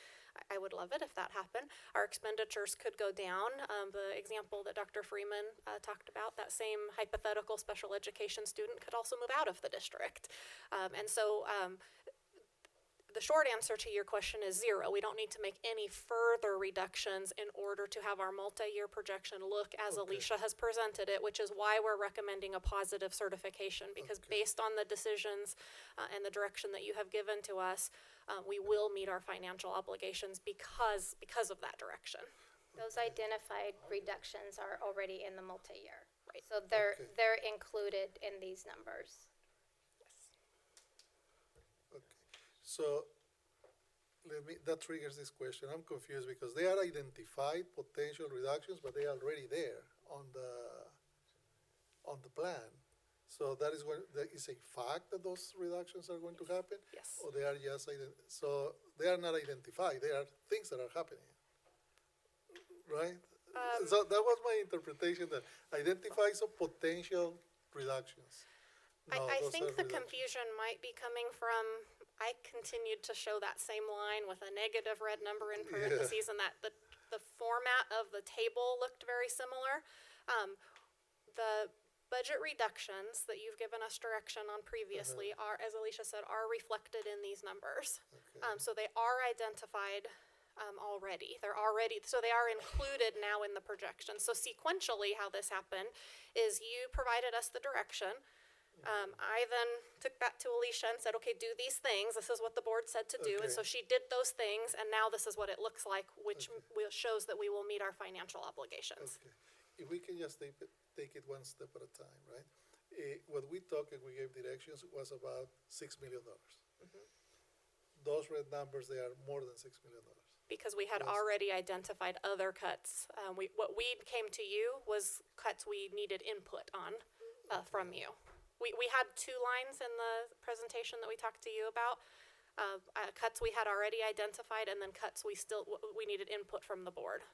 I would love it if that happened. Our expenditures could go down. The example that Dr. Freeman talked about, that same hypothetical special education student could also move out of the district. And so the short answer to your question is 0. We don't need to make any further reductions in order to have our multi-year projection look as Alicia has presented it, which is why we're recommending a positive certification, because based on the decisions and the direction that you have given to us, we will meet our financial obligations because of that direction. Those identified reductions are already in the multi-year. Right. So they're included in these numbers. So that triggers this question. I'm confused because they are identified potential reductions, but they are already there on the plan. So that is a fact that those reductions are going to happen? Yes. Or they are just so they are not identified. They are things that are happening, right? So that was my interpretation, that identifies of potential reductions. No, I those think are the reductions. confusion might be coming from, I continued to show that same line with a negative red number in parentheses, and that the format of the table looked very similar. The budget reductions that you've given us direction on previously are, as Alicia said, are reflected in these numbers. So they are identified already. So they are included now in the projection. So sequentially, how this happened is you provided us the direction. I then took that to Alicia and said, okay, do these things. This is what the board said to do. And so she did those things, and now this is what it looks like, which shows that we will meet our financial obligations. Okay. If we can just take it one step at a time, right? What we talked and we gave directions was about $6 million. Those red numbers, they are more than $6 million. Because we had already identified other cuts. What we came to you was cuts we needed input on from you. We had 2 lines in the presentation that we talked to you about. Cuts we had already identified, and then cuts we needed input from the board.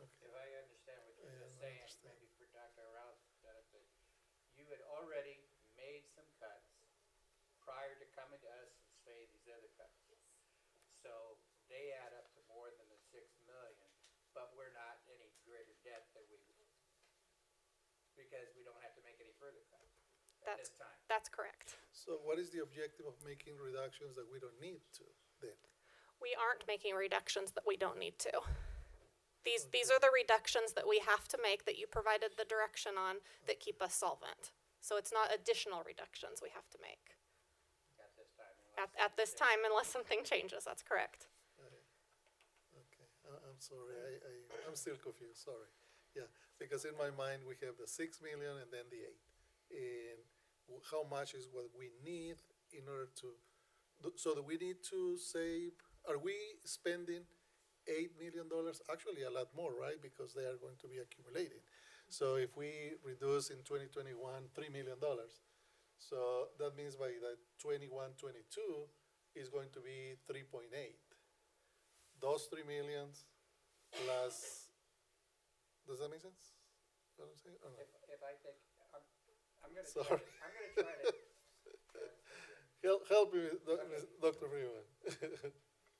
If I understand what you're just saying, maybe for Dr. Rouse's benefit, you had already made some cuts prior to coming to us and say these other cuts. So they add up to more than the $6 million, but we're not any greater debt than because we don't have to make any further cuts. That's correct. So what is the objective of making reductions that we don't need to then? We aren't making reductions that we don't need to. These are the reductions that we have to make that you provided the direction on that keep us solvent. So it's not additional reductions we have to make. At this time, unless something changes, that's correct. Okay, I'm sorry, I'm still confused, sorry. Yeah, because in my mind, we have the 6 million and then the 8. And how much is what we need in order to, so that we need to save, are we spending $8 million? Actually, a lot more, right? Because they are going to be accumulating. So if we reduce in 2021, $3 million, so that means by the 21-22 is going to be 3.8. Those 3 millions plus, does that make sense? What I'm saying? Or no? If I think, I'm going to Sorry. try to Help me, Dr. Freeman.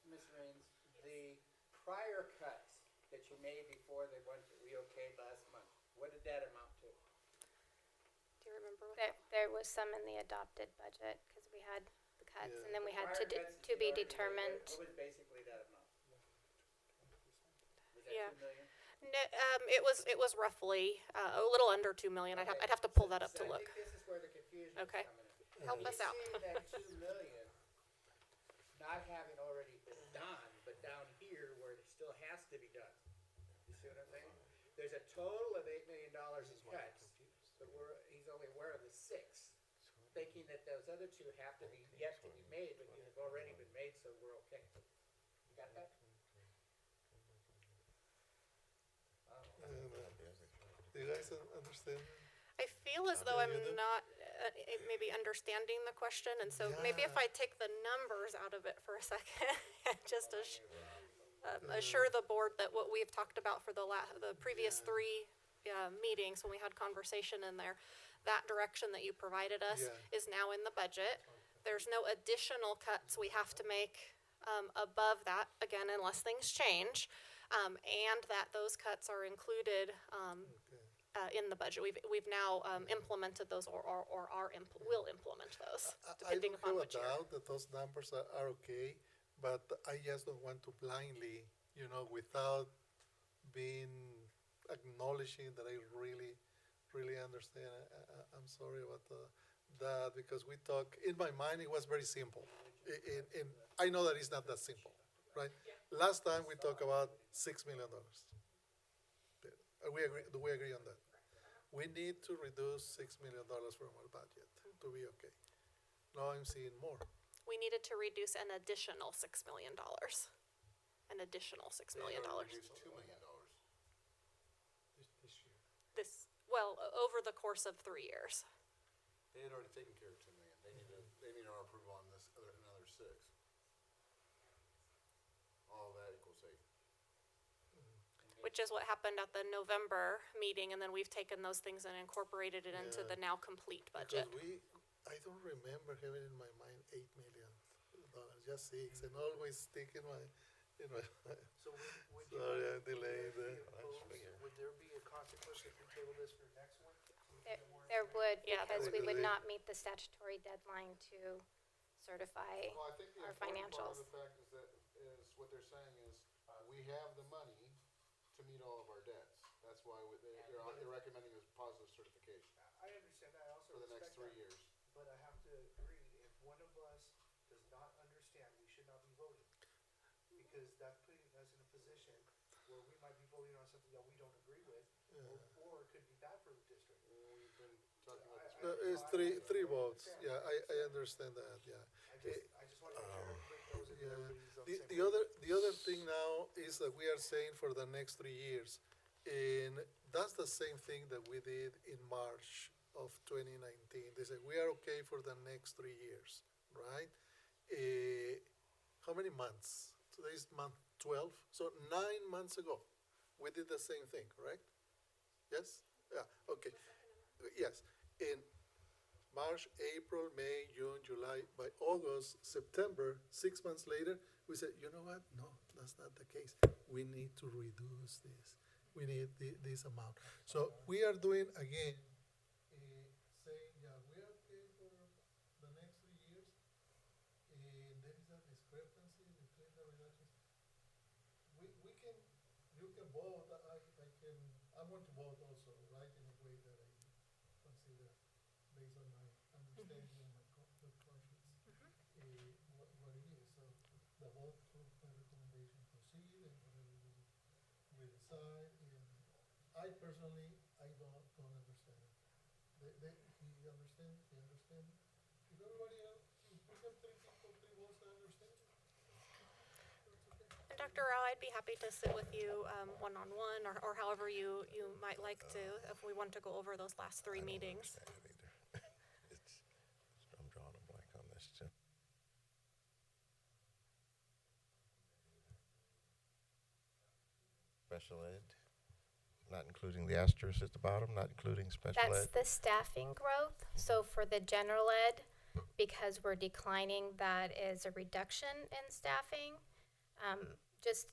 Ms. Raines, the prior cuts that you made before the ones that we okayed last month, what did that amount to? Do you remember what There was some in the adopted budget because we had the cuts, and then we had Prior cuts to be you already made, determined. What was basically that amount? Was that Yeah. 2 million? No, it was roughly a little under 2 million. I'd have to pull that up to So I look. think this is where the confusion Okay. is coming in. Help us out. You see that 2 million not having already been done, but down here where it still has to be done. You see what I'm saying? There's a total of $8 million in cuts, but he's only aware of the 6, thinking that those other 2 have to be yet to be made, but have already been made, so we're okay. You got that? Do you guys understand? I feel as though I'm not maybe understanding the question, and so maybe if I take the numbers out of it for a second, just to assure the board that what we've talked about for the previous 3 meetings when we had conversation in there, that direction that you provided us is now in the budget. There's no additional cuts we have to make above that, again, unless things change, and that those cuts are included in the budget. We've now implemented those or will implement those, depending I upon don't which have a year. doubt that those numbers are okay, but I just don't want to blindly, without being acknowledging that I really understand. I'm sorry about that, because we talk, in my mind, it was very simple. And I know that it's not that simple, right? Last time we talked about $6 million. Do we agree on that? We need to reduce $6 million from our budget to be okay. Now I'm seeing more. We needed to reduce an additional $6 million. An additional $6 million. Reduced $2 million. Over the course of 3 years. They had already taken care of $2 million. They need our approval on this another 6. All of that equals 8. Which is what happened at the November meeting, and then we've taken those things and incorporated it into the now complete budget. Because I don't remember having in my mind $8 million, just 6, and always stick in my. So would Sorry, I delayed that. would there be a consequence if we table this for next one? There would, Yeah, there because would we would be. not meet the statutory deadline to certify Well, I think the our important part financials. of the fact is what they're saying is, we have the money to meet all of our debts. That's why they're recommending a positive certification I understand that, I also for the next respect 3 that. years. But I have to agree, if one of us does not understand, we should not be voting. Because that's putting us in a position where we might be voting on something that we don't agree with, or it could be bad for the district. We've been talking about this. No, it's three votes. Yeah, I understand that. Yeah. I just want to make sure everybody knows that Yeah. everybody's on the same The other thing now is that we are saying for the next 3 years, and that's the same thing that we did in March of 2019. They said we are okay for the next 3 years, right? How many months? Today's month 12, so 9 months ago, we did the same thing, correct? Yes? Yeah, okay. Yes, in March, April, May, June, July, by August, September, 6 months later, we said, you know what? No, that's not the case. We need to reduce this. We need this amount. So we are doing, again, saying, yeah, we are okay for the next 3 years, and there is a discrepancy between the reductions. You can vote, I'm going to vote also, right, in a way that I consider, based on my understanding and my good conscience, what it is. So the vote to my recommendation proceed, and whatever we decide. And I personally, I don't understand it. He understands. If everybody else, if we have 3 people, 3 votes that understand it, that's okay. And Dr. Rao, I'd be happy to sit with you one-on-one or however you might like to, if we want to go over those last 3 meetings. I'm drawing a blank on this too. Special ed, not including the asterisk at the bottom, not including special That's ed. the staffing growth. So for the general ed, because we're declining, that is a reduction in staffing, just,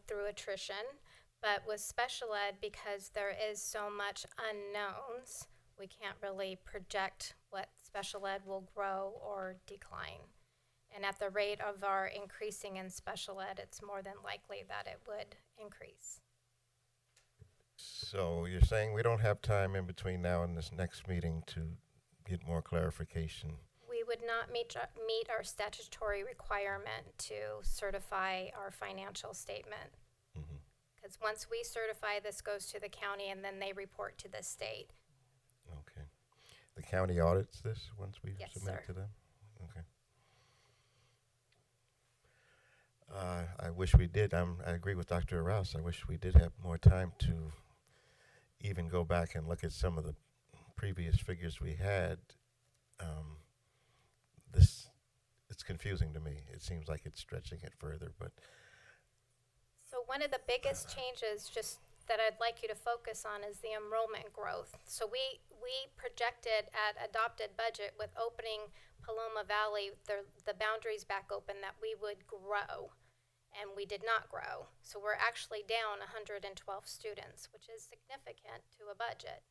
through attrition. But with special ed, because there is so much unknowns, we can't really project what special ed will grow or decline. And at the rate of our increasing in special ed, it's more than likely that it would increase. So you're saying we don't have time in between now and this next meeting to get more clarification? not meet our statutory requirement to certify our financial statement. Because once we certify, this goes to the county and then they report to the state. Okay. The county audits this once we Yes, submit sir. it to them? Okay. I wish we did. I agree with Dr. Rouse. I wish we did have more time to even go back and look at some of the previous figures we had. It's confusing to me. It seems like it's stretching it further, but So one of the biggest changes just that I'd like you to focus on is the enrollment growth. So we projected at adopted budget with opening Paloma Valley, the boundaries back open, that we would grow, and we did not grow. So we're actually down 112 students, which is significant to a budget.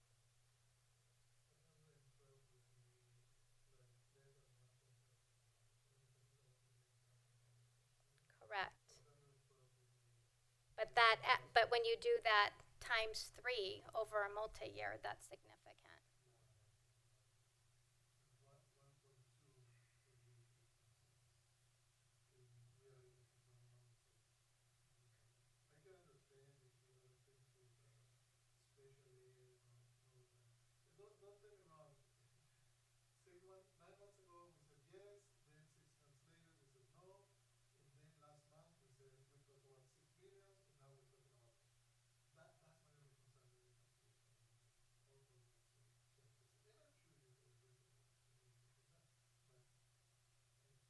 Correct. But when you do that times 3 over a multi-year, that's significant. I can understand if you have things with special ed or all that. And don't get me wrong. 9 months ago we said yes, then 6 months later we said no, and then last month we said we talked about 6 million, and now we're talking about that. That's my only concern when it comes to all those changes. And I'm sure you have a reason for that.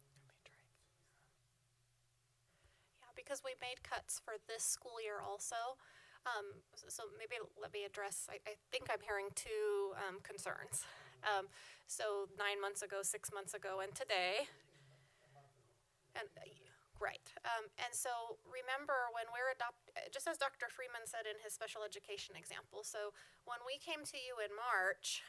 But Yeah, because we made cuts for this school year also. So maybe let me address, I think I'm hearing two concerns. So 9 months ago, 6 months ago, and today. And right. And so remember when we're just as Dr. Freeman said in his special education example, so when we came to you in March,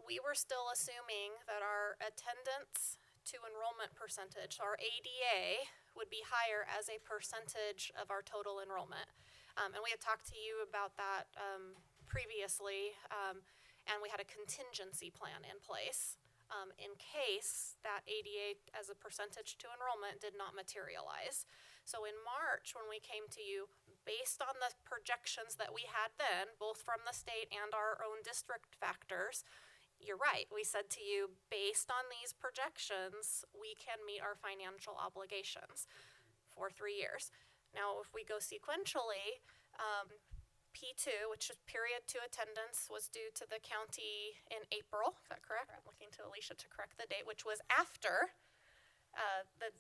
we were still assuming that our attendance to enrollment percentage, our ADA, would be higher as a percentage of our total enrollment. And we had talked to you about that previously, and we had a contingency plan in place in case that ADA as a percentage to enrollment did not materialize. So in March, when we came to you, based on the projections that we had then, both from the state and our own district factors, you're right. We said to you, based on these projections, we can meet our financial obligations for 3 years. Now, if we go sequentially, P2, which is period 2 attendance, was due to the county in April. Is that correct? I'm looking to Alicia to correct the date, which was after the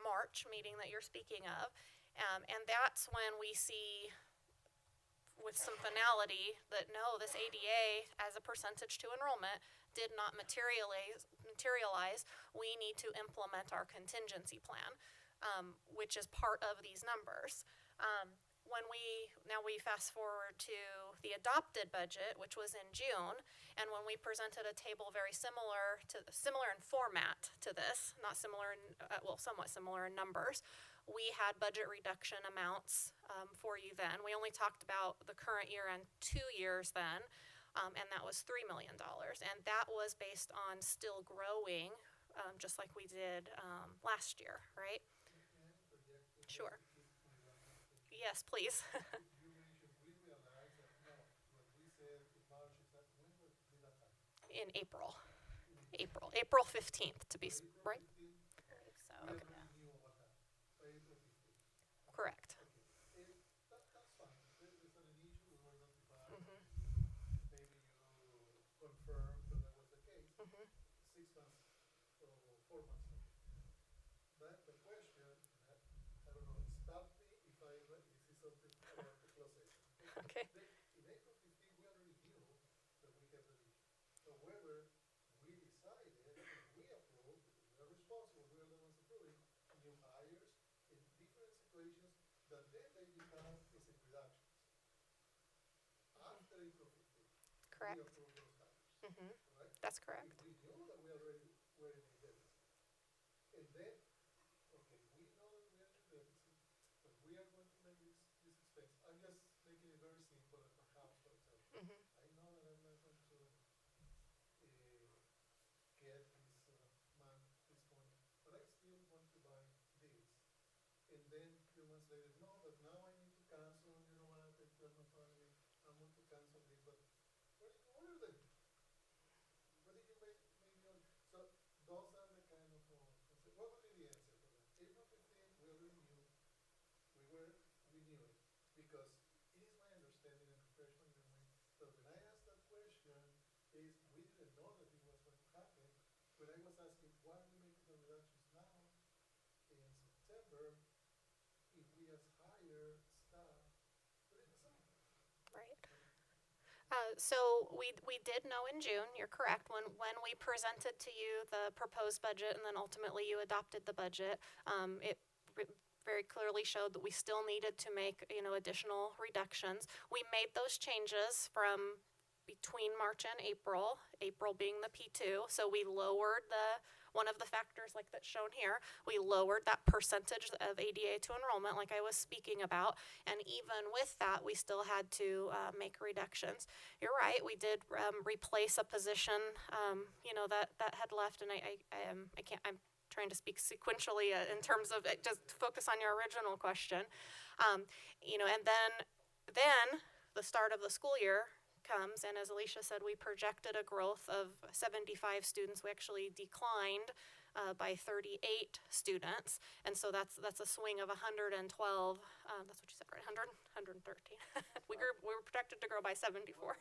March meeting that you're speaking of. And that's when we see with some finality that no, this ADA as a percentage to enrollment did not materialize. We need to implement our contingency plan, which is part of these numbers. When we fast forward to the adopted budget, which was in June, and when we presented a table very similar in format to this, not similar in, somewhat similar in numbers, we had budget reduction amounts for you then. We only talked about the current year and 2 years then, and that was $3 million. And that was based on still growing, just like we did last year, right? Sure. Yes, please. you mentioned we realized that no, what we said in March is that when did that happen? In April. April 15th to be right. So, We okay. already knew what happened. So April 15th. Correct. Okay. And that's fine. There's not an issue. We were notified. Maybe you confirmed that that was the case. 6 months or 4 months later. But the question, I don't know, stop me if this is something about the closed session. Okay. In April 15th, we already knew that we had that issue. However, we decided and we approved, because we are responsible, we are the ones approving, new hires in different situations that then they become basic reductions. After April 15th, Correct. we approved those hires. Right? That's correct. We knew that we already were in a deficit. And then, okay, we know that we are in a deficit, but we are going to make this expense. I'm just making it very simple at my house, for example. I know that I'm not going to get then a few months later, no, but now I need to cancel, you know what, I tell my family, I'm going to cancel this, but where did you order them? Where did you make the order? So those are the kind of, what would be the answer for that? April 15th, we already knew, we knew it, because it is my understanding and refresh my memory, that when I asked that question, is we didn't know that it was going to happen, but I was asking, why are we making the reductions now in September if we just hire staff during the summer? Right. So we did know in June, you're correct, when we presented to you the proposed budget and then ultimately you adopted the budget, it very clearly showed that we still needed to make, additional reductions. We made those changes from between March and April being the P2. So we lowered one of the factors like that's shown here, we lowered that percentage of ADA to enrollment like I was speaking about. And even with that, we still had to make reductions. You're right, we did replace a position, that had left, and I'm trying to speak sequentially in terms of just focus on your original question. And then the start of the school year comes, and as Alicia said, we projected a growth of 75 students. We actually declined by 38 students, and so that's a swing of 112. That's what you said, right? 113. we were projected to grow by 74.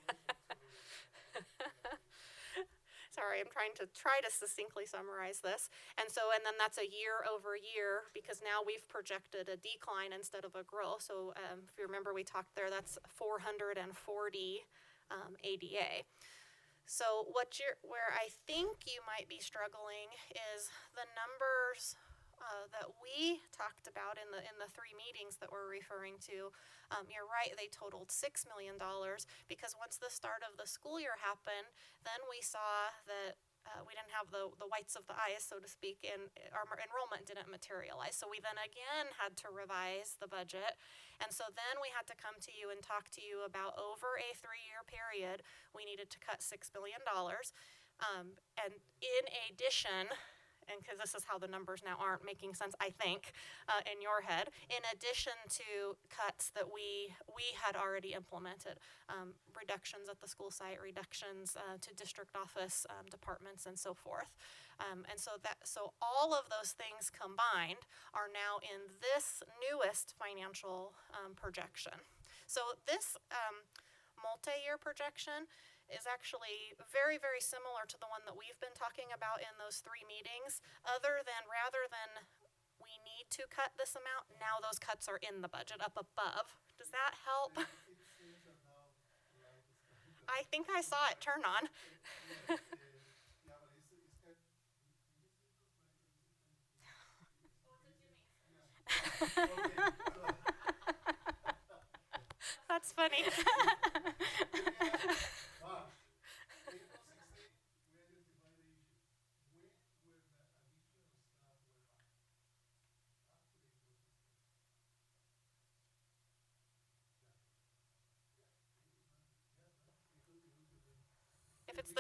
Sorry, I'm trying to succinctly summarize this. And then that's a year over year, because now we've projected a decline instead of a growth. So if you remember, we talked there, that's 440 ADA. So where I think you might be struggling is the numbers that we talked about in the three meetings that we're referring to. You're right, they totaled $6 million, because once the start of the school year happened, then we saw that we didn't have the whites of the eyes, so to speak, and our enrollment didn't materialize. So we then again had to revise the budget. And so then we had to come to you and talk to you about, over a 3-year period, we needed to cut $6 million. And in addition, and because this is how the numbers now aren't making sense, I think, in your head, in addition to cuts that we had already implemented, reductions at the school site, reductions to district office departments, and so forth. And so all of those things combined are now in this newest financial projection. So this multi-year projection is actually very, very similar to the one that we've been talking about in those three meetings, rather than we need to cut this amount, now those cuts are in the budget up above. Does that help? I think I saw it turn on. That's funny.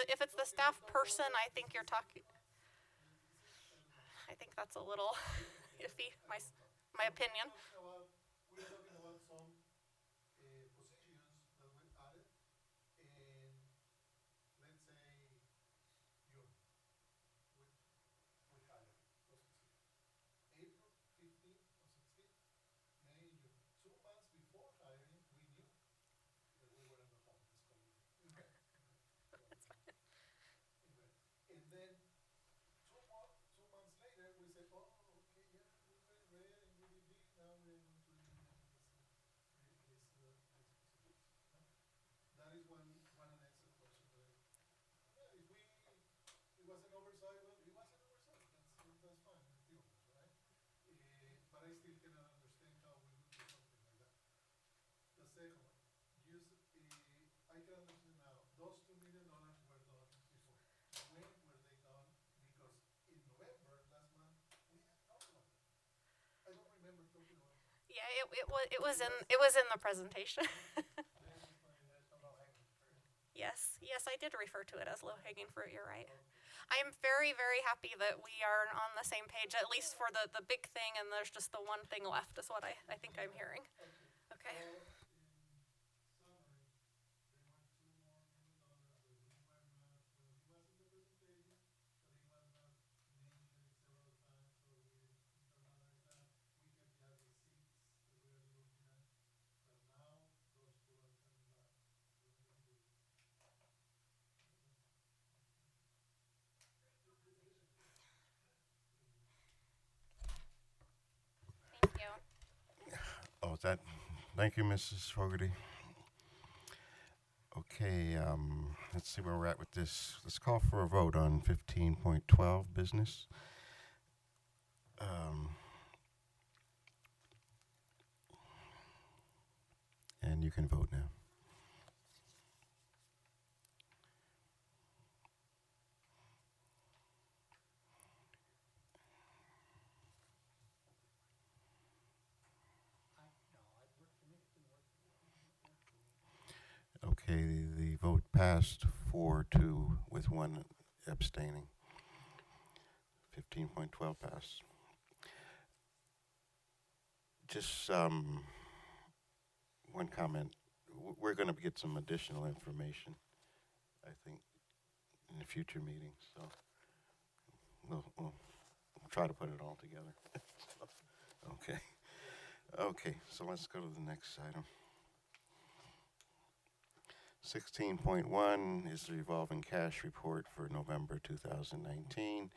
If it's the staff person, I think you're talking. I think that's a little iffy. My opinion. We're talking about some positions that we added in, let's say, June. We hired those positions. April 15th or 16th, May and June. 2 months before hiring, we knew that we were in the home this coming year. And then 2 months later, we said, oh, okay, yeah, we went red and we did this. Now we're going to eliminate these positions. No? That is one unanswered question. Yeah, if it was an oversight, well, it was an oversight. That's fine. Deal with it, right? But I still cannot understand how we would do something like that. The second one, I can understand now. Those $2 million were done before. When were they done? Because in November last month we didn't talk about it. I don't remember talking about it. Yeah, it was in the presentation. Yes, I did refer to it as low-hanging fruit. You're right. I'm very, very happy that we are on the same page, at least for the big thing, and there's just the one thing left is what I think I'm hearing. Okay. Thank you. Oh, thank you, Mrs. Fogarty. Okay, let's see where we're at with this. Let's call for a vote on 15.12 business. And you can vote now. Okay, the vote passed 4-2 with one abstaining. 15.12 passed. Just one comment. We're going to get some additional information, I think, in the future meetings. So we'll try to put it all together. Okay. Okay, so let's go to the next item. 16.1 is the revolving cash report for November 2019.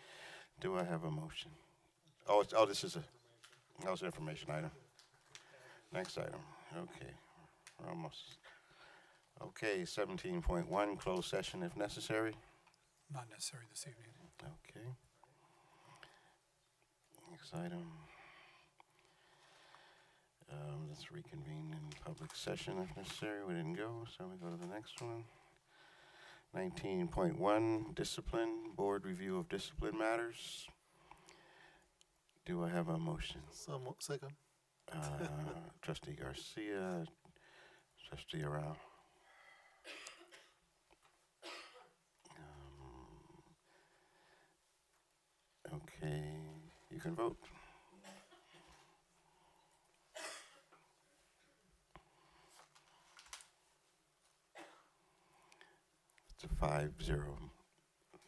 Do I have a motion? This is that was an information item. Next item. Okay, we're almost. Okay, 17.1, closed session if necessary. Not necessary this evening. Okay. Next item. Let's reconvene in public session if necessary. We didn't go, so we go to the next one. 19.1, discipline, board review of discipline matters. Do I have a motion? Second. Trustee Garcia, Trustee Arau. Okay, you can vote. It's a 5-0.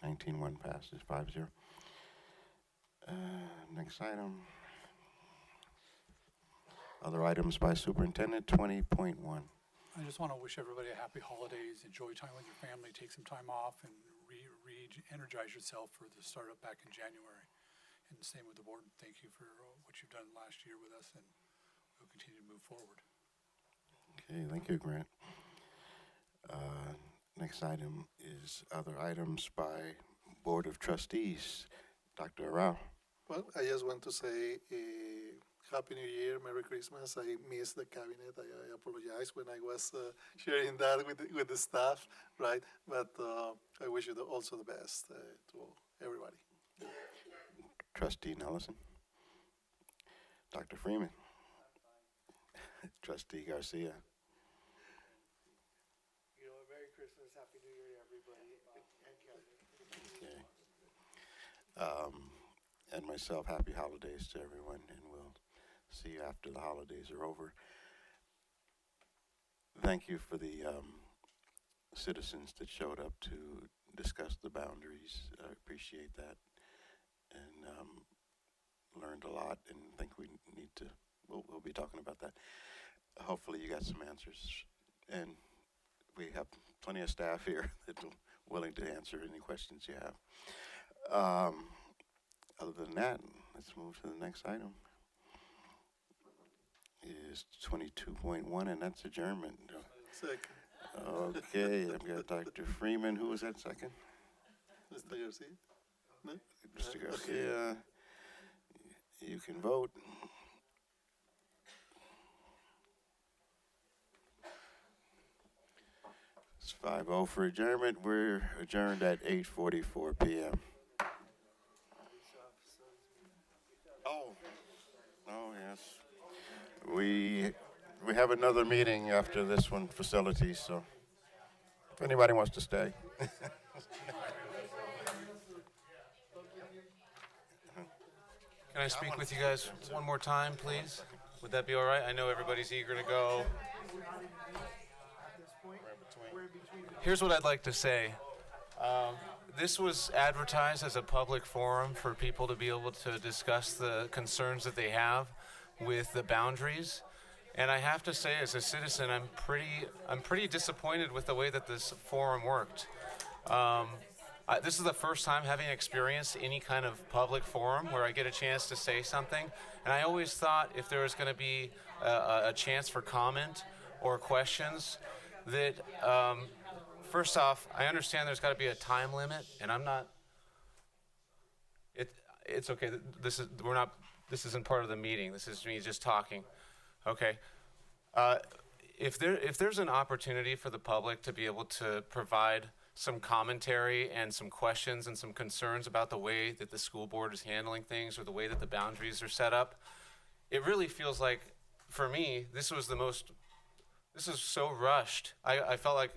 19.1 passes 5-0. Next item. Other items by superintendent, 20.1. I just want to wish everybody a happy holidays, enjoy time with your family, take some time off, and re-energize yourself for the startup back in January. And same with the board. Thank you for what you've done last year with us, and we'll continue to move forward. Okay, thank you, Grant. Next item is other items by Board of Trustees. Dr. Arau. Well, I just want to say Happy New Year, Merry Christmas. I missed the cabinet. I apologize when I was sharing that with the staff, right? But I wish you also the best to everybody. Trustee Nelson. Dr. Freeman. Trustee Garcia. Merry Christmas, Happy New Year to everybody, and Kevin. Okay. And myself, happy holidays to everyone, and we'll see you after the holidays are over. Thank you for the citizens that showed up to discuss the boundaries. I appreciate that, and learned a lot, and think we need to, we'll be talking about that. Hopefully you got some answers, and we have plenty of staff here that are willing to answer any questions you have. Other than that, let's move to the next item. Is 22.1, and that's adjournment. Second. Okay, I've got Dr. Freeman. Who was that second? Mr. Garcia? No? Mr. Garcia. You can vote. It's 5-0 for adjournment. We're adjourned at 8:44 p.m. Oh, yes. We have another meeting after this one, facilities, so if anybody wants to stay. Can I speak with you guys one more time, please? Would that be all right? I know everybody's eager to go. Here's what I'd like to say. This was advertised as a public forum for people to be able to discuss the concerns that they have with the boundaries. And I have to say, as a citizen, I'm pretty disappointed with the way that this forum worked. This is the first time having experienced any kind of public forum where I get a chance to say something. And I always thought if there was going to be a chance for comment or questions, that first off, I understand there's got to be a time limit, and I'm not. It's okay. This isn't part of the meeting. This is me just talking. Okay. If there's an opportunity for the public to be able to provide some commentary and some questions and some concerns about the way that the school board is handling things or the way that the boundaries are set up, it really feels like, for me, this is so rushed. I felt like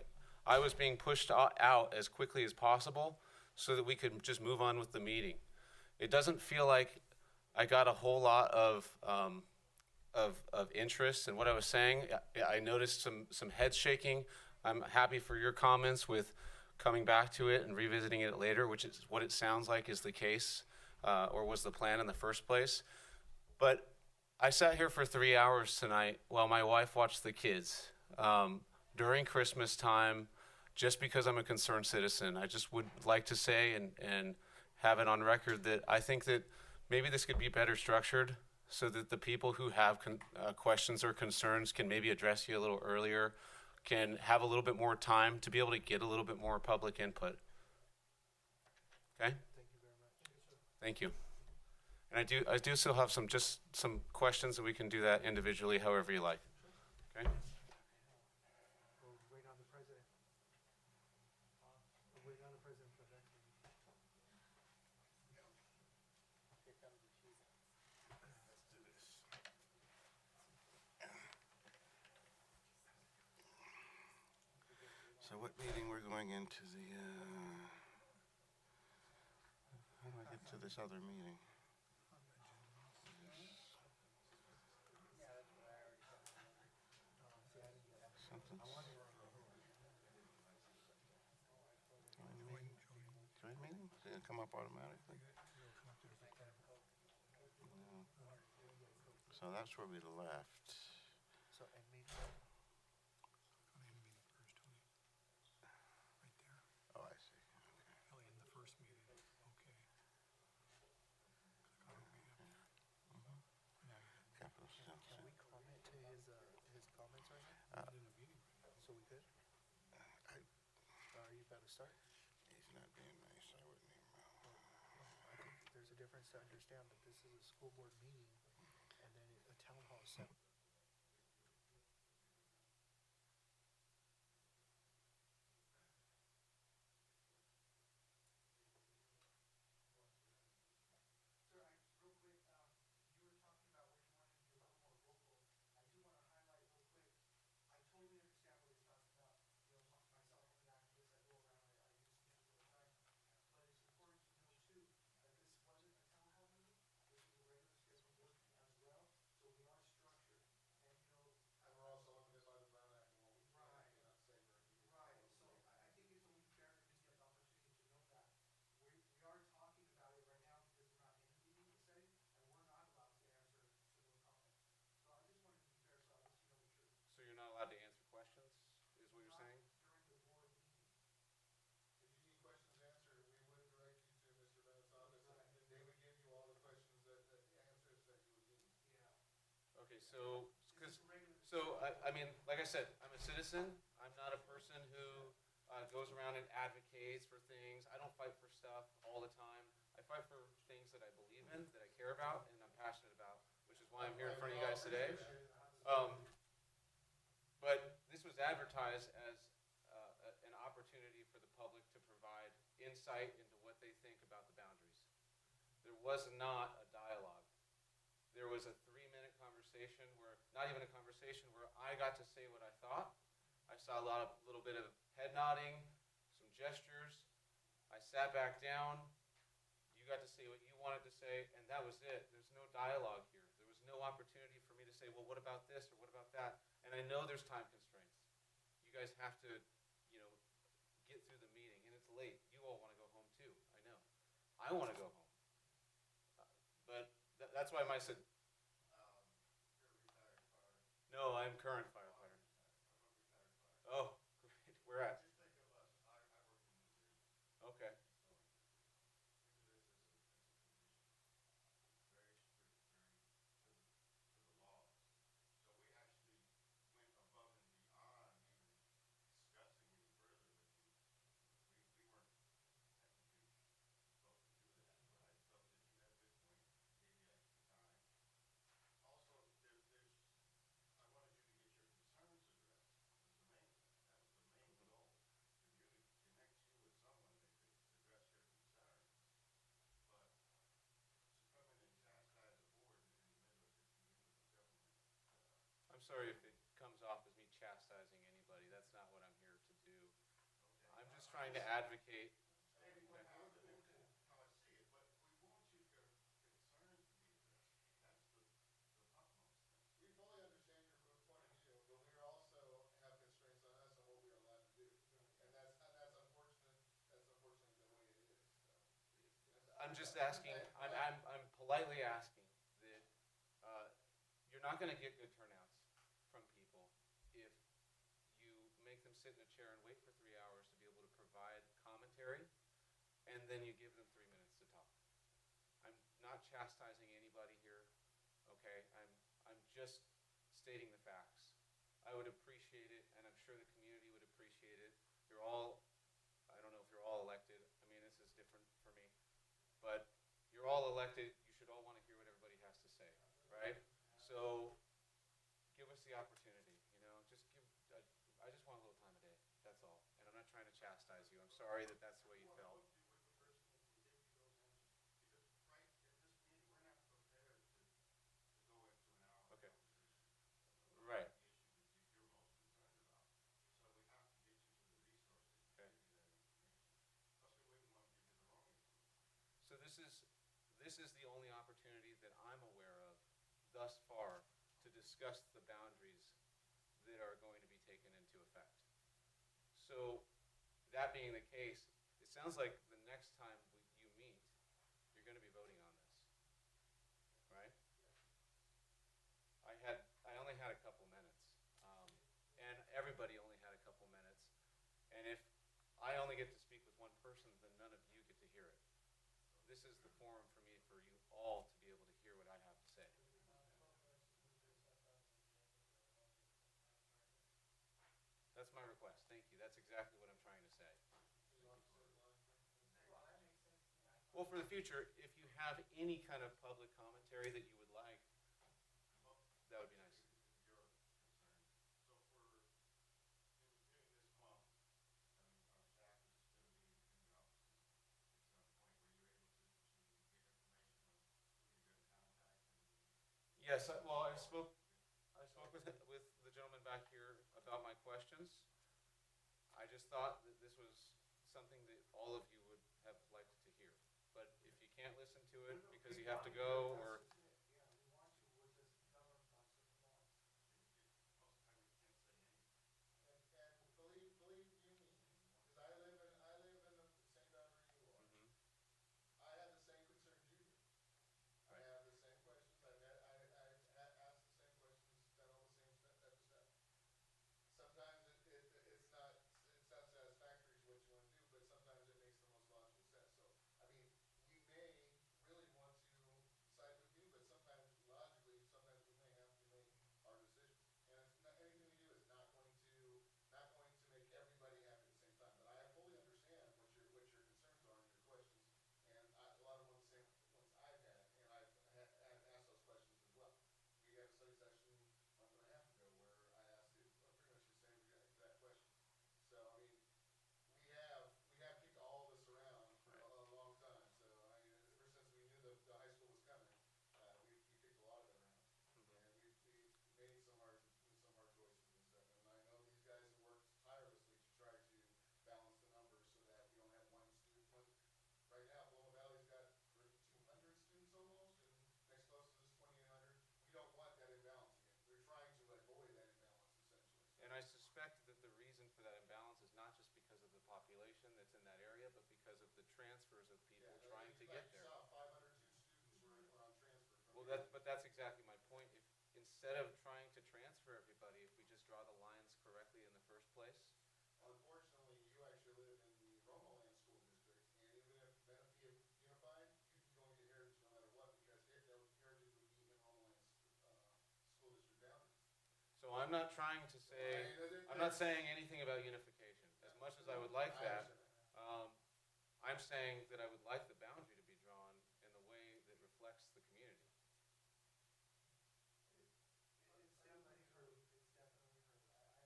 I was being pushed out as quickly as possible so that we could just move on with the meeting. It doesn't feel like I got a whole lot of interest in what I was saying. I noticed some head shaking. I'm happy for your comments with coming back to it and revisiting it later, which is what it sounds like is the case, or was the plan in the first place. But I sat here for 3 hours tonight while my wife watched the kids during Christmas time, just because I'm a concerned citizen. I just would like to say and have it on record that I think that maybe this could be better structured so that the people who have questions or concerns can maybe address you a little earlier, can have a little bit more time to be able to get a little bit more public input. Okay? Thank you. And I do still have some questions, and we can do that individually however you like. Okay? We'll wait on the president. We'll wait on the president for that. So what meeting we're going into the, how do I get to this other meeting? Something. Joint meeting? Did it come up automatically? No. So that's where we left. So, and maybe. Oh, I see. Oh, in the first meeting, okay. Capital still. Can we comment to his comments right now? So we could? Are you about to start? He's not being nice. I wouldn't even. I think there's a difference to understand that this is a school board meeting and then a town hall is separate. So you're not allowed to answer questions, is what you're saying? If you need questions answered, we would direct you to Mr. Bennett's office, and they would give you all the questions that answers that you would need. Okay, I mean, like I said, I'm a citizen. I'm not a person who goes around and advocates for things. I don't fight for stuff all the time. I fight for things that I believe in, that I care about, and I'm passionate about, which is why I'm here in front of you guys today. But this was advertised as an opportunity for the public to provide insight into what they think about the boundaries. There was not a dialogue. There was a 3-minute conversation where, not even a conversation, where I got to say what I thought. I saw a little bit of head nodding, some gestures. I sat back down. You got to say what you wanted to say, and that was it. There's no dialogue here. There was no opportunity for me to say, well, what about this or what about that? And I know there's time constraints. You guys have to, get through the meeting, and it's late. You all want to go home too. I know. I want to go home. But that's why I said, no, I'm current firefighter. Oh, great. Where at? Okay. I'm sorry if it comes off as me chastising anybody. That's not what I'm here to do. I'm just trying to advocate. We fully understand your point of view, but we also have constraints on us on what we are allowed to do. And that's unfortunate. That's unfortunately the way it is. So. I'm just asking, I'm politely asking that you're not going to get good turnouts from people if you make them sit in a chair and wait for 3 hours to be able to provide commentary, and then you give them 3 minutes to talk. I'm not chastising anybody here, okay? I'm just stating the facts. I would appreciate it, and I'm sure the community would appreciate it. You're all, I don't know if you're all elected. I mean, this is different for me. But you're all elected. You should all want to hear what everybody has to say, right? So give us the opportunity, just give, I just want a little time a day. That's all. And I'm not trying to chastise you. I'm sorry that that's the way you felt. Okay. Right. Okay. So this is the only opportunity that I'm aware of thus far to discuss the boundaries that are going to be taken into effect. So that being the case, it sounds like the next time you meet, you're going to be voting on this, right? I only had a couple minutes, and everybody only had a couple minutes. And if I only get to speak with one person, then none of you get to hear it. This is the forum for me, for you all to be able to hear what I have to say. That's my request. Thank you. That's exactly what I'm trying to say. Well, for the future, if you have any kind of public commentary that you would like, that would be nice. Yes, well, I spoke with the gentleman back here about my questions. I just thought that this was something that all of you would have liked to hear. But if you can't listen to it because you have to go, or Believe you me, because I live in the same boundary you are. I have the same concerns you do. I have the same questions. I asked the same questions, done all the same type of stuff. Sometimes it's not satisfactory to what you want to do, but sometimes it makes the most logical sense. So I mean, we may really want to side with you But that's exactly my point. If instead of trying to transfer everybody, if we just draw the lines correctly in the first place. Unfortunately, you actually live in the Romoland School District, and even if Menifee unified, you'd be going to get Heritage no matter what, because Heritage would be in Romoland's school district boundaries. So I'm not trying to say, I'm not saying anything about unification. As much as I would like that, I'm saying that I would like the boundary to be drawn in the way that reflects the community. It's definitely heard. It's definitely heard. I could attest to that.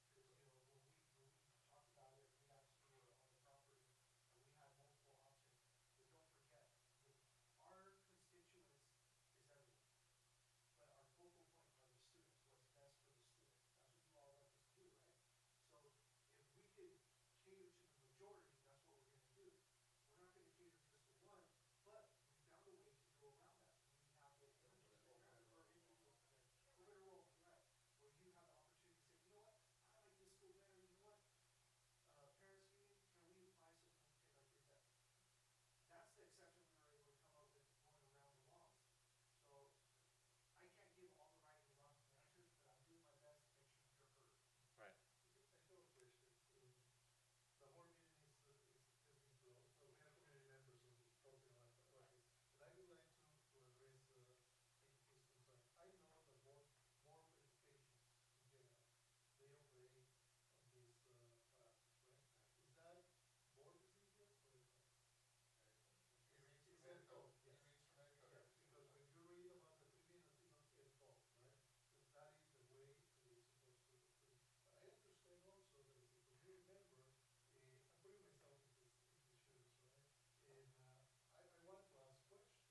Because, you know, when we talked about it, we actually were on the property and we had multiple options. But don't forget, our constituents is everyone. But our focal point are the students, what's best for the student. That's what you all left us to do, right? So if we could cater to the majority, that's what we're gonna do. We're not gonna cater just to one, but we found a way to go around that. We have the open enrollment, right? Where you have the opportunity to say, you know what, I like this school better, you know what? Parents meeting, can we apply something like that? That's the exception we were able to come up with going around the laws. So I can't give all the right and wrong answers, but I'm doing my best to make sure you're heard. Right. I have a question. The board meeting has been closed, so we have community members talking about this. But I would like to address his concern. I know that board of education in general, they operate on this parameters, right? Is that board decision or the code? Is that code? Yes. Yes, because when you read about the 3 minutes, it's not in code, right? Because that is the way it is supposed to be. But I understand also that as a community member, I'm putting myself in the shoes, right? And I want to ask questions,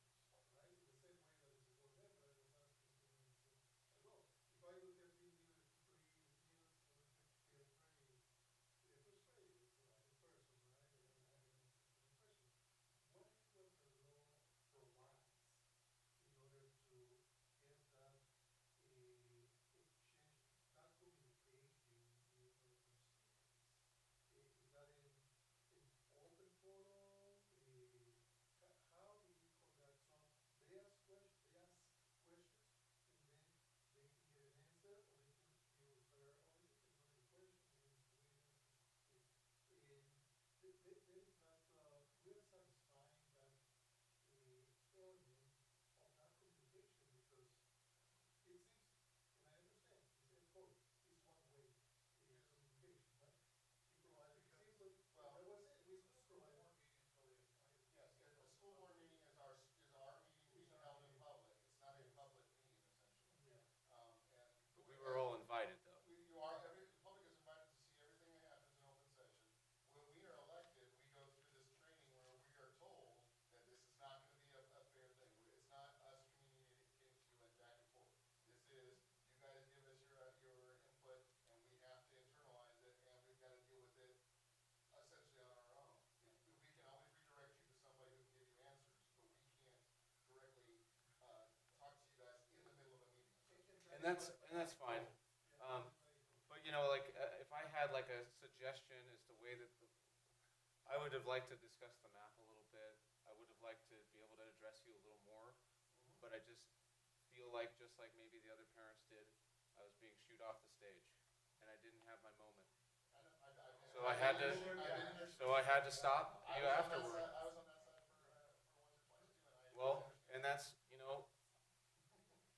right? In the same way that as a board member, I was asking 3 minutes ago. If I look at being limited to 3 minutes, I would get very frustrated as a person, right? And I have an question. What is what the law provides in order to get that exchange, that communication with our students? Is that in open forum? How do we conduct some? They ask questions, and then they can get an answer, or they can be referred, or this is not a question, maybe it's the way it is. And there is that, we are satisfying that element of that communication because it seems, and I understand, it's a code, it's one way communication, right? You provide, it seems like, well, that was it, we still provide. Yes, a school board meeting is our meeting being held in public. It's not a public meeting essentially. Yeah. And But we were all invited, though. the public is invited to see everything that happens in open session. When we are elected, we go through this training where we are told that this is not going to be a fair thing. It's not us communicating to you and back and forth. This is, you guys give us your input, and we have to internalize it, and we've got to deal with it essentially on our own. We can always redirect you to somebody who can give you answers, but we can't directly talk to you guys in the middle of a meeting. And that's fine. But you know, like if I had like a suggestion as to way that I would have liked to discuss the map a little bit. I would have liked to be able to address you a little more. But I just feel like, just like maybe the other parents did, I was being shooed off the stage, and I didn't have my moment. So I had to stop you afterward. I was on that side for once or twice too, and I. Well, and that's, you know,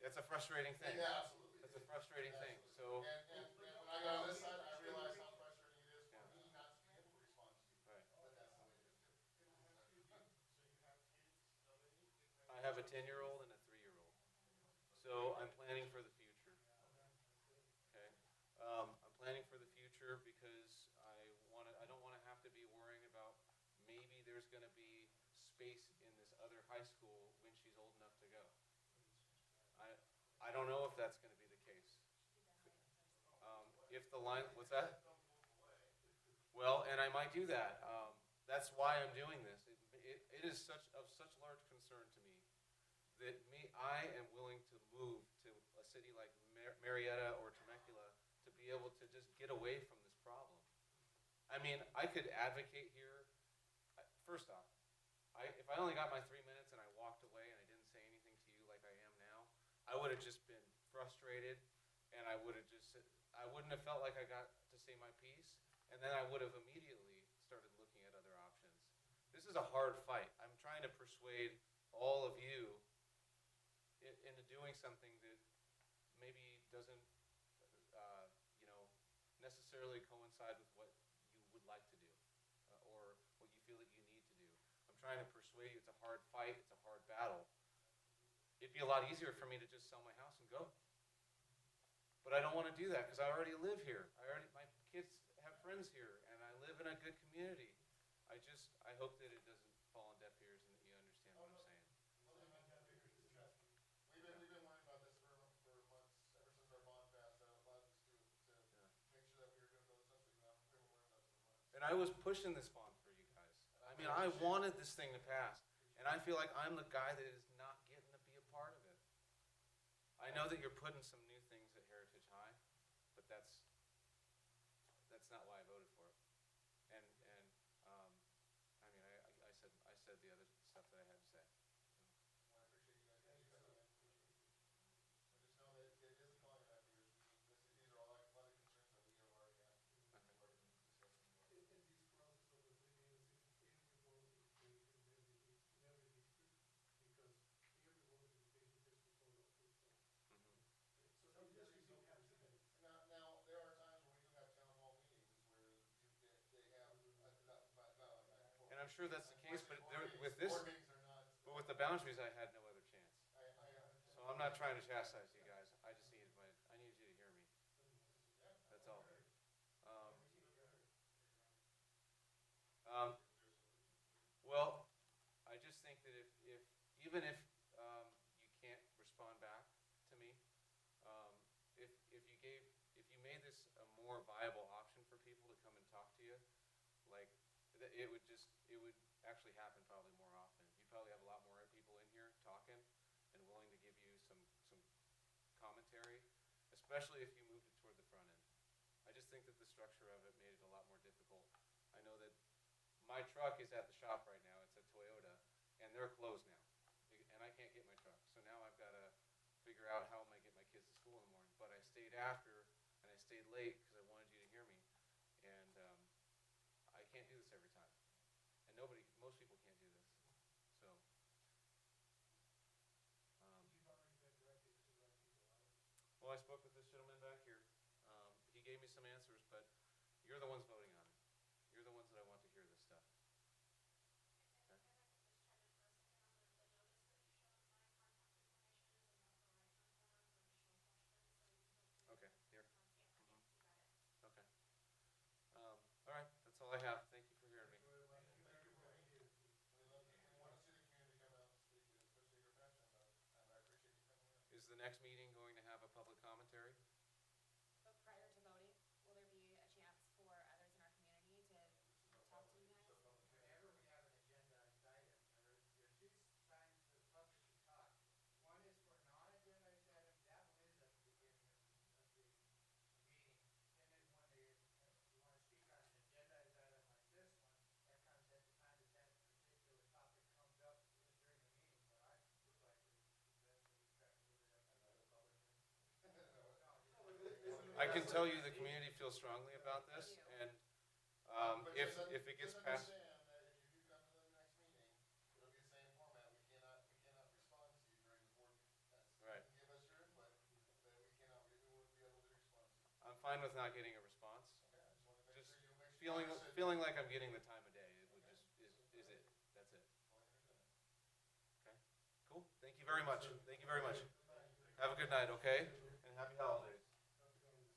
that's a frustrating thing. Yeah, absolutely. That's a frustrating thing. So. And when I got on this side, I realized how frustrating it is for me not to be able to respond to you. Right. But that's the way it is too. I have a 10-year-old and a 3-year-old. So I'm planning for the future. Okay. I'm planning for the future because I don't want to have to be worrying about maybe there's going to be space in this other high school when she's old enough to go. I don't know if that's going to be the case. If the line, what's that? Well, and I might do that. That's why I'm doing this. It is of such large concern to me that I am willing to move to a city like Marietta or Temecula to be able to just get away from this problem. I mean, I could advocate here. First off, if I only got my 3 minutes and I walked away and I didn't say anything, I would have just been frustrated, and I wouldn't have felt like I got to say my piece, and then I would have immediately started looking at other options. This is a hard fight. I'm trying to persuade all of you into doing something that maybe doesn't, necessarily coincide with what you would like to do, or what you feel that you need to do. I'm trying to persuade you. It's a hard fight. It's a hard battle. It'd be a lot easier for me to just sell my house and go. But I don't want to do that because I already live here. My kids have friends here, and I live in a good community. I hope that it doesn't fall on deaf ears and that you understand what I'm saying. We've been worrying about this for months, ever since our bond passed. That allowed us to make sure that we were going to build this up. So we were worrying about this for months. And I was pushing this bond for you guys. I mean, I wanted this thing to pass, and I feel like I'm the guy that is not getting to be a part of it. I know that you're putting some new things at Heritage High, but that's not why I voted for it. And I mean, I said the other stuff that I had to say. Well, I appreciate you guys coming in. I just know that it is a calling out here. These are all a lot of concerns that we have already had. In this process of the 3 million, is any remote education benefits in every district? Because every remote education has to follow up with that. So some districts don't have that. Now, there are times where we do have town hall meetings where they have, And I'm sure that's the case, but with the boundaries, I had no other chance. So I'm not trying to chastise you guys. I just needed you to hear me. That's all. Well, I just think that even if you can't respond back to me, if you made this a more viable option for people to come and talk to you, like it would actually happen probably more often. You'd probably have a lot more people in here talking and willing to give you some commentary, especially if you moved it toward the front end. I just think that the structure of it made it a lot more difficult. I know that my truck is at the shop right now. It's a Toyota, and they're closed now, and I can't get my truck. So now I've got to figure out how I'm going to get my kids to school in the morning. But I stayed after, and I stayed late because I wanted you to hear me. And I can't do this every time. And most people can't do this. So. Well, I spoke with this gentleman back here. He gave me some answers, but you're the ones voting on it. You're the ones that I want to hear this stuff. Okay. Okay, here. Okay. All right, that's all I have. Thank you for hearing me. We want to see the community come out and speak, especially your passion about it. And I appreciate you coming in. Is the next meeting going to have a public commentary? But prior to voting, will there be a chance for others in our community to talk to you guys? Whenever we have an agendized item, there are two times for the public to talk. One is for non-agendized items, that one is at the beginning of the meeting. And then when you want to speak on an agendized item like this one, that comes at the time that particular topic comes up during the meeting. But I would like to suggest that we try to move it up to the public. I can tell you the community feels strongly about this, and if it gets past. If you do come to the next meeting, it'll be the same format. We cannot respond to you during the board meeting. Right. You can give us your input, but we wouldn't be able to respond to you. I'm fine with not getting a response. Okay, I just want to make Just sure you make sure. feeling like I'm getting the time of day is it. That's it. Okay. Cool. Thank you very much. Thank you very much. Have a good night, okay? And happy holidays. Thanks for your help.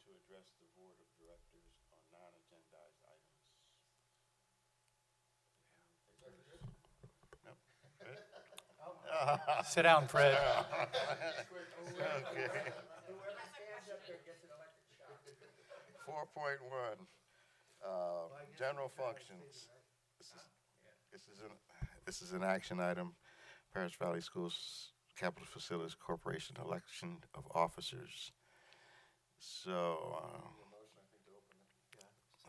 to address the board of directors on non-agendized items. Nope. Good? Sit down, Fred. Okay. 4.1, general functions. This is an action item. Paris Valley Schools Capital Facilities Corporation election of officers. So,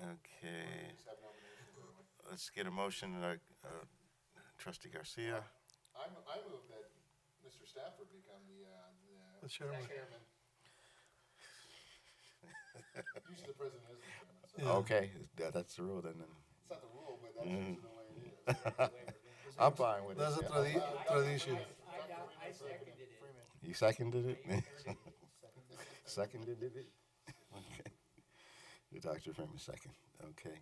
okay. Let's get a motion. Trustee Garcia. I move that Mr. Stafford become the chairman. Usually the president is the chairman. So. Okay, that's the rule then. It's not the rule, but that's usually the way it is. I'm fine with That's it. a tradition. I seconded it. You seconded it? Seconded it? Okay. Dr. Freeman, second. Okay.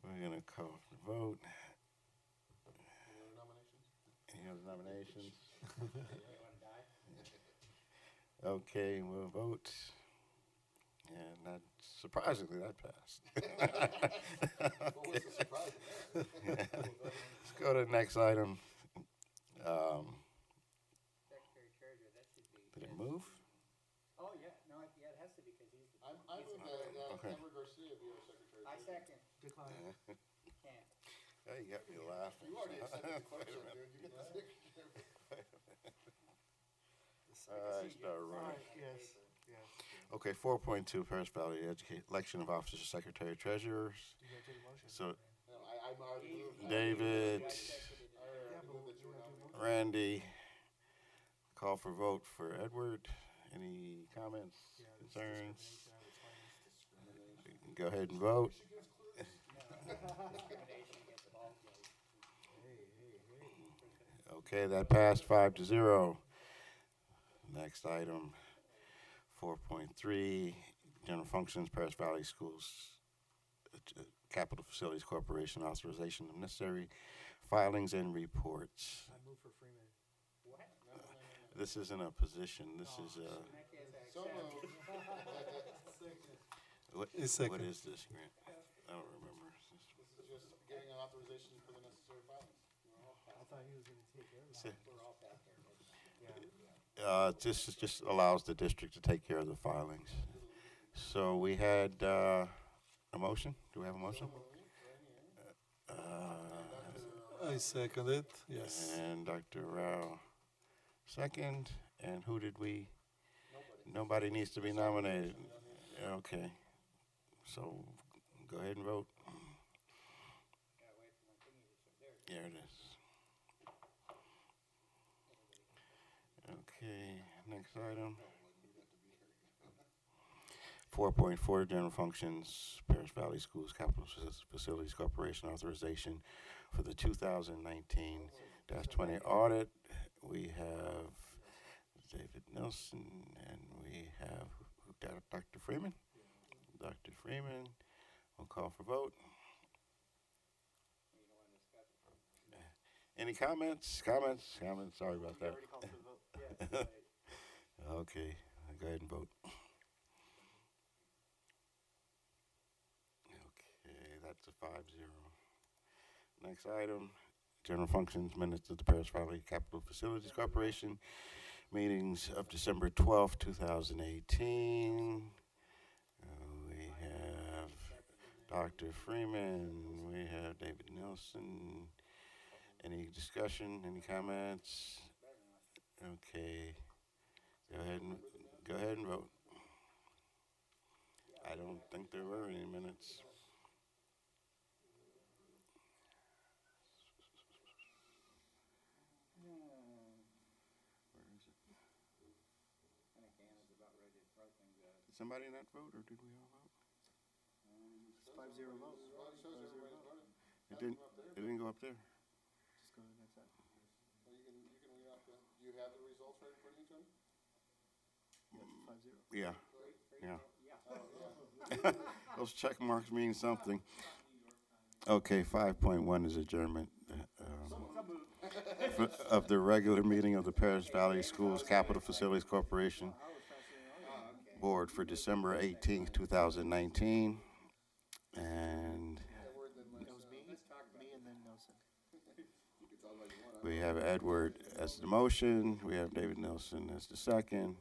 We're going to call the vote. Any other nominations? Okay, we'll vote. And that, surprisingly, that passed. Okay. Let's go to the next item. Secretary Treasurer, that should be. Did it move? Oh, yeah, no, yeah, it has to be because he's the. I move that Okay. Amber Garcia be our secretary. I second. Decline. Can't. Oh, you got me laughing. You already accepted the question, Wait a minute. dude. You get the secretary. I started running. Yes, yes. Okay, 4.2, Paris Valley election of officers, secretary, treasurers. You gotta take a motion. So, No, I already moved. David, I already moved that you were nominated. Randy, call for vote for Edward. Any comments, concerns? Go ahead and vote. Okay, that passed 5-0. Next item, 4.3, general functions, Paris Valley Schools Capital Facilities Corporation authorization of necessary filings and reports. I move for Freeman. This isn't a position, this is a, So moved. what Second. is this grant? I don't remember. This is just getting an authorization for the necessary filings. I thought he was gonna take care of See. that. We're all back there. This just allows the district to take care of the filings. So we had a motion. Do we have a motion? I second it, yes. And Dr. Rao second. And who did we? Nobody needs to be nominated. Okay. So go ahead and vote. There it is. Okay, next item. 4.4, general functions, Paris Valley Schools Capital Facilities Corporation authorization for the 2019-20 audit. We have David Nelson and we have Dr. Freeman. Dr. Freeman, we'll call for vote. Any comments? Comments? Sorry about that. Okay, go ahead and vote. Okay, that's a 5-0. Next item, general functions, minutes of the Paris Valley Capital Facilities Corporation, meetings of December 12th, 2018. We have Dr. Freeman, we have David Nelson. Any discussion, any comments? Okay, go ahead and vote. I don't think there were any minutes. Where is it? Did somebody not vote, or did we all vote? It's 5-0 vote. It didn't go up there. Just go to the next item. Well, you can read off do you have the results right in front of you, Tony? Yeah, 5-0. Yeah. Those check marks mean something. Okay, 5.1 is adjournment of the regular meeting of the Paris Valley Schools Capital Facilities Corporation. board for December 18th, 2019. And we have Edward as the motion. We have David Nelson as the second.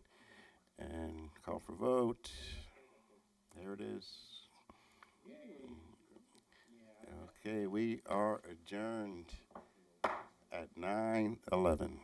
And call for vote. There it is. Okay, we are adjourned at 9:11.